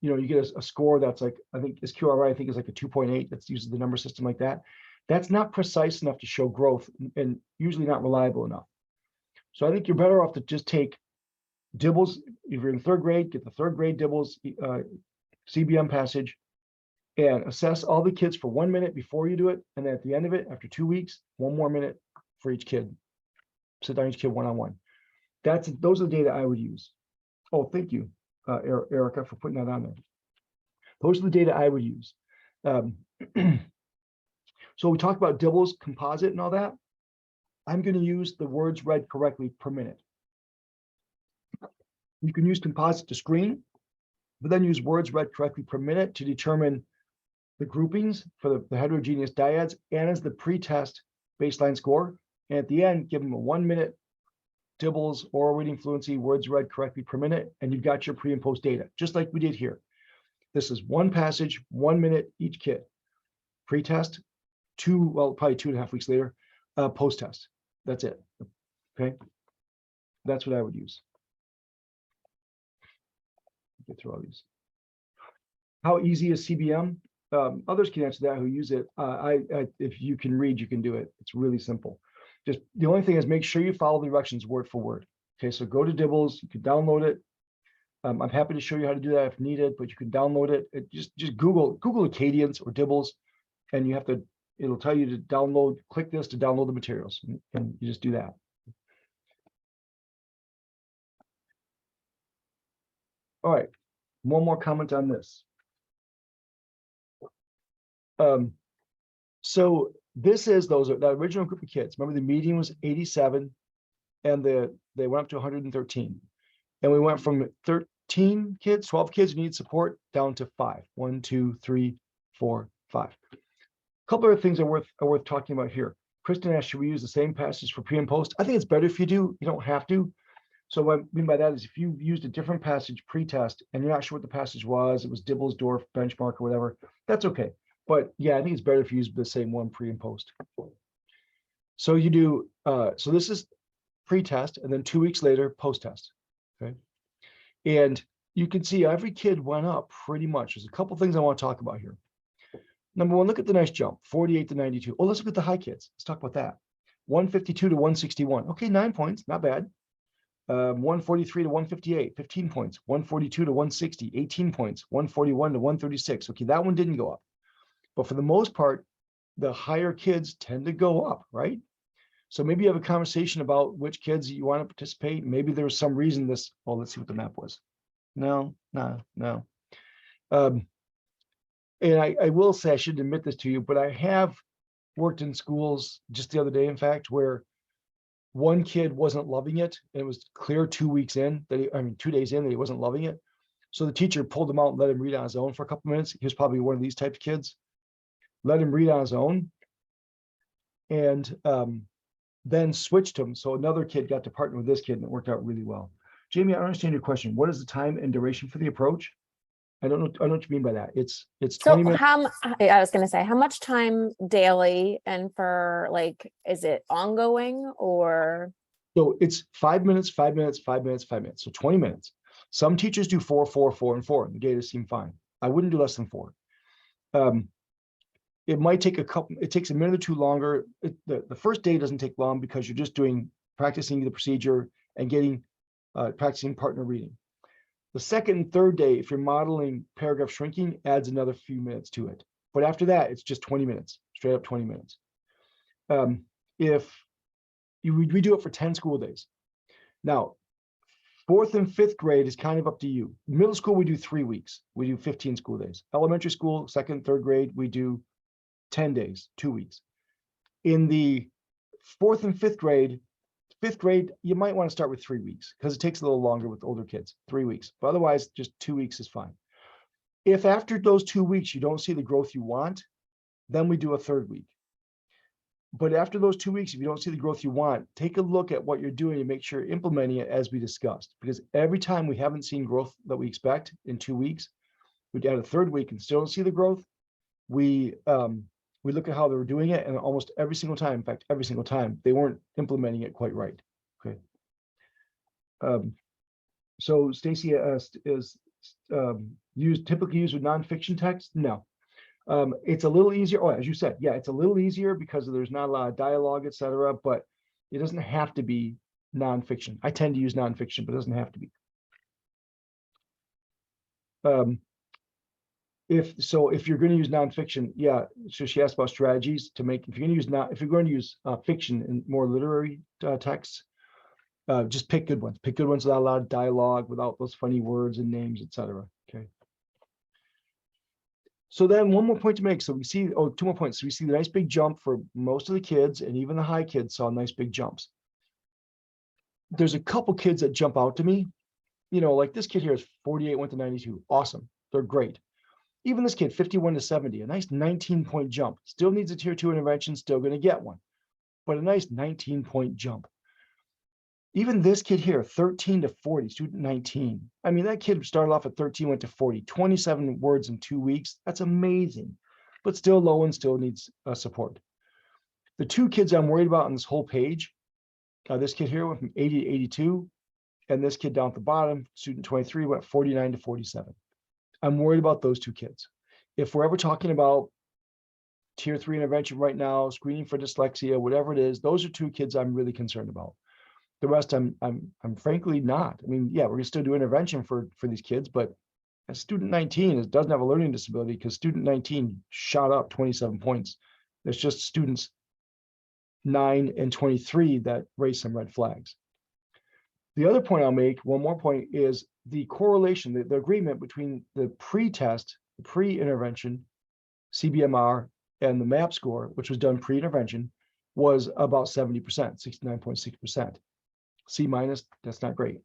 you get a score that's like, I think is QRI, I think is like a 2.8, that uses the number system like that. That's not precise enough to show growth and usually not reliable enough. So I think you're better off to just take Dibbles. If you're in third grade, get the third grade Dibbles CBM passage and assess all the kids for 1 minute before you do it. And then at the end of it, after 2 weeks, 1 more minute for each kid. Sit down each kid one-on-one. Those are the data I would use. Oh, thank you, Erica, for putting that on there. Those are the data I would use. So we talked about Dibbles, composite, and all that. I'm going to use the words read correctly per minute. You can use composite to screen, but then use words read correctly per minute to determine the groupings for the heterogeneous dyads and as the pre-test baseline score. And at the end, give them a 1 minute Dibbles, oral reading fluency, words read correctly per minute, and you've got your pre and post data, just like we did here. This is one passage, 1 minute each kid. Pre-test, probably 2.5 weeks later, post-test. That's it. Okay. That's what I would use. Get through all these. How easy is CBM? Others can answer that who use it. If you can read, you can do it. It's really simple. Just the only thing is make sure you follow the directions word for word. Okay, so go to Dibbles. You can download it. I'm happy to show you how to do that if needed, but you can download it. Just Google Acadians or Dibbles, and it'll tell you to download. Click this to download the materials, and you just do that. All right, one more comment on this. So this is the original group of kids. Remember, the median was 87, and they went up to 113, and we went from 13 kids, 12 kids who need support down to 5. 1, 2, 3, 4, 5. A couple of things are worth talking about here. Kristen asked, should we use the same passage for pre and post? I think it's better if you do. You don't have to. So what I mean by that is if you used a different passage pre-test and you're not sure what the passage was, it was Dibbles, Dorf, benchmark, or whatever, that's okay. But yeah, I think it's better if you use the same one pre and post. So you do, so this is pre-test, and then 2 weeks later, post-test, okay? And you can see every kid went up pretty much. There's a couple things I want to talk about here. Number one, look at the nice jump, 48 to 92. Oh, let's look at the high kids. Let's talk about that. 152 to 161. Okay, 9 points, not bad. 143 to 158, 15 points. 142 to 160, 18 points. 141 to 136. Okay, that one didn't go up. But for the most part, the higher kids tend to go up, right? So maybe you have a conversation about which kids you want to participate. Maybe there was some reason this, well, let's see what the map was. No. And I will say, I shouldn't admit this to you, but I have worked in schools just the other day, in fact, where one kid wasn't loving it. And it was clear 2 weeks in, 2 days in, that he wasn't loving it. So the teacher pulled him out and let him read on his own for a couple minutes. He was probably one of these types of kids. Let him read on his own, and then switched him. So another kid got to partner with this kid, and it worked out really well. Jamie, I understand your question. What is the time and duration for the approach? I don't know what you mean by that. It's 20 minutes. I was going to say, how much time daily, and for is it ongoing or? So it's 5 minutes, 5 minutes, 5 minutes, 5 minutes. So 20 minutes. Some teachers do 4, 4, 4, and 4. The data seem fine. I wouldn't do less than 4. It might take it takes a minute or two longer. The first day doesn't take long because you're just practicing the procedure and getting practicing partner reading. The second and third day, if you're modeling paragraph shrinking, adds another few minutes to it. But after that, it's just 20 minutes, straight up 20 minutes. We do it for 10 school days. Now, 4th and 5th grade is kind of up to you. Middle school, we do 3 weeks. We do 15 school days. Elementary school, 2nd, 3rd grade, we do 10 days, 2 weeks. In the 4th and 5th grade, you might want to start with 3 weeks because it takes a little longer with older kids, 3 weeks. But otherwise, just 2 weeks is fine. If after those 2 weeks, you don't see the growth you want, then we do a 3rd week. But after those 2 weeks, if you don't see the growth you want, take a look at what you're doing and make sure you're implementing it as we discussed. Because every time we haven't seen growth that we expect in 2 weeks, we add a third week and still don't see the growth, we look at how they were doing it, and almost every single time, in fact, every single time, they weren't implementing it quite right. Okay. So Stacy is typically used with nonfiction text? No. It's a little easier. Oh, as you said, yeah, it's a little easier because there's not a lot of dialogue, etc. But it doesn't have to be nonfiction. I tend to use nonfiction, but it doesn't have to be. If you're going to use nonfiction, yeah. So she asked about strategies to make. If you're going to use fiction and more literary texts, just pick good ones. Pick good ones without a lot of dialogue, without those funny words and names, etc. Okay. So then one more point to make. So we see, 2 more points. So we see the nice big jump for most of the kids, and even the high kids saw nice big jumps. There's a couple kids that jump out to me. Like this kid here is 48, went to 92. Awesome. They're great. Even this kid, 51 to 70, a nice 19-point jump. Still needs a tier 2 intervention, still going to get one, but a nice 19-point jump. Even this kid here, 13 to 40, student 19. I mean, that kid started off at 13, went to 40, 27 words in 2 weeks. That's amazing, but still low and still needs support. The two kids I'm worried about on this whole page, this kid here went from 80 to 82, and this kid down at the bottom, student 23, went 49 to 47. I'm worried about those two kids. If we're ever talking about tier 3 intervention right now, screening for dyslexia, whatever it is, those are two kids I'm really concerned about. The rest, I'm frankly not. I mean, yeah, we're gonna still do intervention for these kids, but a student 19 doesn't have a learning disability because student 19 shot up 27 points. There's just students 9 and 23 that raise some red flags. The other point I'll make, one more point, is the correlation, the agreement between the pre-test, the pre-intervention, CBMR, and the MAP score, which was done pre-intervention, was about 70%, 69.6%. C minus, that's not great.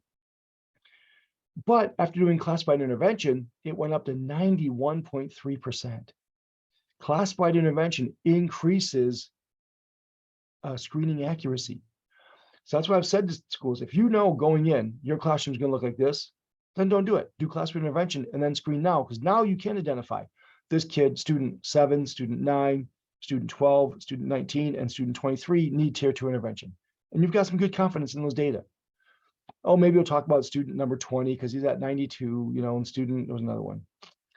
But after doing classified intervention, it went up to 91.3%. Classified intervention increases screening accuracy. So that's why I've said to schools, if you know going in, your classroom is going to look like this, then don't do it. Do classified intervention and then screen now, because now you can identify this kid, student 7, student 9, student 12, student 19, and student 23 need tier 2 intervention. And you've got some good confidence in those data. Oh, maybe we'll talk about student number 20 because he's at 92, and student, there was another one.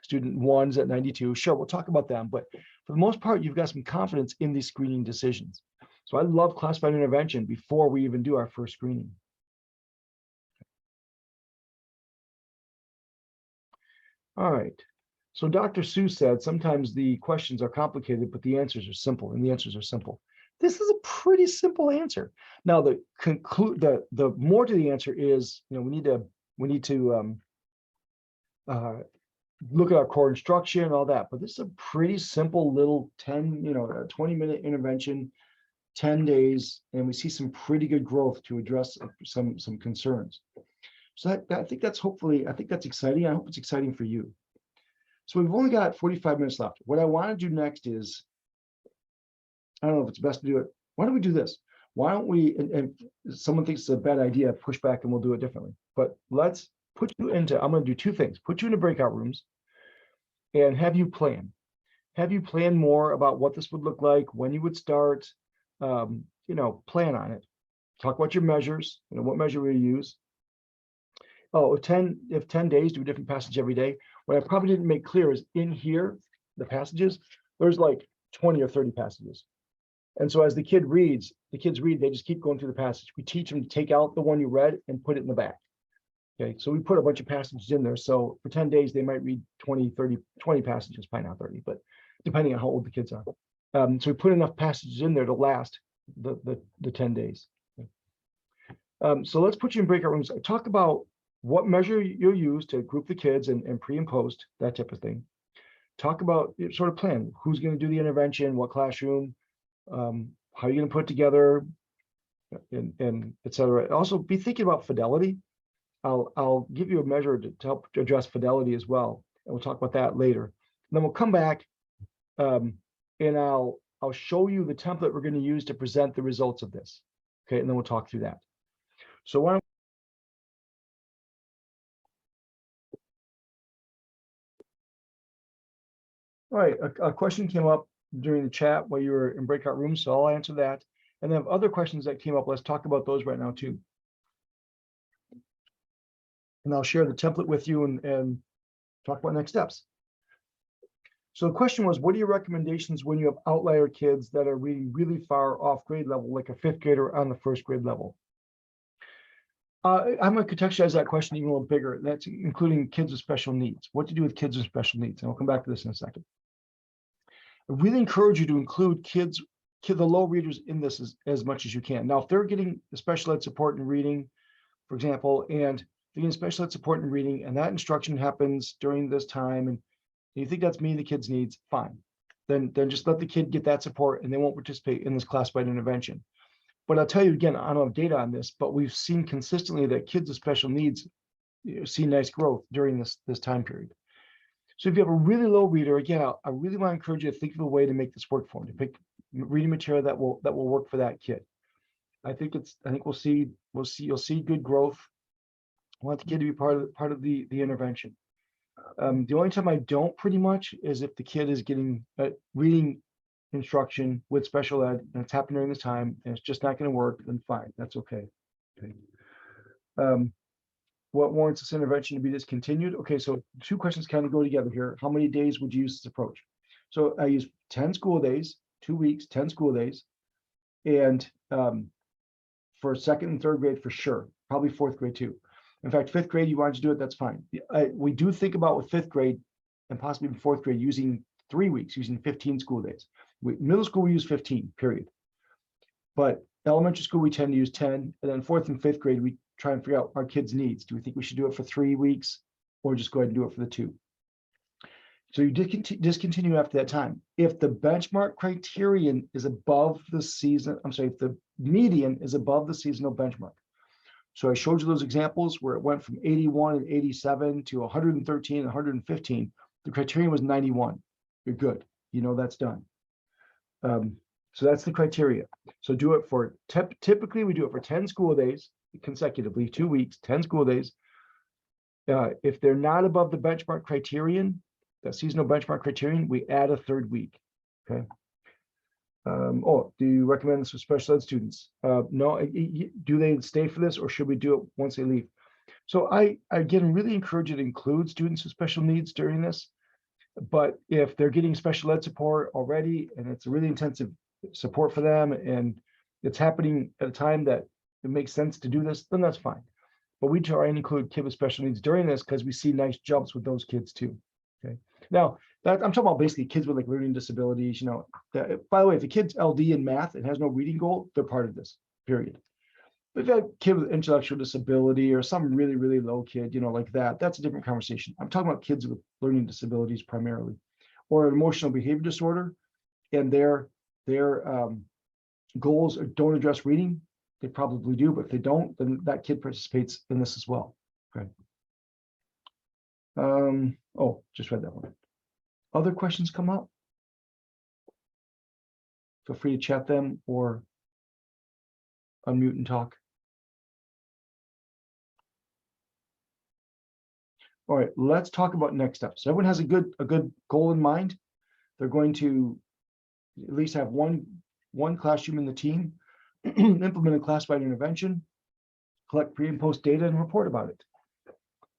Student 1's at 92. Sure, we'll talk about them. But for the most part, you've got some confidence in these screening decisions. So I love classified intervention before we even do our first screening. All right. So Dr. Sue said sometimes the questions are complicated, but the answers are simple, and the answers are simple. This is a pretty simple answer. Now, the more to the answer is, we need to look at our core instruction and all that. But this is a pretty simple little 20-minute intervention, 10 days, and we see some pretty good growth to address some concerns. So I think that's exciting. I hope it's exciting for you. So we've only got 45 minutes left. What I want to do next is, I don't know if it's best to do it. Why don't we do this? Why don't we, and someone thinks it's a bad idea, push back and we'll do it differently. But let's put you into, I'm going to do two things. Put you into breakout rooms and have you plan. Have you plan more about what this would look like, when you would start, plan on it. Talk about your measures, what measure we use. Oh, if 10 days, do a different passage every day. What I probably didn't make clear is in here, the passages, there's like 20 or 30 passages. And so as the kids read, they just keep going through the passage. We teach them to take out the one you read and put it in the back. Okay, so we put a bunch of passages in there. So for 10 days, they might read 20 passages, probably not 30, but depending on how old the kids are. So we put enough passages in there to last the 10 days. Okay. So let's put you in breakout rooms. Talk about what measure you'll use to group the kids and pre and post, that type of thing. Talk about sort of plan, who's going to do the intervention, what classroom, how you're going to put it together, and et cetera. Also be thinking about fidelity. I'll give you a measure to help address fidelity as well. And we'll talk about that later. And then we'll come back and I'll I'll show you the template we're going to use to present the results of this. Okay, and then we'll talk through that. So why don't all right, a question came up during the chat while you were in breakout rooms, so I'll answer that. And then other questions that came up, let's talk about those right now too. And I'll share the template with you and talk about next steps. So the question was, what are your recommendations when you have outlier kids that are reading really far off grade level, like a 5th grader on the 1st grade level? I'm going to contextualize that question even a little bigger. That's including kids with special needs. What to do with kids with special needs? And I'll come back to this in a second. I really encourage you to include the low readers in this as much as you can. Now, if they're getting the special ed support in reading, for example, and they're getting special ed support in reading, and that instruction happens during this time, and you think that's meeting the kid's needs, fine. Then just let the kid get that support and they won't participate in this classified intervention. But I'll tell you again, I don't have data on this, but we've seen consistently that kids with special needs see nice growth during this time period. So if you have a really low reader, again, I really want to encourage you to think of a way to make this work for them, to pick reading material that will work for that kid. I think you'll see good growth. I want the kid to be part of the intervention. The only time I don't pretty much is if the kid is getting reading instruction with special ed and it's happening during this time and it's just not going to work, then fine, that's okay. What warrants this intervention to be discontinued? Okay, so 2 questions kind of go together here. How many days would you use this approach? So I use 10 school days, 2 weeks, 10 school days. And for 2nd and 3rd grade for sure, probably 4th grade too. In fact, 5th grade, you want to do it, that's fine. We do think about with 5th grade and possibly even 4th grade using 3 weeks, using 15 school days. Middle school, we use 15, period. But elementary school, we tend to use 10. And then 4th and 5th grade, we try and figure out our kids' needs. Do we think we should do it for 3 weeks or just go ahead and do it for the 2? So you discontinue after that time. If the benchmark criterion is above the season, I'm sorry, if the median is above the seasonal benchmark. So I showed you those examples where it went from 81 and 87 to 113 and 115. The criterion was 91. You're good. You know that's done. So that's the criteria. So do it for, typically we do it for 10 school days consecutively, 2 weeks, 10 school days. If they're not above the benchmark criterion, the seasonal benchmark criterion, we add a 3rd week. Okay. Do you recommend this for special ed students? No. Do they stay for this or should we do it once they leave? So I again really encourage you to include students with special needs during this. But if they're getting special ed support already and it's a really intensive support for them and it's happening at a time that it makes sense to do this, then that's fine. But we try and include kids with special needs during this because we see nice jumps with those kids too. Okay. Now that I'm talking about basically kids with like learning disabilities, you know, by the way, if a kid's LD in math and has no reading goal, they're part of this, period. But if you have a kid with intellectual disability or some really, really low kid, you know, like that's a different conversation. I'm talking about kids with learning disabilities primarily, or an emotional behavior disorder, and their goals don't address reading. They probably do, but if they don't, then that kid participates in this as well. Okay. Just read that one. Other questions come up? Feel free to chat them or unmute and talk. All right, let's talk about next steps. So everyone has a good goal in mind. They're going to at least have one classroom in the team, implement a classified intervention, collect pre and post data, and report about it.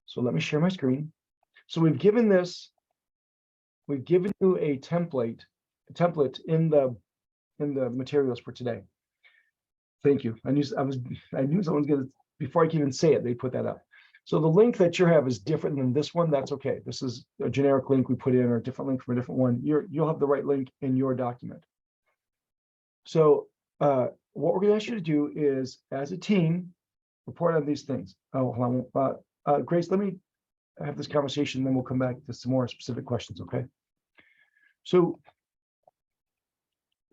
So let me share my screen. So we've given you a template in the materials for today. Thank you. I knew someone's gonna, before I can even say it, they put that up. So the link that you have is different than this one. That's okay. This is a generic link we put in, or a different link from a different one. You'll have the right link in your document. So what we're going to ask you to do is, as a team, report on these things. Hold on. Grace, let me have this conversation, then we'll come back to some more specific questions, okay? So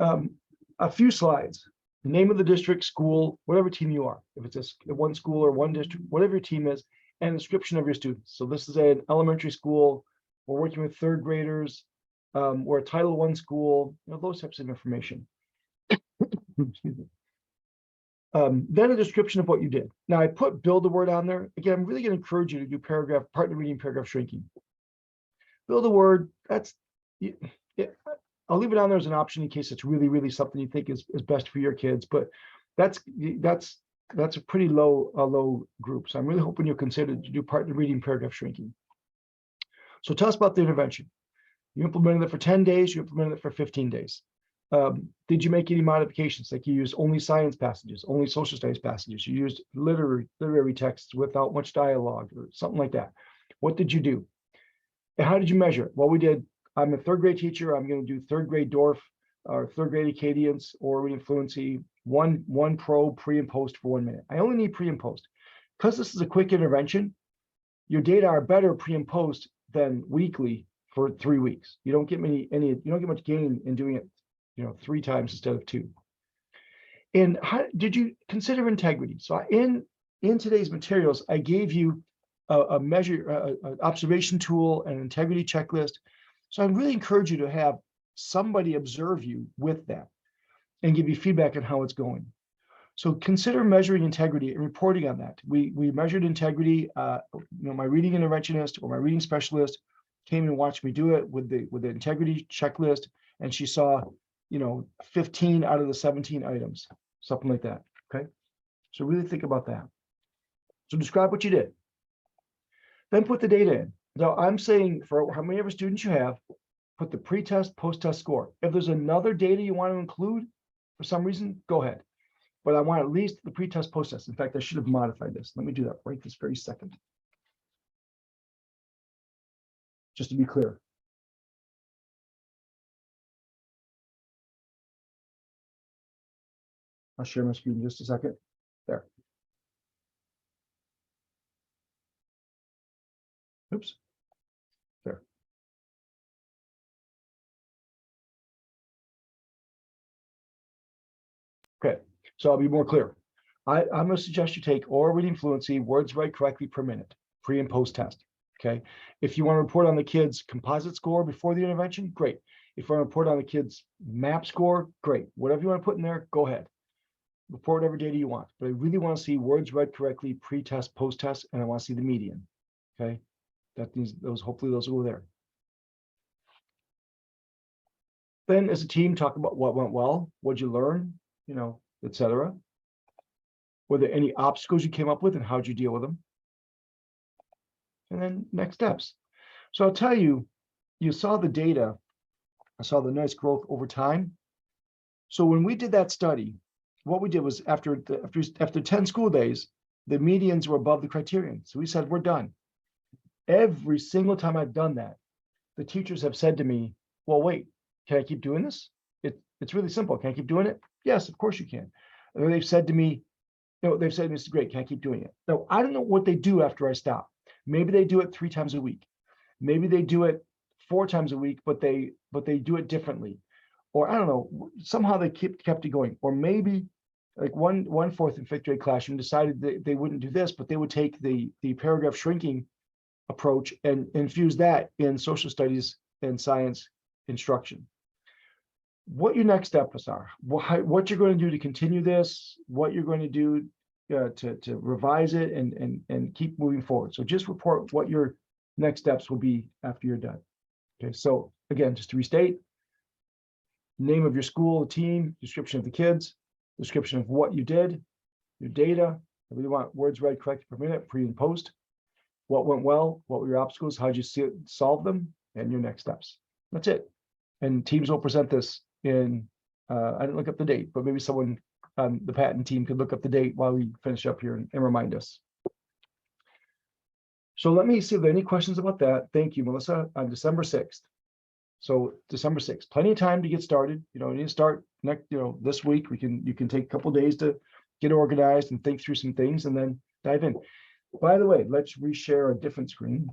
a few slides. The name of the district, school, whatever team you are. If it's one school or one district, whatever your team is, and a description of your students. So this is an elementary school. We're working with 3rd graders. or a Title I school, those types of information. Excuse me. Then a description of what you did. Now I put build a word on there. Again, I'm really going to encourage you to do partner reading, paragraph shrinking. Build a word, I'll leave it on there as an option in case it's really, really something you think is best for your kids, but that's a pretty low group. So I'm really hoping you'll consider to do partner reading, paragraph shrinking. So tell us about the intervention. You implemented it for 10 days, you implemented it for 15 days. Did you make any modifications? Like you used only science passages, only social studies passages, you used literary texts without much dialogue or something like that. What did you do? And how did you measure it? Well, we did, I'm a third grade teacher, I'm going to do third grade Dorf or third grade Acadians or reading fluency, one probe pre and post for 1 minute. I only need pre and post. Because this is a quick intervention, your data are better pre and post than weekly for 3 weeks. You don't get you don't get much gain in doing it 3 times instead of 2. And how did you consider integrity? So in today's materials, I gave you a measure, an observation tool, an integrity checklist. So I really encourage you to have somebody observe you with that and give you feedback on how it's going. So consider measuring integrity and reporting on that. We measured integrity. My reading interventionist or my reading specialist came and watched me do it with the integrity checklist, and she saw 15 out of the 17 items, something like that. Okay, so really think about that. So describe what you did, then put the data in. Now I'm saying for how many ever students you have, put the pre-test, post-test score. If there's another data you want to include for some reason, go ahead. But I want at least the pre-test, post-test. In fact, I should have modified this. Let me do that right this very second. Just to be clear. I'll share my screen in just a second. There. Oops. There. Okay, so I'll be more clear. I'm going to suggest you take oral reading fluency, words read correctly per minute, pre and post test. Okay, if you want to report on the kids' composite score before the intervention, great. If you want to report on the kids' map score, great. Whatever you want to put in there, go ahead. Report whatever data you want, but I really want to see words read correctly, pre-test, post-test, and I want to see the median. Okay, that means hopefully those will go there. Then as a team, talk about what went well, what'd you learn, etc. Were there any obstacles you came up with and how'd you deal with them? And then next steps. So I'll tell you, you saw the data. I saw the nice growth over time. So when we did that study, what we did was after 10 school days, the medians were above the criterion. So we said, we're done. Every single time I've done that, the teachers have said to me, well, wait, can I keep doing this? It's really simple. Can I keep doing it? Yes, of course you can. And they've said to me, they've said to me, it's great. Can I keep doing it? Now, I don't know what they do after I stop. Maybe they do it 3 times a week. Maybe they do it 4 times a week, but they do it differently. Or I don't know, somehow they kept it going. Or maybe like one 4th and 5th grade classroom decided that they wouldn't do this, but they would take the paragraph shrinking approach and infuse that in social studies and science instruction. What your next steps are, what you're going to do to continue this, what you're going to do to revise it and keep moving forward. So just report what your next steps will be after you're done. Okay, so again, just to restate, name of your school, team, description of the kids, description of what you did, your data. I really want words read correctly per minute, pre and post. What went well, what were your obstacles, how did you solve them, and your next steps. That's it. And teams will present this in, I didn't look up the date, but maybe someone on the patent team could look up the date while we finish up here and remind us. So let me see if there are any questions about that. Thank you, Melissa, on December 6th. So December 6th, plenty of time to get started. You need to start next, this week. You can take a couple of days to get organized and think through some things and then dive in. By the way, let's reshare a different screen.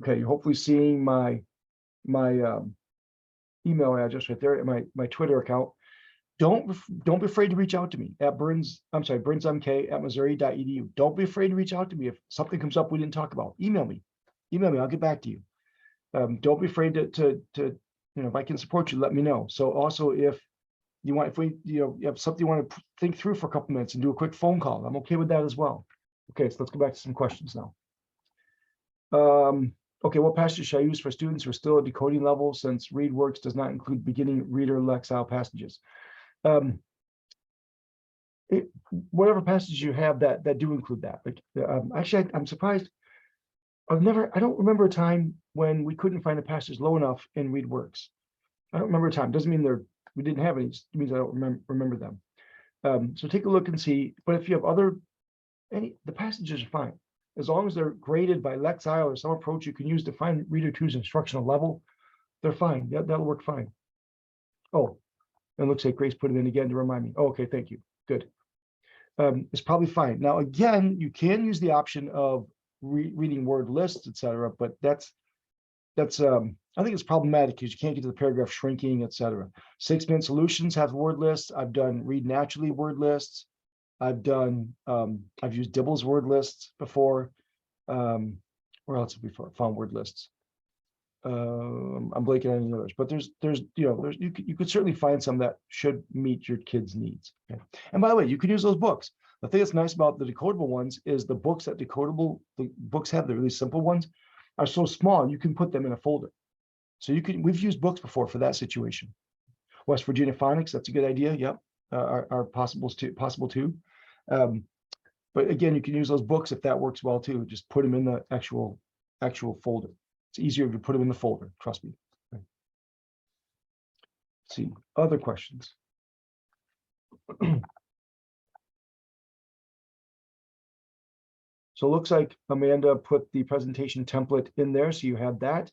Okay, you're hopefully seeing my email address right there, my Twitter account. don't be afraid to reach out to me at burnsmk@missouri.edu. Don't be afraid to reach out to me if something comes up we didn't talk about. Email me, I'll get back to you. Don't be afraid to if I can support you, let me know. So also if you want, you have something you want to think through for a couple minutes and do a quick phone call, I'm okay with that as well. Okay, so let's go back to some questions now. Okay, what passages should I use for students who are still at decoding level, since Readworks does not include beginning reader Lexile passages? Whatever passages you have that do include that. Like, actually, I'm surprised. I don't remember a time when we couldn't find a passage low enough in Readworks. I don't remember a time. Doesn't mean we didn't have any. It means I don't remember them. So take a look and see. But if you have the passages are fine. As long as they're graded by Lexile or some approach you can use to find Reader 2's instructional level, they're fine. That'll work fine. Oh, and it looks like Grace put it in again to remind me. Oh, okay, thank you. Good. It's probably fine. Now, again, you can use the option of reading word lists, etc. But that's I think it's problematic because you can't get to the paragraph shrinking, etc. 6-minute solutions have word lists. I've done read naturally word lists. I've used Dibble's word lists before. Where else have we found word lists? I'm blanking on any others, but you could certainly find some that should meet your kids' needs. Okay. And by the way, you can use those books. The thing that's nice about the decodable ones is the books that the books have, the really simple ones, are so small you can put them in a folder. So we've used books before for that situation. West Virginia phonics, that's a good idea. Yep, are possible too. But again, you can use those books if that works well too. Just put them in the actual folder. It's easier to put them in the folder, trust me. Okay. Let's see, other questions. So it looks like Amanda put the presentation template in there, so you have that.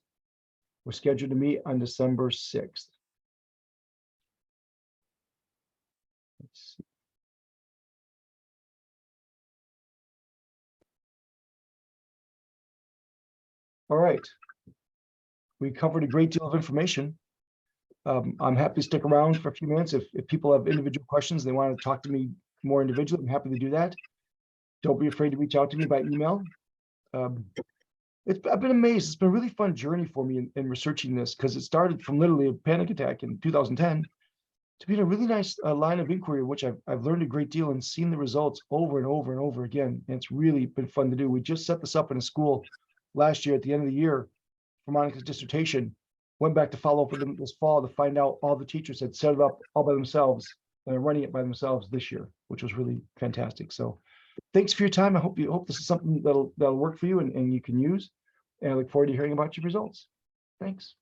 We're scheduled to meet on December 6th. Let's see. All right. We covered a great deal of information. I'm happy to stick around for a few minutes. If people have individual questions, they want to talk to me more individually, I'm happy to do that. Don't be afraid to reach out to me by email. I've been amazed. It's been a really fun journey for me in researching this, because it started from literally a panic attack in 2010 to be a really nice line of inquiry, which I've learned a great deal and seen the results over and over and over again. And it's really been fun to do. We just set this up in a school last year at the end of the year for Monica's dissertation. Went back to follow up with them this fall to find out all the teachers had set it up all by themselves and are running it by themselves this year, which was really fantastic. So thanks for your time. I hope this is something that'll work for you and you can use. And I look forward to hearing about your results. Thanks.